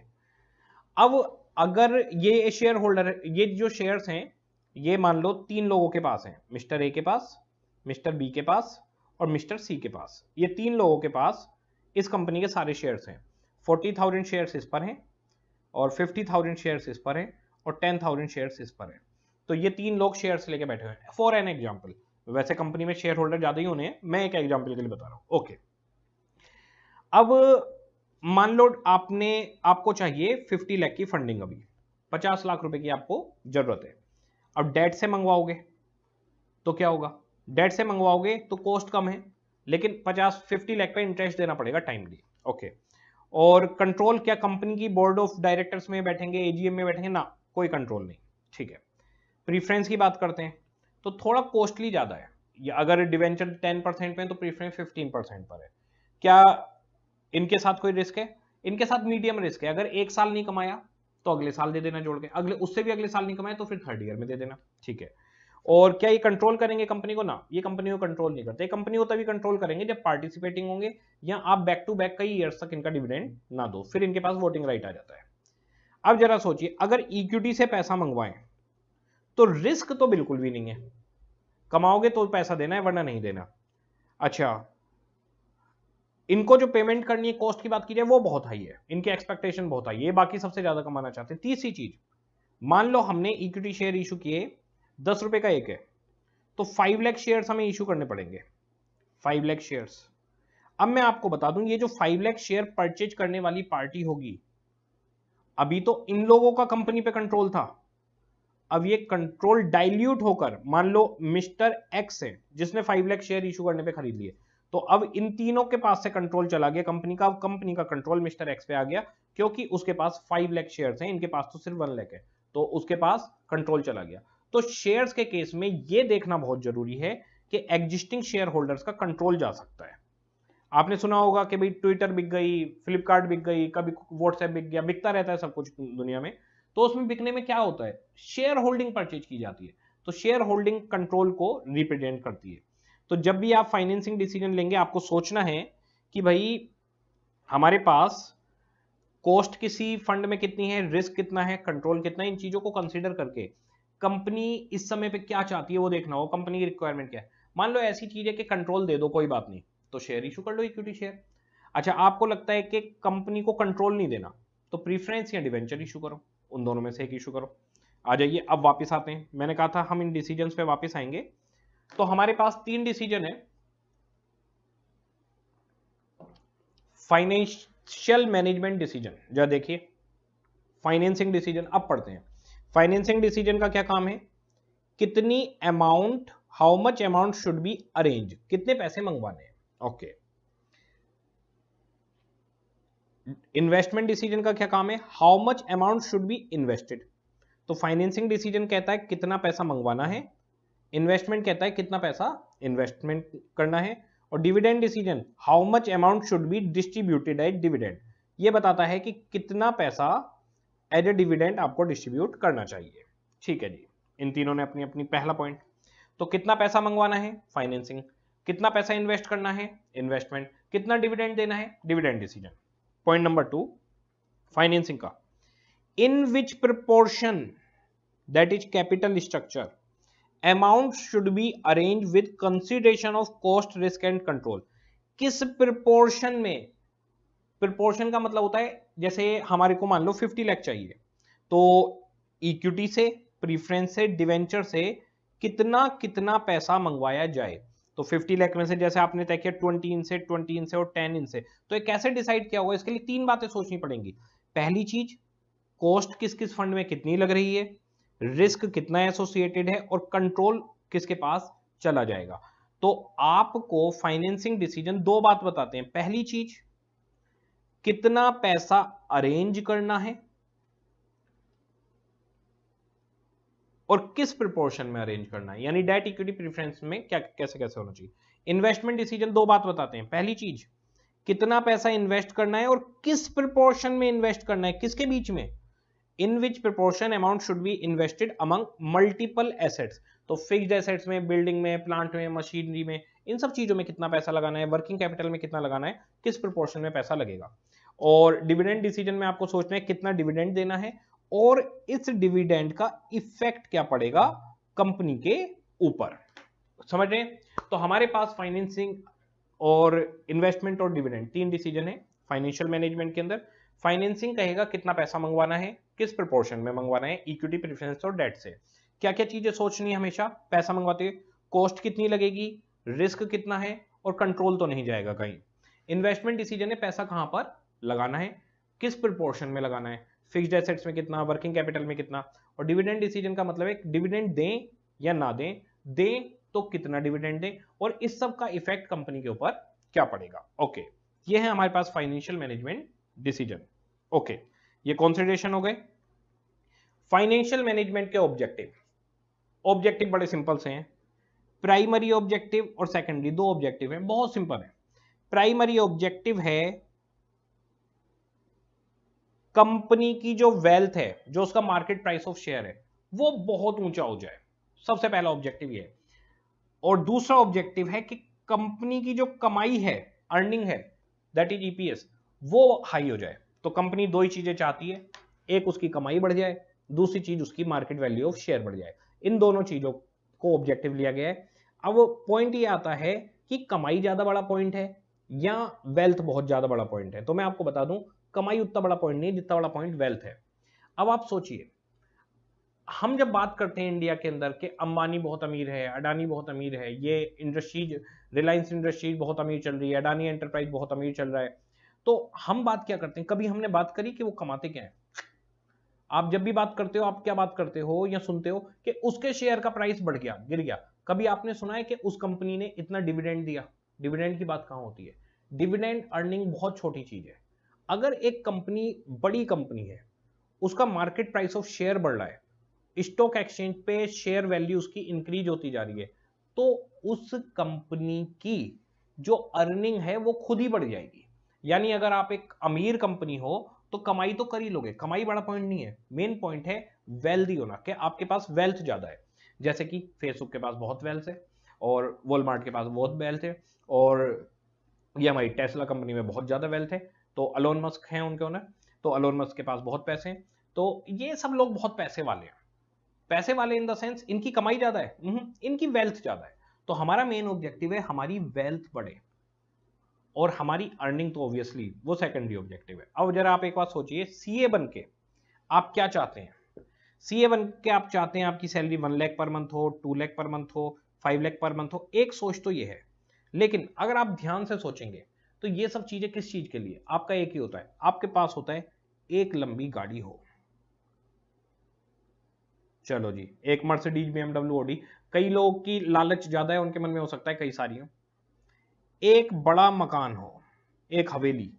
A: अब अगर ये शेयर होल्डर, ये जो शेयर्स हैं ये मान लो 3 लोगों के पास हैं, मिस्टर ए के पास, मिस्टर बी के पास और मिस्टर सी के पास। ये 3 लोगों के पास इस कंपनी के सारे शेयर्स हैं। 40,000 शेयर्स इस पर हैं और 50,000 शेयर्स इस पर हैं और 10,000 शेयर्स इस पर हैं। तो ये 3 लोग शेयर्स लेके बैठे हुए हैं फॉर एन एग्जाम्पल। वैसे कंपनी में शेयर होल्डर ज्यादा ही होने हैं, मैं एक एग्जाम्पल के लिए बता रहा हूं। ओके, अब मान लो आपको चाहिए 50 लाख की फंडिंग, अभी 50 लाख रुपए की आपको जरूरत है। अब डेट से मंगवाओगे तो क्या होगा, डेट से मंगवाओगे तो कॉस्ट कम है, लेकिन 50 लाख पे इंटरेस्ट देना पड़ेगा टाइमली। ओके, और कंट्रोल क्या कंपनी की बोर्ड ऑफ डायरेक्टर्स में बैठेंगे, एजीएम में बैठेंगे ना, कोई कंट्रोल नहीं। ठीक है, प्रीफरेंस की बात करते हैं तो थोड़ा कॉस्टली ज्यादा है, या अगर डिवेंचर 10% पे तो प्रीफरेंस 15% पर है। क्या इनके साथ कोई रिस्क है? इनके साथ मीडियम रिस्क है। अगर 1 साल नहीं कमाया तो अगले साल दे देना जोड़ के, अगले उससे भी अगले साल नहीं कमाया तो फिर 3rd ईयर में दे देना। ठीक है, और क्या ये कंट्रोल करेंगे कंपनी को? ना, ये कंपनी को कंट्रोल नहीं करते। कंपनी को तभी कंट्रोल करेंगे जब पार्टिसिपेटिंग होंगे या आप बैक टू बैक कई ईयर्स तक इनका डिविडेंड ना दो, फिर इनके पास वोटिंग राइट आ जाता है। अब जरा सोचिए, अगर इक्विटी से पैसा मंगवाएं तो रिस्क तो बिल्कुल भी नहीं है, कमाओगे तो पैसा देना है वरना नहीं देना। अच्छा, इनको जो पेमेंट करनी है, कॉस्ट की बात की जाए वो बहुत हाई है, इनके एक्सपेक्टेशन बहुत हाई है, ये बाकी सबसे ज्यादा कमाना चाहते हैं। तीसरी चीज, मान लो हमने इक्विटी शेयर इशू किए, 10 रुपए का एक है, तो 5 लाख शेयर्स हमें इशू करने पड़ेंगे, 5 लाख शेयर्स। अब मैं आपको बता दूं, ये जो 5 लाख शेयर परचेज करने वाली पार्टी होगी, अभी तो इन लोगों का कंपनी पे कंट्रोल था, अब ये कंट्रोल डाइल्यूट होकर, मान लो मिस्टर एक्स है जिसने 5 लाख शेयर इशू करने पे खरीद लिए, तो अब इन तीनों के पास से कंट्रोल चला गया कंपनी का, अब कंपनी का कंट्रोल मिस्टर एक्स पे आ गया, क्योंकि उसके पास 5 लाख शेयर्स हैं, इनके पास तो सिर्फ 1 लाख है, तो उसके पास कंट्रोल चला गया। तो शेयर्स के केस में यह देखना बहुत जरूरी है कि एग्जिस्टिंग शेयर होल्डर्स का कंट्रोल जा सकता है। आपने सुना होगा कि भाई ट्विटर बिक गई, फ्लिपकार्ट बिक गई, कभी व्हाट्सएप बिक गया, बिकता रहता है सब कुछ दुनिया में। तो उसमें बिकने में क्या होता है, शेयर होल्डिंग परचेज की जाती है, तो शेयर होल्डिंग कंट्रोल को रिप्रेजेंट करती है। तो जब भी आप फाइनेंसिंग डिसीजन लेंगे, आपको सोचना है कि भाई हमारे पास कॉस्ट किसी फंड में कितनी है, रिस्क कितना है, कंट्रोल कितना है, इन चीजों को कंसीडर करके कंपनी इस समय पे क्या चाहती है वो देखना हो, कंपनी की रिक्वायरमेंट क्या है। मान लो ऐसी चीज है कि कंट्रोल दे दो, कोई बात नहीं, तो शेयर इशू कर लो, इक्विटी शेयर। अच्छा, आपको लगता है कि कंपनी को कंट्रोल नहीं देना, तो प्रीफरेंस या डिवेंचर इशू करो, उन दोनों में से एक इशू करो। आ जाइए, अब वापस आते हैं, मैंने कहा था हम इन डिसीजंस पे वापस आएंगे। तो हमारे पास 3 डिसीजन है, फाइनेंशियल मैनेजमेंट डिसीजन। जरा देखिए, फाइनेंसिंग डिसीजन अब पढ़ते हैं। फाइनेंसिंग डिसीजन का क्या काम है, कितनी amount, how much amount should be arrange, कितने पैसे मंगवाने हैं। ओके, इन्वेस्टमेंट डिसीजन का क्या काम है, how much amount should be invested. तो फाइनेंसिंग डिसीजन कहता है कितना पैसा मंगवाना है, इन्वेस्टमेंट कहता है कितना पैसा इन्वेस्टमेंट करना है, और dividend decision how much amount should be distributed as dividend, ये बताता है कि कितना पैसा एज ए डिविडेंड आपको डिस्ट्रीब्यूट करना चाहिए। ठीक है जी, इन तीनों ने अपनी अपनी पहला पॉइंट। तो कितना पैसा मंगवाना है, फाइनेंसिंग, कितना पैसा इन्वेस्ट करना है, इन्वेस्टमेंट, कितना डिविडेंड देना है, dividend decision. Point number 2 financing का, in which proportion, that is capital structure, amount should be arrange with consideration of cost, risk and control. किस प्रोपोर्शन में, प्रोपोर्शन का मतलब होता है जैसे हमारे को मान लो 50 लाख चाहिए, तो इक्विटी से, प्रीफरेंस से, डिवेंचर से कितना कितना पैसा मंगवाया जाए। तो 50 लाख में से जैसे आपने तय किया 20 इन से, 20 इन से और 10 इन से, तो ये कैसे डिसाइड किया होगा, इसके लिए 3 बातें सोचनी पड़ेंगी। पहली चीज, कॉस्ट किस किस फंड में कितनी लग रही है, रिस्क कितना एसोसिएटेड है, और कंट्रोल किसके पास चला जाएगा। तो आपको फाइनेंसिंग डिसीजन 2 बात बताते हैं, पहली चीज कितना पैसा अरेंज करना है और किस प्रोपोर्शन में अरेंज करना है, यानी डेट इक्विटी प्रेफरेंस में क्या कैसे कैसे होना चाहिए। इन्वेस्टमेंट डिसीजन 2 बात बताते हैं, पहली चीज कितना पैसा इन्वेस्ट करना है और किस प्रोपोर्शन में इन्वेस्ट करना है, किसके बीच में, in which proportion amount should be invested among multiple assets. तो फिक्स्ड एसेट्स में, बिल्डिंग में, प्लांट में, मशीनरी में, इन सब चीजों में कितना पैसा लगाना है, वर्किंग कैपिटल में कितना लगाना है, किस प्रोपोर्शन में पैसा लगेगा। और डिविडेंड डिसीजन में आपको सोचना है कितना डिविडेंड देना है और इस डिविडेंड का इफेक्ट क्या पड़ेगा कंपनी के ऊपर। समझ रहे हैं? तो हमारे पास फाइनेंसिंग और इन्वेस्टमेंट और डिविडेंड 3 डिसीजन है फाइनेंशियल मैनेजमेंट के अंदर। फाइनेंसिंग कहेगा कितना पैसा मंगवाना है, किस प्रोपोर्शन में मंगवाना है, इक्विटी, प्रेफरेंस और डेट से। क्या क्या चीजें सोचनी है हमेशा पैसा मंगवाते हुए, कॉस्ट कितनी लगेगी, रिस्क कितना है और कंट्रोल तो नहीं जाएगा कहीं। इन्वेस्टमेंट डिसीजन है पैसा कहां पर लगाना है, किस प्रोपोर्शन में लगाना है, फिक्स्ड एसेट्स में कितना, वर्किंग कैपिटल में कितना। और डिविडेंड डिसीजन का मतलब है डिविडेंड दें या ना दें, दें तो कितना डिविडेंड दें और इस सब का इफेक्ट कंपनी के ऊपर क्या पड़ेगा। ओके, ये है हमारे पास फाइनेंशियल मैनेजमेंट डिसीजन। ओके, ये कंसीडरेशन हो गए। फाइनेंशियल मैनेजमेंट के ऑब्जेक्टिव, ऑब्जेक्टिव बड़े सिंपल से हैं। प्राइमरी ऑब्जेक्टिव और सेकेंडरी, 2 ऑब्जेक्टिव हैं, बहुत सिंपल है। प्राइमरी ऑब्जेक्टिव है कंपनी की जो वेल्थ है, जो उसका मार्केट प्राइस ऑफ शेयर है, वो बहुत ऊंचा हो जाए, सबसे पहला ऑब्जेक्टिव ये है। और दूसरा ऑब्जेक्टिव है कि कंपनी की जो कमाई है, अर्निंग है, दैट इज ईपीएस, वो हाई हो जाए। तो कंपनी 2 ही चीजें चाहती है, एक उसकी कमाई बढ़ जाए, दूसरी चीज उसकी मार्केट वैल्यू ऑफ शेयर बढ़ जाए। इन दोनों चीजों को ऑब्जेक्टिव लिया गया है। अब पॉइंट ये आता है कि कमाई ज्यादा बड़ा पॉइंट है या वेल्थ बहुत ज्यादा बड़ा पॉइंट है। तो मैं आपको बता दूं, कमाई उतना बड़ा पॉइंट नहीं जितना बड़ा पॉइंट वेल्थ है। अब आप सोचिए, हम जब बात करते हैं इंडिया के अंदर कि अंबानी बहुत अमीर है, अडानी बहुत अमीर है, ये इंडस्ट्रीज, रिलायंस इंडस्ट्रीज बहुत अमीर चल रही है, अडानी एंटरप्राइज बहुत अमीर चल रहा है, तो हम बात क्या करते हैं? कभी हमने बात करी कि वो कमाते क्या है? आप जब भी बात करते हो, आप क्या बात करते हो या सुनते हो कि उसके शेयर का प्राइस बढ़ गया, गिर गया। कभी आपने सुना है कि उस कंपनी ने इतना डिविडेंड दिया? डिविडेंड की बात कहां होती है? डिविडेंड अर्निंग बहुत छोटी चीज है। अगर एक कंपनी बड़ी कंपनी है, उसका मार्केट प्राइस ऑफ शेयर बढ़ रहा है, स्टॉक एक्सचेंज पे शेयर वैल्यू उसकी इंक्रीज होती जा रही है, तो उस कंपनी की जो अर्निंग है वो खुद ही बढ़ जाएगी। यानी अगर आप एक अमीर कंपनी हो तो कमाई तो कर ही लोगे, कमाई बड़ा पॉइंट नहीं है, मेन पॉइंट है वेल्दी होना, कि आपके पास वेल्थ ज्यादा है। जैसे कि फेसबुक के पास बहुत वेल्थ है और वॉलमार्ट के पास बहुत वेल्थ है और ये हमारी टेस्ला कंपनी में बहुत ज्यादा वेल्थ है। तो अलोन मस्क हैं उनके ओनर, तो अलोन मस्क के पास बहुत पैसे हैं। तो ये सब लोग बहुत पैसे वाले हैं। पैसे वाले इन द सेंस इनकी कमाई ज्यादा है, इनकी वेल्थ ज्यादा है। तो हमारा मेन ऑब्जेक्टिव है हमारी वेल्थ बढ़े और हमारी अर्निंग तो ऑब्वियसली वो सेकेंडरी ऑब्जेक्टिव है। अब जरा आप एक बात सोचिए, सीए बन के आप क्या चाहते हैं? सीए बन के आप चाहते हैं आपकी सैलरी 1 लाख पर मंथ हो, 2 लाख पर मंथ हो, 5 लाख पर मंथ हो। एक सोच तो ये है, लेकिन अगर आप ध्यान से सोचेंगे तो ये सब चीजें किस चीज के लिए? आपका एक ही होता है, आपके पास होता है एक लंबी गाड़ी हो। चलो जी, एक मर्सिडीज, बीएमडब्ल्यू, ऑडी, कई लोगों की लालच ज्यादा है, उनके मन में हो सकता है कई सारी हो। एक बड़ा मकान हो, एक हवेली,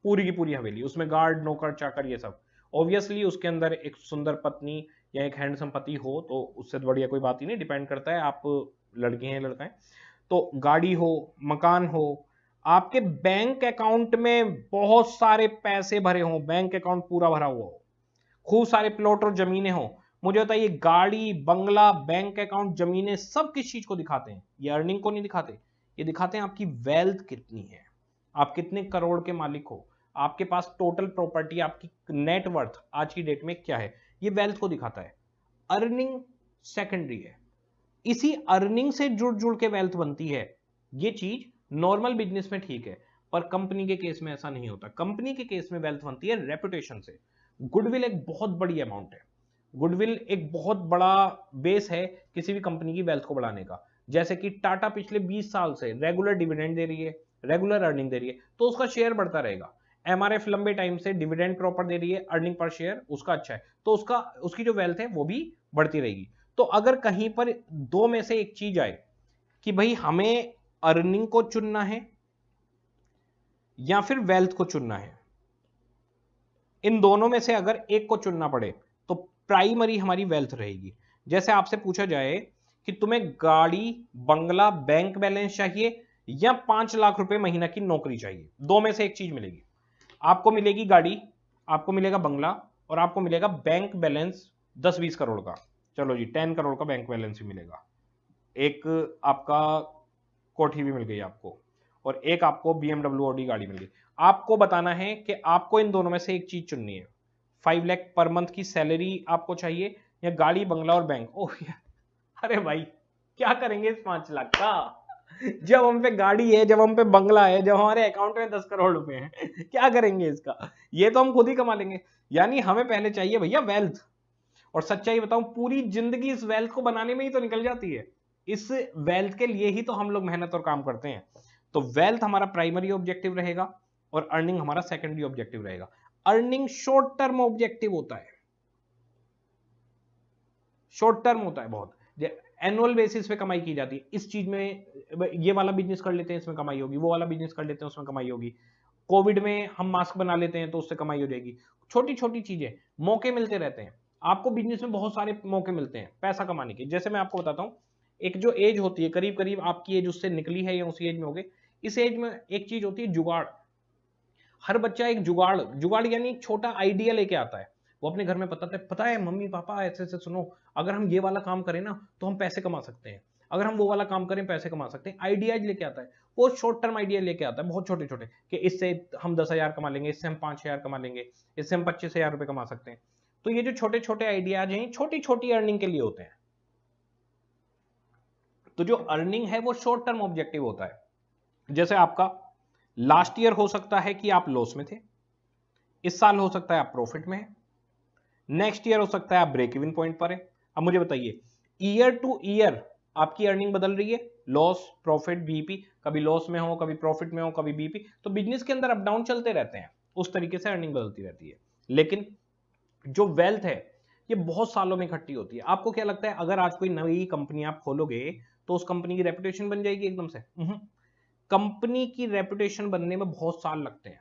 A: पूरी की पूरी हवेली, उसमें गार्ड, नौकर, चाकर, ये सब। ऑब्वियसली उसके अंदर एक सुंदर पत्नी या एक हैंडसम पति हो तो उससे बढ़िया कोई बात ही नहीं, डिपेंड करता है आप लड़के हैं लड़का है। तो गाड़ी हो, मकान हो, आपके बैंक अकाउंट में बहुत सारे पैसे भरे हों, बैंक अकाउंट पूरा भरा हुआ हो, खूब सारे प्लॉट और जमीनें हो। मुझे बताइए, गाड़ी, बंगला, बैंक अकाउंट, जमीनें, सब किस चीज को दिखाते हैं? ये अर्निंग को नहीं दिखाते, ये दिखाते हैं आपकी वेल्थ कितनी है, आप कितने करोड़ के मालिक हो, आपके पास टोटल प्रॉपर्टी, आपकी नेट वर्थ आज की डेट में क्या है, ये वेल्थ को दिखाता है। अर्निंग सेकेंडरी है, इसी अर्निंग से जुड़ जुड़ के वेल्थ बनती है। ये चीज नॉर्मल बिजनेस में ठीक है, पर कंपनी के केस में ऐसा नहीं होता। कंपनी के केस में वेल्थ बनती है रेपुटेशन से। गुडविल एक बहुत बड़ी अमाउंट है, गुडविल एक बहुत बड़ा बेस है किसी भी कंपनी की वेल्थ को बढ़ाने का। जैसे कि टाटा पिछले 20 साल से रेगुलर डिविडेंड दे रही है, रेगुलर अर्निंग दे रही है, तो उसका शेयर बढ़ता रहेगा। एमआरएफ लंबे टाइम से डिविडेंड प्रॉपर दे रही है, अर्निंग पर शेयर उसका अच्छा है, तो उसकी जो वेल्थ है वो भी बढ़ती रहेगी। तो अगर कहीं पर 2 में से एक चीज आए कि भाई हमें अर्निंग को चुनना है या फिर वेल्थ को चुनना है, इन दोनों में से अगर एक को चुनना पड़े तो प्राइमरी हमारी वेल्थ रहेगी। जैसे आपसे पूछा जाए कि तुम्हें गाड़ी, बंगला, बैंक बैलेंस चाहिए या 5 लाख रुपए महीना की नौकरी चाहिए, 2 में से एक चीज मिलेगी। आपको मिलेगी गाड़ी, आपको मिलेगा बंगला, और आपको मिलेगा बैंक बैलेंस 10-20 करोड़ का, चलो जी 10 करोड़ का बैंक बैलेंस ही मिलेगा, एक आपका कोठी भी मिल गई आपको, और एक आपको BMW ऑडी गाड़ी मिल गई। आपको बताना है कि आपको इन दोनों में से एक चीज चुननी है, 5 लाख पर मंथ की सैलरी आपको चाहिए या गाड़ी बंगला और बैंक। ओह यार, अरे भाई क्या करेंगे इस 5 लाख का, जब हम पे गाड़ी है, जब हम पे बंगला है, जब हमारे अकाउंट में 10 करोड़ रुपए हैं, क्या करेंगे इसका, ये तो हम खुद ही कमा लेंगे। यानी हमें पहले चाहिए भैया वेल्थ, और सच्चाई बताऊं पूरी जिंदगी इस वेल्थ को बनाने में ही तो निकल जाती है, इस वेल्थ के लिए ही तो हम लोग मेहनत और काम करते हैं। तो वेल्थ हमारा प्राइमरी ऑब्जेक्टिव रहेगा और अर्निंग हमारा सेकेंडरी ऑब्जेक्टिव रहेगा। अर्निंग शॉर्ट टर्म ऑब्जेक्टिव होता है, शॉर्ट टर्म होता है बहुत, एनुअल बेसिस पे कमाई की जाती है। इस चीज में ये वाला बिजनेस कर लेते हैं इसमें कमाई होगी, वो वाला बिजनेस कर लेते हैं उसमें कमाई होगी, कोविड में हम मास्क बना लेते हैं तो उससे कमाई हो जाएगी। छोटी छोटी चीजें, मौके मिलते रहते हैं आपको, बिजनेस में बहुत सारे मौके मिलते हैं पैसा कमाने के। जैसे मैं आपको बताता हूं, एक जो एज होती है, करीब करीब आपकी एज उससे निकली है या उसी एज में होगे, इस एज में एक चीज होती है जुगाड़। हर बच्चा एक जुगाड़, जुगाड़ यानी एक छोटा आइडिया लेके आता है, वो अपने घर में पता है मम्मी पापा ऐसे ऐसे सुनो, अगर हम ये वाला काम करें ना तो हम पैसे कमा सकते हैं, अगर हम वो वाला काम करें पैसे कमा सकते हैं। आइडियाज लेके आता है वो, शॉर्ट टर्म आइडिया लेके आता है बहुत छोटे छोटे, कि इससे हम 10,000 कमा लेंगे, इससे हम 5,000 कमा लेंगे, इससे हम 25,000 रुपए कमा सकते हैं। तो ये जो छोटे छोटे आइडियाज हैं छोटी छोटी अर्निंग के लिए होते हैं। तो जो अर्निंग है वो शॉर्ट टर्म ऑब्जेक्टिव होता है। जैसे आपका लास्ट ईयर हो सकता है कि आप लॉस में थे, इस साल हो सकता है आप प्रॉफिट में है, नेक्स्ट ईयर हो सकता है आप ब्रेक इवन पॉइंट पर है। अब मुझे बताइए, ईयर टू ईयर आपकी अर्निंग बदल रही है, लॉस प्रॉफिट बीईपी, कभी लॉस में हो कभी प्रॉफिट में हो कभी बीईपी, तो बिजनेस के अंदर अप डाउन चलते रहते हैं, उस तरीके से अर्निंग बदलती रहती है। लेकिन जो वेल्थ है ये बहुत सालों में इकट्ठी होती है। आपको क्या लगता है अगर आज कोई नई कंपनी आप खोलोगे तो उस कंपनी की रेपुटेशन बन जाएगी एकदम से? कंपनी की रेपुटेशन बनने में बहुत साल लगते हैं,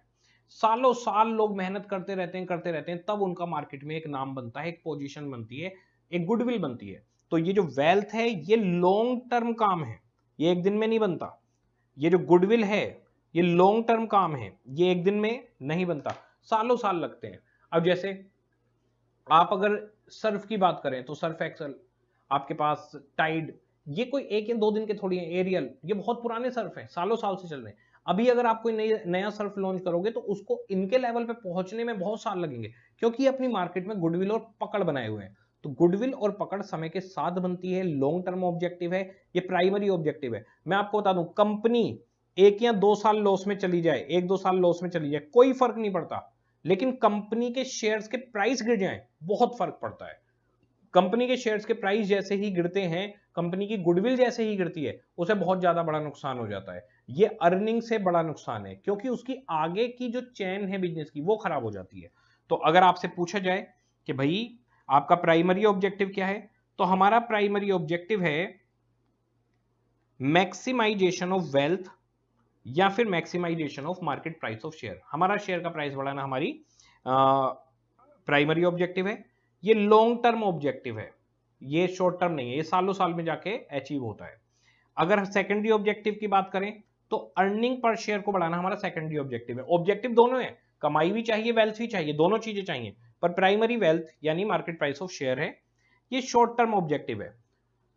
A: सालों साल लोग मेहनत करते रहते हैं, तब उनका मार्केट में एक नाम बनता है, एक पोजीशन बनती है, एक गुडविल बनती है। तो ये जो वेल्थ है ये लॉन्ग टर्म काम है, ये एक दिन में नहीं बनता। ये जो गुडविल है ये लॉन्ग टर्म काम है, ये एक दिन में नहीं बनता, सालों साल लगते हैं। अब जैसे आप अगर सर्फ की बात करें तो सर्फ एक्सेल, आपके पास टाइड, ये कोई एक या दो दिन के थोड़ी है, एरियल ये बहुत पुराने सर्फ हैं, सालों साल से चल रहे हैं। अभी अगर आप कोई नया सर्फ लॉन्च करोगे तो उसको इनके लेवल पे पहुंचने में बहुत साल लगेंगे, क्योंकि ये अपनी मार्केट में गुडविल और पकड़ बनाए हुए हैं। तो गुडविल और पकड़ समय के साथ बनती है, लॉन्ग टर्म ऑब्जेक्टिव है, ये प्राइमरी ऑब्जेक्टिव है। मैं आपको बता दूं, कंपनी 1 या 2 साल लॉस में चली जाए, 1-2 साल लॉस में चली जाए, कोई फर्क नहीं पड़ता, लेकिन कंपनी के शेयर्स के प्राइस गिर जाएं बहुत फर्क पड़ता है। कंपनी के शेयर्स के प्राइस जैसे ही गिरते हैं, कंपनी की गुडविल जैसे ही गिरती है, उसे बहुत ज्यादा बड़ा नुकसान हो जाता है। ये अर्निंग से बड़ा नुकसान है, क्योंकि उसकी आगे की जो चेन है बिजनेस की वो खराब हो जाती है। तो अगर आपसे पूछा जाए कि भाई आपका प्राइमरी ऑब्जेक्टिव क्या है, तो हमारा प्राइमरी ऑब्जेक्टिव है मैक्सिमाइजेशन ऑफ वेल्थ या फिर maximization of market price of share. हमारा शेयर का प्राइस बढ़ाना हमारी प्राइमरी ऑब्जेक्टिव है। ये लॉन्ग टर्म ऑब्जेक्टिव है, ये शॉर्ट टर्म नहीं है, ये सालों साल में जाके अचीव होता है। अगर सेकेंडरी ऑब्जेक्टिव की बात करें तो अर्निंग पर शेयर को बढ़ाना हमारा सेकेंडरी ऑब्जेक्टिव है। ऑब्जेक्टिव दोनों है, कमाई भी चाहिए वेल्थ भी चाहिए, दोनों चीजें चाहिए, पर प्राइमरी वेल्थ यानी मार्केट प्राइस ऑफ शेयर है, ये शॉर्ट टर्म ऑब्जेक्टिव है।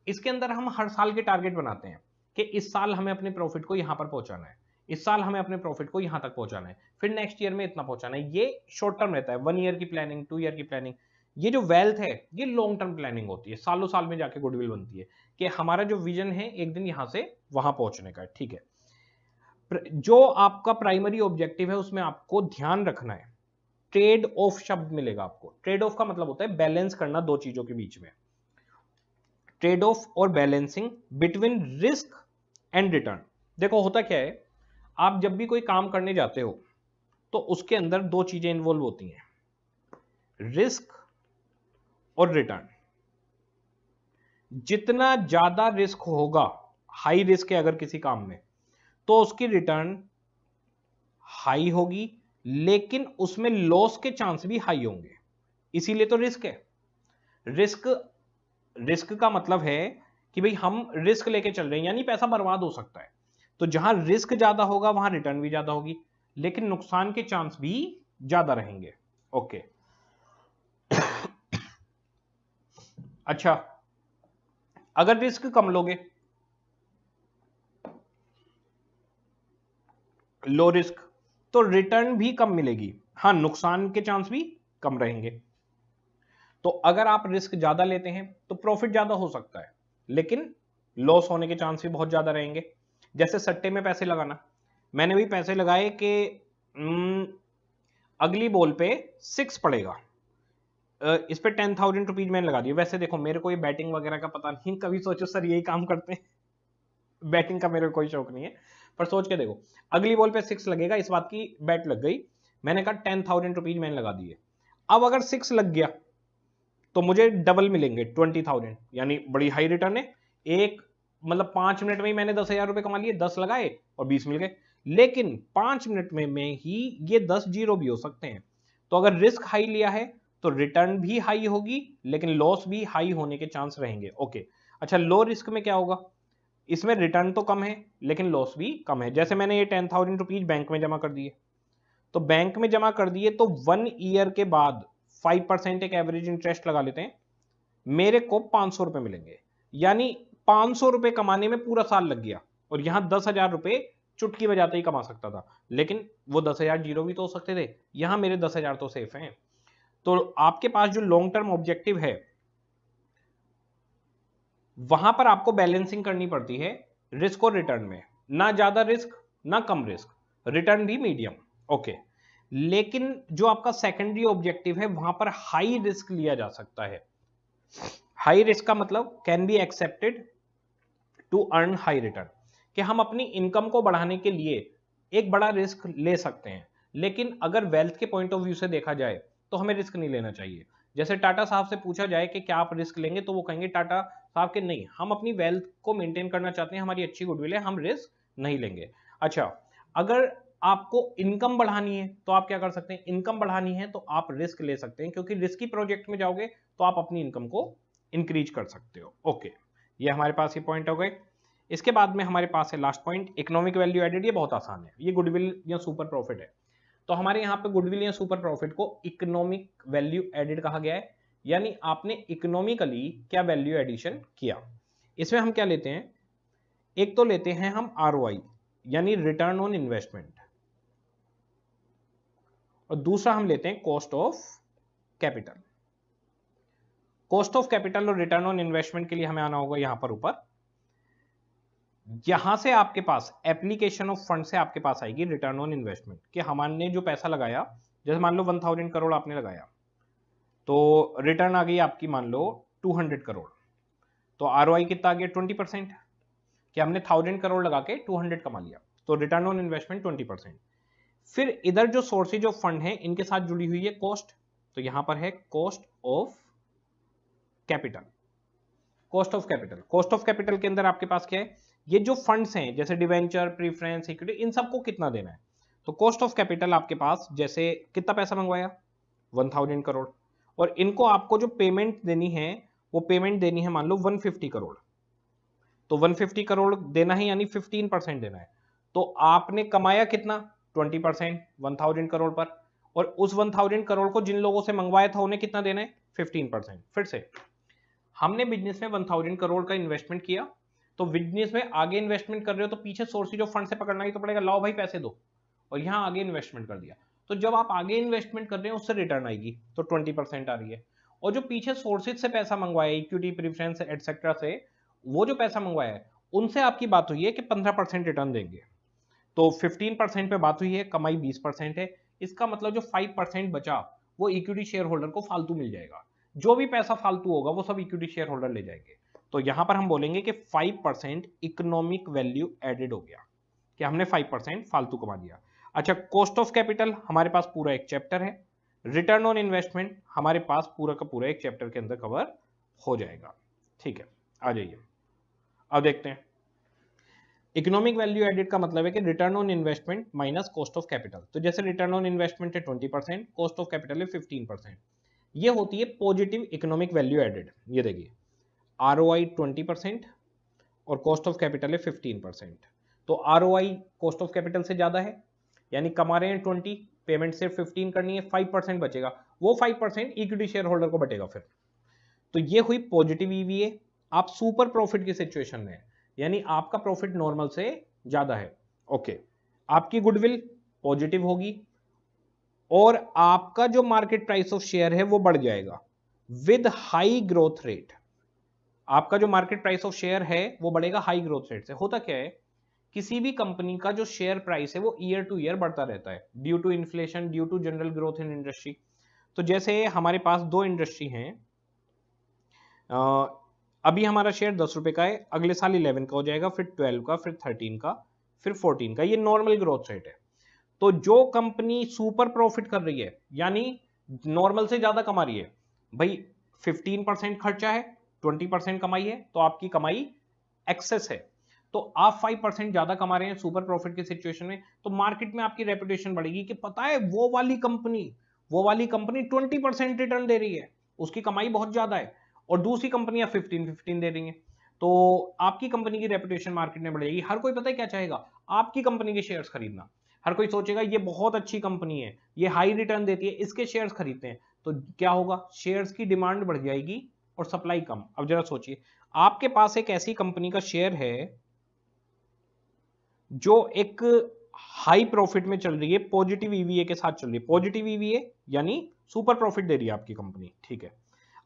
A: इसके अंदर हम हर साल के टारगेट बनाते हैं कि इस साल हमें अपने प्रॉफिट को यहां पर पहुंचाना है, इस साल हमें अपने प्रॉफिट को यहां तक पहुंचाना है, फिर नेक्स्ट ईयर में इतना पहुंचाना है। ये शॉर्ट टर्म रहता है, 1 ईयर की प्लानिंग, 2 ईयर की प्लानिंग। ये जो वेल्थ है ये लॉन्ग टर्म प्लानिंग होती है, सालों साल में जाके गुडविल बनती है कि हमारा जो विजन है एक दिन यहां से वहां पहुंचने का है। ठीक है, जो आपका प्राइमरी ऑब्जेक्टिव है उसमें आपको ध्यान रखना है, ट्रेड ऑफ शब्द मिलेगा आपको। ट्रेड ऑफ का मतलब होता है बैलेंस करना दो चीजों के बीच में, ट्रेड ऑफ और balancing between risk and return. देखो होता क्या है, आप जब भी कोई काम करने जाते हो तो उसके अंदर दो चीजें इन्वॉल्व होती हैं, रिस्क और रिटर्न। जितना ज्यादा रिस्क होगा, हाई रिस्क है अगर किसी काम में, तो उसकी रिटर्न हाई होगी, लेकिन उसमें लॉस के चांस भी हाई होंगे, इसीलिए तो रिस्क है। रिस्क का मतलब है कि भाई हम रिस्क लेके चल रहे हैं, यानी पैसा बर्बाद हो सकता है। तो जहां रिस्क ज्यादा होगा वहां रिटर्न भी ज्यादा होगी, लेकिन नुकसान के चांस भी ज्यादा रहेंगे। ओके, अच्छा, अगर रिस्क कम लोगे, लो रिस्क, तो रिटर्न भी कम मिलेगी, हाँ नुकसान के चांस भी कम रहेंगे। तो अगर आप रिस्क ज्यादा लेते हैं तो प्रॉफिट ज्यादा हो सकता है, लेकिन लॉस होने के चांस भी बहुत ज्यादा रहेंगे। जैसे सट्टे में पैसे लगाना, मैंने भी पैसे लगाए कि अगली बॉल पे 6 पड़ेगा, इस पे 10,000 रुपीज मैंने लगा दिए। वैसे देखो मेरे को ये बैटिंग वगैरह का पता नहीं, कभी सोचो सर यही काम करते हैं बैटिंग का मेरे को कोई शौक नहीं है, पर सोच के देखो अगली बॉल पे 6 लगेगा, इस बात की बैट लग गई, मैंने कहा 10,000 रुपीज मैंने लगा दिए। अब अगर 6 लग गया तो मुझे डबल मिलेंगे 20,000, यानी बड़ी हाई रिटर्न है। एक मतलब 5 मिनट में ही मैंने 10,000 रुपए कमा लिए, 10 लगाए और 20 मिल गए। लेकिन 5 मिनट में ही ये 10 जीरो भी हो सकते हैं। तो अगर रिस्क हाई लिया है तो रिटर्न भी हाई होगी, लेकिन लॉस भी हाई होने के चांस रहेंगे। ओके, अच्छा लो रिस्क में क्या होगा, इसमें रिटर्न तो कम है लेकिन लॉस भी कम है। जैसे मैंने ये 10,000 रुपीज बैंक में जमा कर दिए, तो बैंक में जमा कर दिए तो 1 ईयर के बाद 5% एक एवरेज इंटरेस्ट लगा लेते हैं, मेरे को 500 रुपए मिलेंगे। यानी 500 रुपए कमाने में पूरा साल लग गया, और यहां 10,000 रुपए चुटकी बजाते ही कमा सकता था, लेकिन वो 10,000 जीरो भी तो हो सकते थे, यहां मेरे 10,000 तो सेफ हैं। तो आपके पास जो लॉन्ग टर्म ऑब्जेक्टिव है वहां पर आपको बैलेंसिंग करनी पड़ती है रिस्क और रिटर्न में, ना ज्यादा रिस्क ना कम रिस्क, रिटर्न भी मीडियम। ओके, लेकिन जो आपका सेकेंडरी ऑब्जेक्टिव है वहां पर हाई रिस्क लिया जा सकता है। हाई रिस्क का मतलब can be accepted to earn high return, कि हम अपनी इनकम को बढ़ाने के लिए एक बड़ा रिस्क ले सकते हैं, लेकिन अगर वेल्थ के पॉइंट ऑफ व्यू से देखा जाए तो हमें रिस्क नहीं लेना चाहिए। जैसे टाटा साहब से पूछा जाए कि क्या आप रिस्क लेंगे, तो वो कहेंगे टाटा साहब के नहीं, हम अपनी वेल्थ को मेंटेन करना चाहते हैं, हमारी अच्छी गुडविल है, हम रिस्क नहीं लेंगे। अच्छा, अगर आपको इनकम बढ़ानी है तो आप क्या कर सकते हैं, इनकम बढ़ानी है तो आप रिस्क ले सकते हैं, क्योंकि रिस्की प्रोजेक्ट में जाओगे तो आप अपनी इनकम को इंक्रीज कर सकते हो। ओके, ये हमारे पास ये पॉइंट हो गए। इसके बाद में हमारे पास है last point, economic value added. ये बहुत आसान है, ये गुडविल या सुपर प्रॉफिट है। तो हमारे यहाँ पे गुडविल या सुपर प्रॉफिट को इकोनॉमिक वैल्यू एडेड कहा गया है, यानी आपने इकोनॉमिकली क्या वैल्यू एडिशन किया। इसमें हम क्या लेते हैं, एक तो लेते हैं हम आरओआई यानी रिटर्न ऑन इन्वेस्टमेंट, और दूसरा हम लेते हैं cost of capital. Cost of capital और रिटर्न ऑन इन्वेस्टमेंट के लिए हमें आना होगा यहां पर ऊपर, यहां से आपके पास एप्लीकेशन ऑफ फंड से आपके पास आएगी रिटर्न ऑन इन्वेस्टमेंट, कि हमने जो पैसा लगाया, जैसे मान लो 1000 करोड़ आपने लगाया, तो रिटर्न आ गई आपकी मान लो 200 करोड़, तो आरओआई कितना आ गया 20%, कि हमने 1000 करोड़ लगा के 200 कमा लिया, तो रिटर्न ऑन इन्वेस्टमेंट 20%। फिर इधर जो सोर्सेज ऑफ फंड है इनके साथ जुड़ी हुई है कॉस्ट, तो यहां पर है cost of capital. Cost of capital, cost of capital के अंदर आपके पास क्या है, ये जो फंड्स हैं जैसे डिवेंचर, प्रीफरेंस, इक्विटी, इन सबको कितना देना है। तो कॉस्ट ऑफ कैपिटल आपके पास जैसे कितना पैसा मंगवाया 1000 करोड़, और इनको आपको जो पेमेंट देनी है वो पेमेंट देनी है मान लो 150 करोड़, तो 150 करोड़ देना है यानी 15% देना है। तो आपने कमाया कितना 20% 1000 करोड़ पर, और उस 1000 करोड़ को जिन लोगों से मंगवाया था उन्हें कितना देना है 15%। फिर से हमने बिजनेस में 1000 करोड़ का इन्वेस्टमेंट किया, तो बिजनेस में आगे इन्वेस्टमेंट कर रहे हो तो पीछे सोर्सेज ऑफ फंड से पकड़ना ही तो पड़ेगा, लाओ भाई पैसे दो, और यहां आगे इन्वेस्टमेंट कर दिया, तो जब आप आगे इन्वेस्टमेंट कर रहे हैं उससे रिटर्न आएगी तो 20% आ रही है। और जो पीछे सोर्सेज से पैसा मंगवाया, इक्विटी, प्रीफरेंस एटसेट्रा से, वो जो पैसा मंगवाया है उनसे आपकी बात हुई है कि 15% रिटर्न देंगे, तो 15% पे बात हुई है, कमाई 20% है, इसका मतलब जो 5% बचा वो इक्विटी शेयर होल्डर को फालतू मिल जाएगा, जो भी पैसा फालतू होगा वो सब इक्विटी शेयर होल्डर ले जाएंगे। तो यहां पर हम बोलेंगे कि 5% इकोनॉमिक वैल्यू एडेड हो गया, कि हमने 5% फालतू कमा दिया। अच्छा, कॉस्ट ऑफ कैपिटल हमारे पास पूरा एक चैप्टर है, रिटर्न ऑन इन्वेस्टमेंट हमारे पास पूरा का पूरा एक चैप्टर के अंदर कवर हो जाएगा। ठीक है, आ जाइए अब देखते हैं। इकोनॉमिक वैल्यू एडेड का मतलब है कि return on investment minus cost of capital. तो जैसे रिटर्न ऑन इन्वेस्टमेंट है 20%, कॉस्ट ऑफ कैपिटल है 15%, ये होती है पॉजिटिव इकोनॉमिक वैल्यू एडेड। ये देखिए आरओआई 20% और कॉस्ट ऑफ कैपिटल है 15%, तो आरओआई कॉस्ट ऑफ कैपिटल से ज्यादा है, यानी कमा रहे हैं 20, पेमेंट सिर्फ 15 करनी है, 5% बचेगा, वो 5% इक्विटी शेयर होल्डर को बटेगा। फिर तो ये हुई पॉजिटिव ईवीए। आप सुपर प्रॉफिट की सिचुएशन में है, यानी आपका प्रॉफिट नॉर्मल से ज्यादा है। ओके, आपकी गुडविल पॉजिटिव होगी और आपका जो मार्केट प्राइस ऑफ शेयर है वो बढ़ जाएगा विद हाई ग्रोथ रेट। आपका जो मार्केट प्राइस ऑफ शेयर है वो बढ़ेगा हाई ग्रोथ रेट से। होता क्या है, किसी भी कंपनी का जो शेयर प्राइस है वो ईयर टू ईयर बढ़ता रहता है due to inflation, due to general growth in industry. तो जैसे हमारे पास दो इंडस्ट्री हैं, अभी हमारा शेयर 10 रुपए का है, अगले साल 11 का हो जाएगा, फिर 12 का, फिर 13 का, फिर 14 का। ये नॉर्मल ग्रोथ रेट है। तो जो कंपनी सुपर प्रॉफिट कर रही है, यानी नॉर्मल से ज्यादा कमा रही है, भाई 15% खर्चा है, 20% कमाई है, तो आपकी कमाई एक्सेस है। तो आप 5% ज्यादा कमा रहे हैं सुपर प्रॉफिट की सिचुएशन में, तो मार्केट में आपकी रेपुटेशन बढ़ेगी कि पता है वो वाली कंपनी 20% रिटर्न दे रही है, उसकी कमाई बहुत ज्यादा है, और दूसरी कंपनियां 15 दे रही हैं। तो आपकी कंपनी की रेपुटेशन मार्केट में बढ़ेगी। हर कोई पता है क्या चाहेगा, आपकी कंपनी के शेयर्स खरीदना। हर कोई सोचेगा ये बहुत अच्छी कंपनी है, ये हाई रिटर्न देती है, इसके शेयर्स खरीदते हैं। तो क्या होगा, शेयर्स की डिमांड बढ़ जाएगी और सप्लाई कम। अब जरा सोचिए, आपके पास एक ऐसी कंपनी का शेयर है जो एक हाई प्रॉफिट में चल रही है, पॉजिटिव ईवीए के साथ चल रही है। पॉजिटिव ईवीए यानी सुपर प्रॉफिट दे रही है आपकी कंपनी, ठीक है।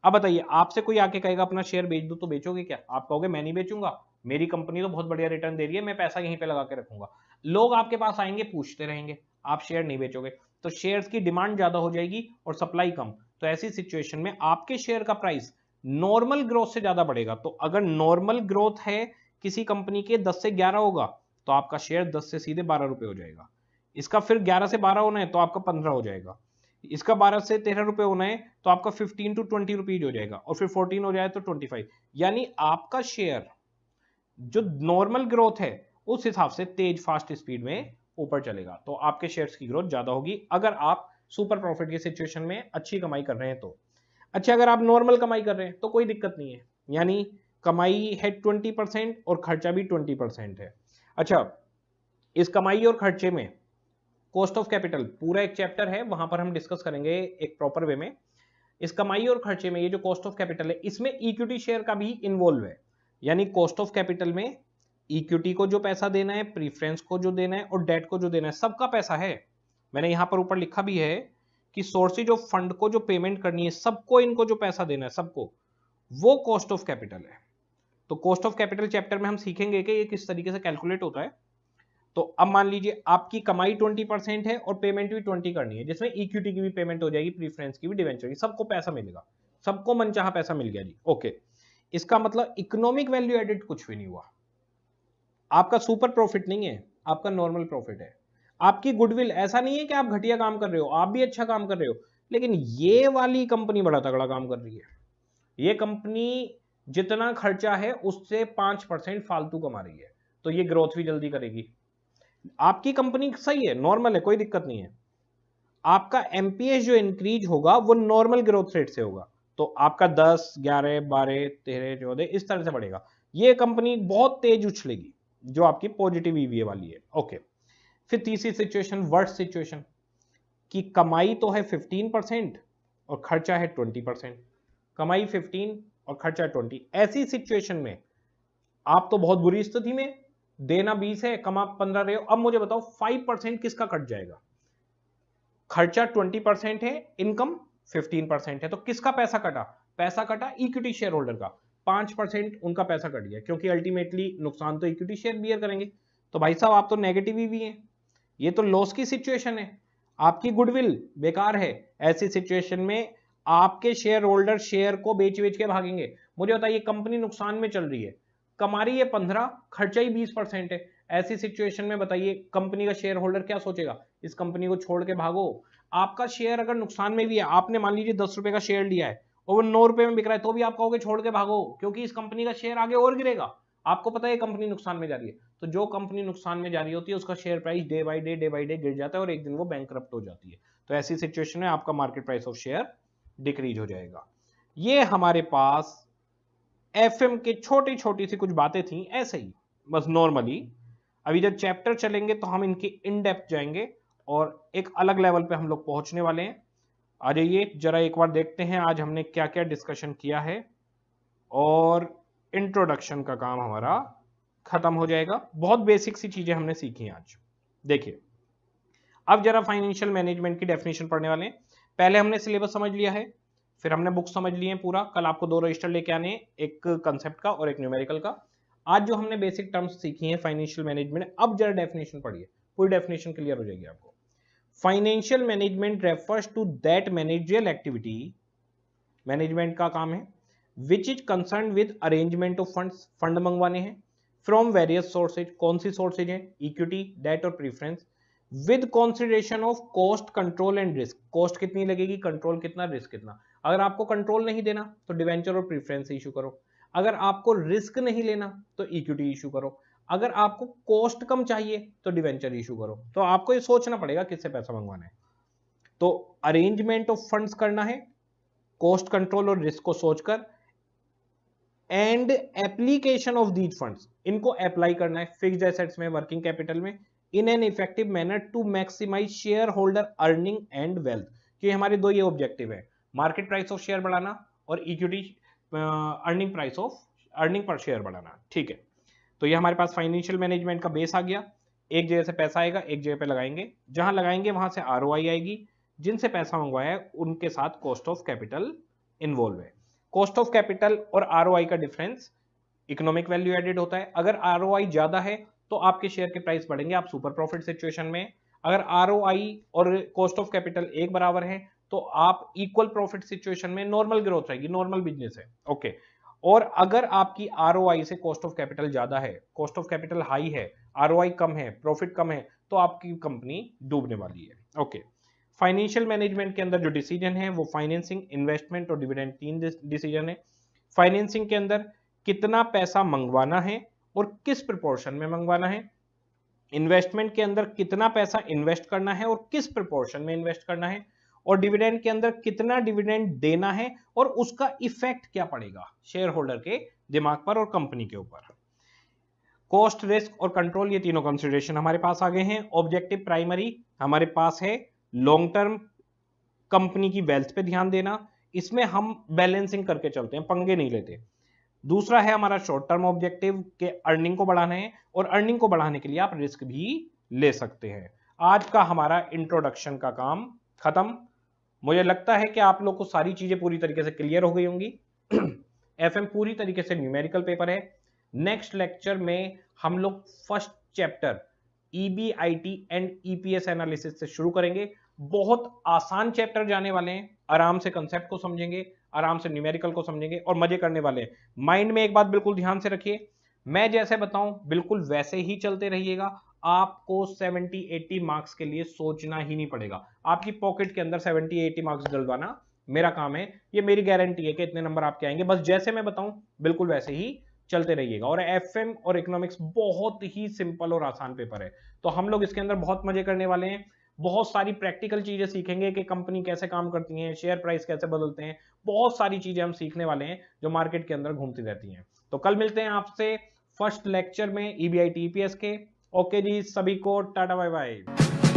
A: अब बताइए, आपसे कोई आके कहेगा अपना शेयर बेच दो, तो बेचोगे क्या? आप कहोगे मैं नहीं बेचूंगा, मेरी कंपनी तो बहुत बढ़िया रिटर्न दे रही है, मैं पैसा यहीं पे लगा के रखूंगा। लोग आपके पास आएंगे, पूछते रहेंगे, आप शेयर नहीं बेचोगे। तो शेयर्स की डिमांड ज्यादा हो जाएगी और सप्लाई कम। तो ऐसी सिचुएशन में आपके शेयर का प्राइस नॉर्मल ग्रोथ से ज्यादा बढ़ेगा। तो अगर नॉर्मल ग्रोथ है किसी कंपनी के 10 से 11 होगा, तो आपका शेयर 10 से सीधे 12 रुपए हो जाएगा। इसका फिर 11 से 12 होना है तो आपका 15 हो जाएगा। इसका 12 से 13 रुपए होना है तो आपका 15 टू 20 रुपीज हो जाएगा, और फिर 14 हो जाए तो 25। यानी आपका शेयर जो नॉर्मल ग्रोथ है उस हिसाब से तेज फास्ट स्पीड में ऊपर चलेगा। तो आपके शेयर्स की ग्रोथ ज्यादा होगी अगर आप सुपर प्रॉफिट की सिचुएशन में अच्छी कमाई कर रहे हैं तो। अच्छा, अगर आप नॉर्मल कमाई कर रहे हैं तो कोई दिक्कत नहीं है, यानी कमाई है 20% और खर्चा भी 20% है। अच्छा, इस कमाई और खर्चे में कॉस्ट ऑफ कैपिटल पूरा एक चैप्टर है, वहां पर हम डिस्कस करेंगे एक प्रॉपर वे में। इस कमाई और खर्चे में ये जो कॉस्ट ऑफ कैपिटल है, इसमें इक्विटी शेयर का भी इन्वॉल्व है। यानी कॉस्ट ऑफ कैपिटल में इक्विटी को जो पैसा देना है, प्रीफरेंस को जो देना है और डेट को जो देना है, सबका पैसा है। मैंने यहां पर ऊपर लिखा भी है कि सोर्सेज ऑफ फंड को जो पेमेंट करनी है, सबको इनको जो पैसा देना है सबको, वो कॉस्ट ऑफ कैपिटल है। तो कॉस्ट ऑफ कैपिटल चैप्टर में हम सीखेंगे कि ये किस तरीके से कैलकुलेट होता है। तो अब मान लीजिए आपकी कमाई 20% है और पेमेंट भी 20 करनी है, जिसमें इक्विटी की भी पेमेंट हो जाएगी, प्रीफरेंस की भी, डिवेंचर की, सबको पैसा मिलेगा, सबको मनचाहा पैसा मिल गया जी। ओके, इसका मतलब इकोनॉमिक वैल्यू एडेड कुछ भी नहीं हुआ। आपका सुपर प्रॉफिट नहीं है, आपका नॉर्मल प्रॉफिट है। आपकी गुडविल, ऐसा नहीं है कि आप घटिया काम कर रहे हो, आप भी अच्छा काम कर रहे हो, लेकिन ये वाली कंपनी बड़ा तगड़ा काम कर रही है। ये कंपनी जितना खर्चा है उससे 5% फालतू कमा रही है, तो ये ग्रोथ भी जल्दी करेगी। आपकी कंपनी सही है, नॉर्मल है, कोई दिक्कत नहीं है। आपका एमपीएस जो इंक्रीज होगा वो नॉर्मल ग्रोथ रेट से होगा, तो आपका 10, 11, 12, 13, 14 इस तरह से बढ़ेगा। ये कंपनी बहुत तेज उछलेगी जो आपकी पॉजिटिव ईवीए वाली है। ओके, फिर तीसरी सिचुएशन, वर्स्ट सिचुएशन, कि कमाई तो है 15% और खर्चा है 20%। कमाई 15 और खर्चा 20। ऐसी सिचुएशन में आप तो बहुत बुरी स्थिति में, देना 20 है, कमा 15 रहे हो। अब मुझे बताओ 5% किसका कट जाएगा? खर्चा 20% है, इनकम 15% है, तो किसका पैसा कटा? पैसा कटा इक्विटी शेयर होल्डर का। 5% उनका पैसा कट गया, क्योंकि अल्टीमेटली नुकसान तो इक्विटी शेयर बियर करेंगे। तो भाई साहब आप तो नेगेटिव ही हैं, ये तो लॉस की सिचुएशन है, आपकी गुडविल बेकार है। ऐसी सिचुएशन में आपके शेयर होल्डर शेयर को बेच बेच के भागेंगे। मुझे बताइए, कंपनी नुकसान में चल रही है, कमा रही है 15, खर्चा ही 20% है। ऐसी सिचुएशन में बताइए कंपनी का शेयर होल्डर क्या सोचेगा? इस कंपनी को छोड़ के भागो। आपका शेयर अगर नुकसान में भी है, आपने मान लीजिए 10 रुपए का शेयर लिया है और वो 9 रुपए में बिक रहा है, तो भी आप कहोगे छोड़ के भागो, क्योंकि इस कंपनी का शेयर आगे और गिरेगा। आपको पता है कंपनी नुकसान में जा रही है, तो जो कंपनी नुकसान में जा रही होती है उसका share price day by day गिर जाता है और एक दिन वो बैंकरप्ट हो जाती है। तो ऐसी सिचुएशन में आपका market price of share decrease हो जाएगा। ये हमारे पास एफएम के छोटी छोटी सी कुछ बातें थी, ऐसे ही बस नॉर्मली। अभी जब चैप्टर चलेंगे तो हम इनकी इन डेप्थ जाएंगे और एक अलग लेवल पे हम लोग पहुंचने वाले हैं। आ जाइए जरा एक बार देखते हैं आज हमने क्या क्या डिस्कशन किया है। और इंट्रोडक्शन का काम हमारा खत्म हो जाएगा। बहुत बेसिक सी चीजें हमने सीखी आज। देखिए अब जरा फाइनेंशियल मैनेजमेंट की डेफिनेशन पढ़ने वाले हैं। पहले हमने सिलेबस समझ लिया है, फिर हमने बुक समझ लिए हैं पूरा। कल आपको 2 रजिस्टर लेके आने, एक कंसेप्ट का और एक न्यूमेरिकल का। आज जो हमने बेसिक टर्म्स सीखी हैं फाइनेंशियल मैनेजमेंट, अब जरा डेफिनेशन पढ़िए, पूरी डेफिनेशन क्लियर हो जाएगी आपको। Financial management refers to that managerial activity, management का काम है, which is concern with arrangement of funds, fund मंगवाने हैं, फ्रॉम वेरियस सोर्सेज, कौन सी सोर्सेज हैं, इक्विटी, डेट और preference, with consideration of cost, control and risk, cost कितनी लगेगी, कंट्रोल कितना, रिस्क कितना। अगर आपको कंट्रोल नहीं देना तो डिवेंचर और प्रीफरेंस इशू करो, अगर आपको रिस्क नहीं लेना तो इक्विटी इशू करो, अगर आपको कॉस्ट कम चाहिए तो डिवेंचर इशू करो। तो आपको ये सोचना पड़ेगा किससे पैसा मंगवाना है। तो अरेंजमेंट ऑफ फंड्स करना है, कॉस्ट कंट्रोल और रिस्क को सोचकर, and application of these funds, इनको अप्लाई करना है फिक्स्ड एसेट्स में, वर्किंग कैपिटल में, in an effective manner to maximize share holder earning and wealth. कि हमारे दो ये ऑब्जेक्टिव है, मार्केट प्राइस ऑफ शेयर बढ़ाना और इक्विटी अर्निंग पर शेयर बढ़ाना। ठीक है, तो ये हमारे पास फाइनेंशियल मैनेजमेंट का बेस आ गया। एक जगह से पैसा आएगा, एक जगह पे लगाएंगे, जहां लगाएंगे वहां से आरओआई आएगी, जिनसे पैसा मंगवाया है उनके साथ कॉस्ट ऑफ कैपिटल इन्वॉल्व है। कॉस्ट ऑफ कैपिटल और आरओआई का डिफरेंस इकोनॉमिक वैल्यू एडेड होता है। अगर आरओआई ज्यादा है तो आपके शेयर के प्राइस बढ़ेंगे, आप सुपर प्रॉफिट सिचुएशन में। अगर आरओआई और कॉस्ट ऑफ कैपिटल एक बराबर है तो आप इक्वल प्रॉफिट सिचुएशन में, नॉर्मल ग्रोथ रहेगी, नॉर्मल बिजनेस है। ओके, और अगर आपकी आरओआई से कॉस्ट ऑफ कैपिटल ज्यादा है, कॉस्ट ऑफ कैपिटल हाई है, आरओआई कम है, प्रॉफिट कम है, तो आपकी कंपनी डूबने वाली है। ओके, फाइनेंशियल मैनेजमेंट के अंदर जो डिसीजन है वो फाइनेंसिंग, इन्वेस्टमेंट और डिविडेंड, 3 डिसीजन है। फाइनेंसिंग के अंदर कितना पैसा मंगवाना है और किस प्रोपोर्शन में मंगवाना है। इन्वेस्टमेंट के अंदर कितना पैसा इन्वेस्ट करना है और किस प्रोपोर्शन में इन्वेस्ट करना है। और डिविडेंड के अंदर कितना डिविडेंड देना है और उसका इफेक्ट क्या पड़ेगा शेयर होल्डर के दिमाग पर और कंपनी के ऊपर। कॉस्ट, रिस्क और कंट्रोल, ये तीनों कंसिडरेशन हमारे पास आ गए हैं। ऑब्जेक्टिव प्राइमरी हमारे पास है लॉन्ग टर्म, कंपनी की वेल्थ पे ध्यान देना, इसमें हम बैलेंसिंग करके चलते हैं, पंगे नहीं लेते। दूसरा है हमारा शॉर्ट टर्म ऑब्जेक्टिव के अर्निंग को बढ़ाना है, और अर्निंग को बढ़ाने के लिए आप रिस्क भी ले सकते हैं। आज का हमारा इंट्रोडक्शन का काम खत्म। मुझे लगता है कि आप लोग को सारी चीजें पूरी तरीके से क्लियर हो गई होंगी। एफएम पूरी तरीके से न्यूमेरिकल पेपर है। नेक्स्ट लेक्चर में हम लोग first chapter EBIT and EPS analysis से शुरू करेंगे। बहुत आसान चैप्टर जाने वाले हैं, आराम से कंसेप्ट को समझेंगे, आराम से न्यूमेरिकल को समझेंगे और मजे करने वाले हैं। माइंड में एक बात बिल्कुल ध्यान से रखिए, मैं जैसे बताऊं बिल्कुल वैसे ही चलते रहिएगा। आपको 70-80 मार्क्स के लिए सोचना ही नहीं पड़ेगा। आपकी पॉकेट के अंदर 70-80 मार्क्स डलवाना मेरा काम है, ये मेरी गारंटी है कि इतने नंबर आपके आएंगे। बस जैसे मैं बताऊं बिल्कुल वैसे ही चलते रहिएगा। और एफएम और इकोनॉमिक्स बहुत ही सिंपल और आसान पेपर है, तो हम लोग इसके अंदर बहुत मजे करने वाले हैं। बहुत सारी प्रैक्टिकल चीजें सीखेंगे कि कंपनी कैसे काम करती है, शेयर प्राइस कैसे बदलते हैं, बहुत सारी चीजें हम सीखने वाले हैं जो मार्केट के अंदर घूमती रहती हैं। तो कल मिलते हैं आपसे फर्स्ट लेक्चर में ईबीआईटी ईपीएस के। ओके जी, सभी को टाटा बाय बाय।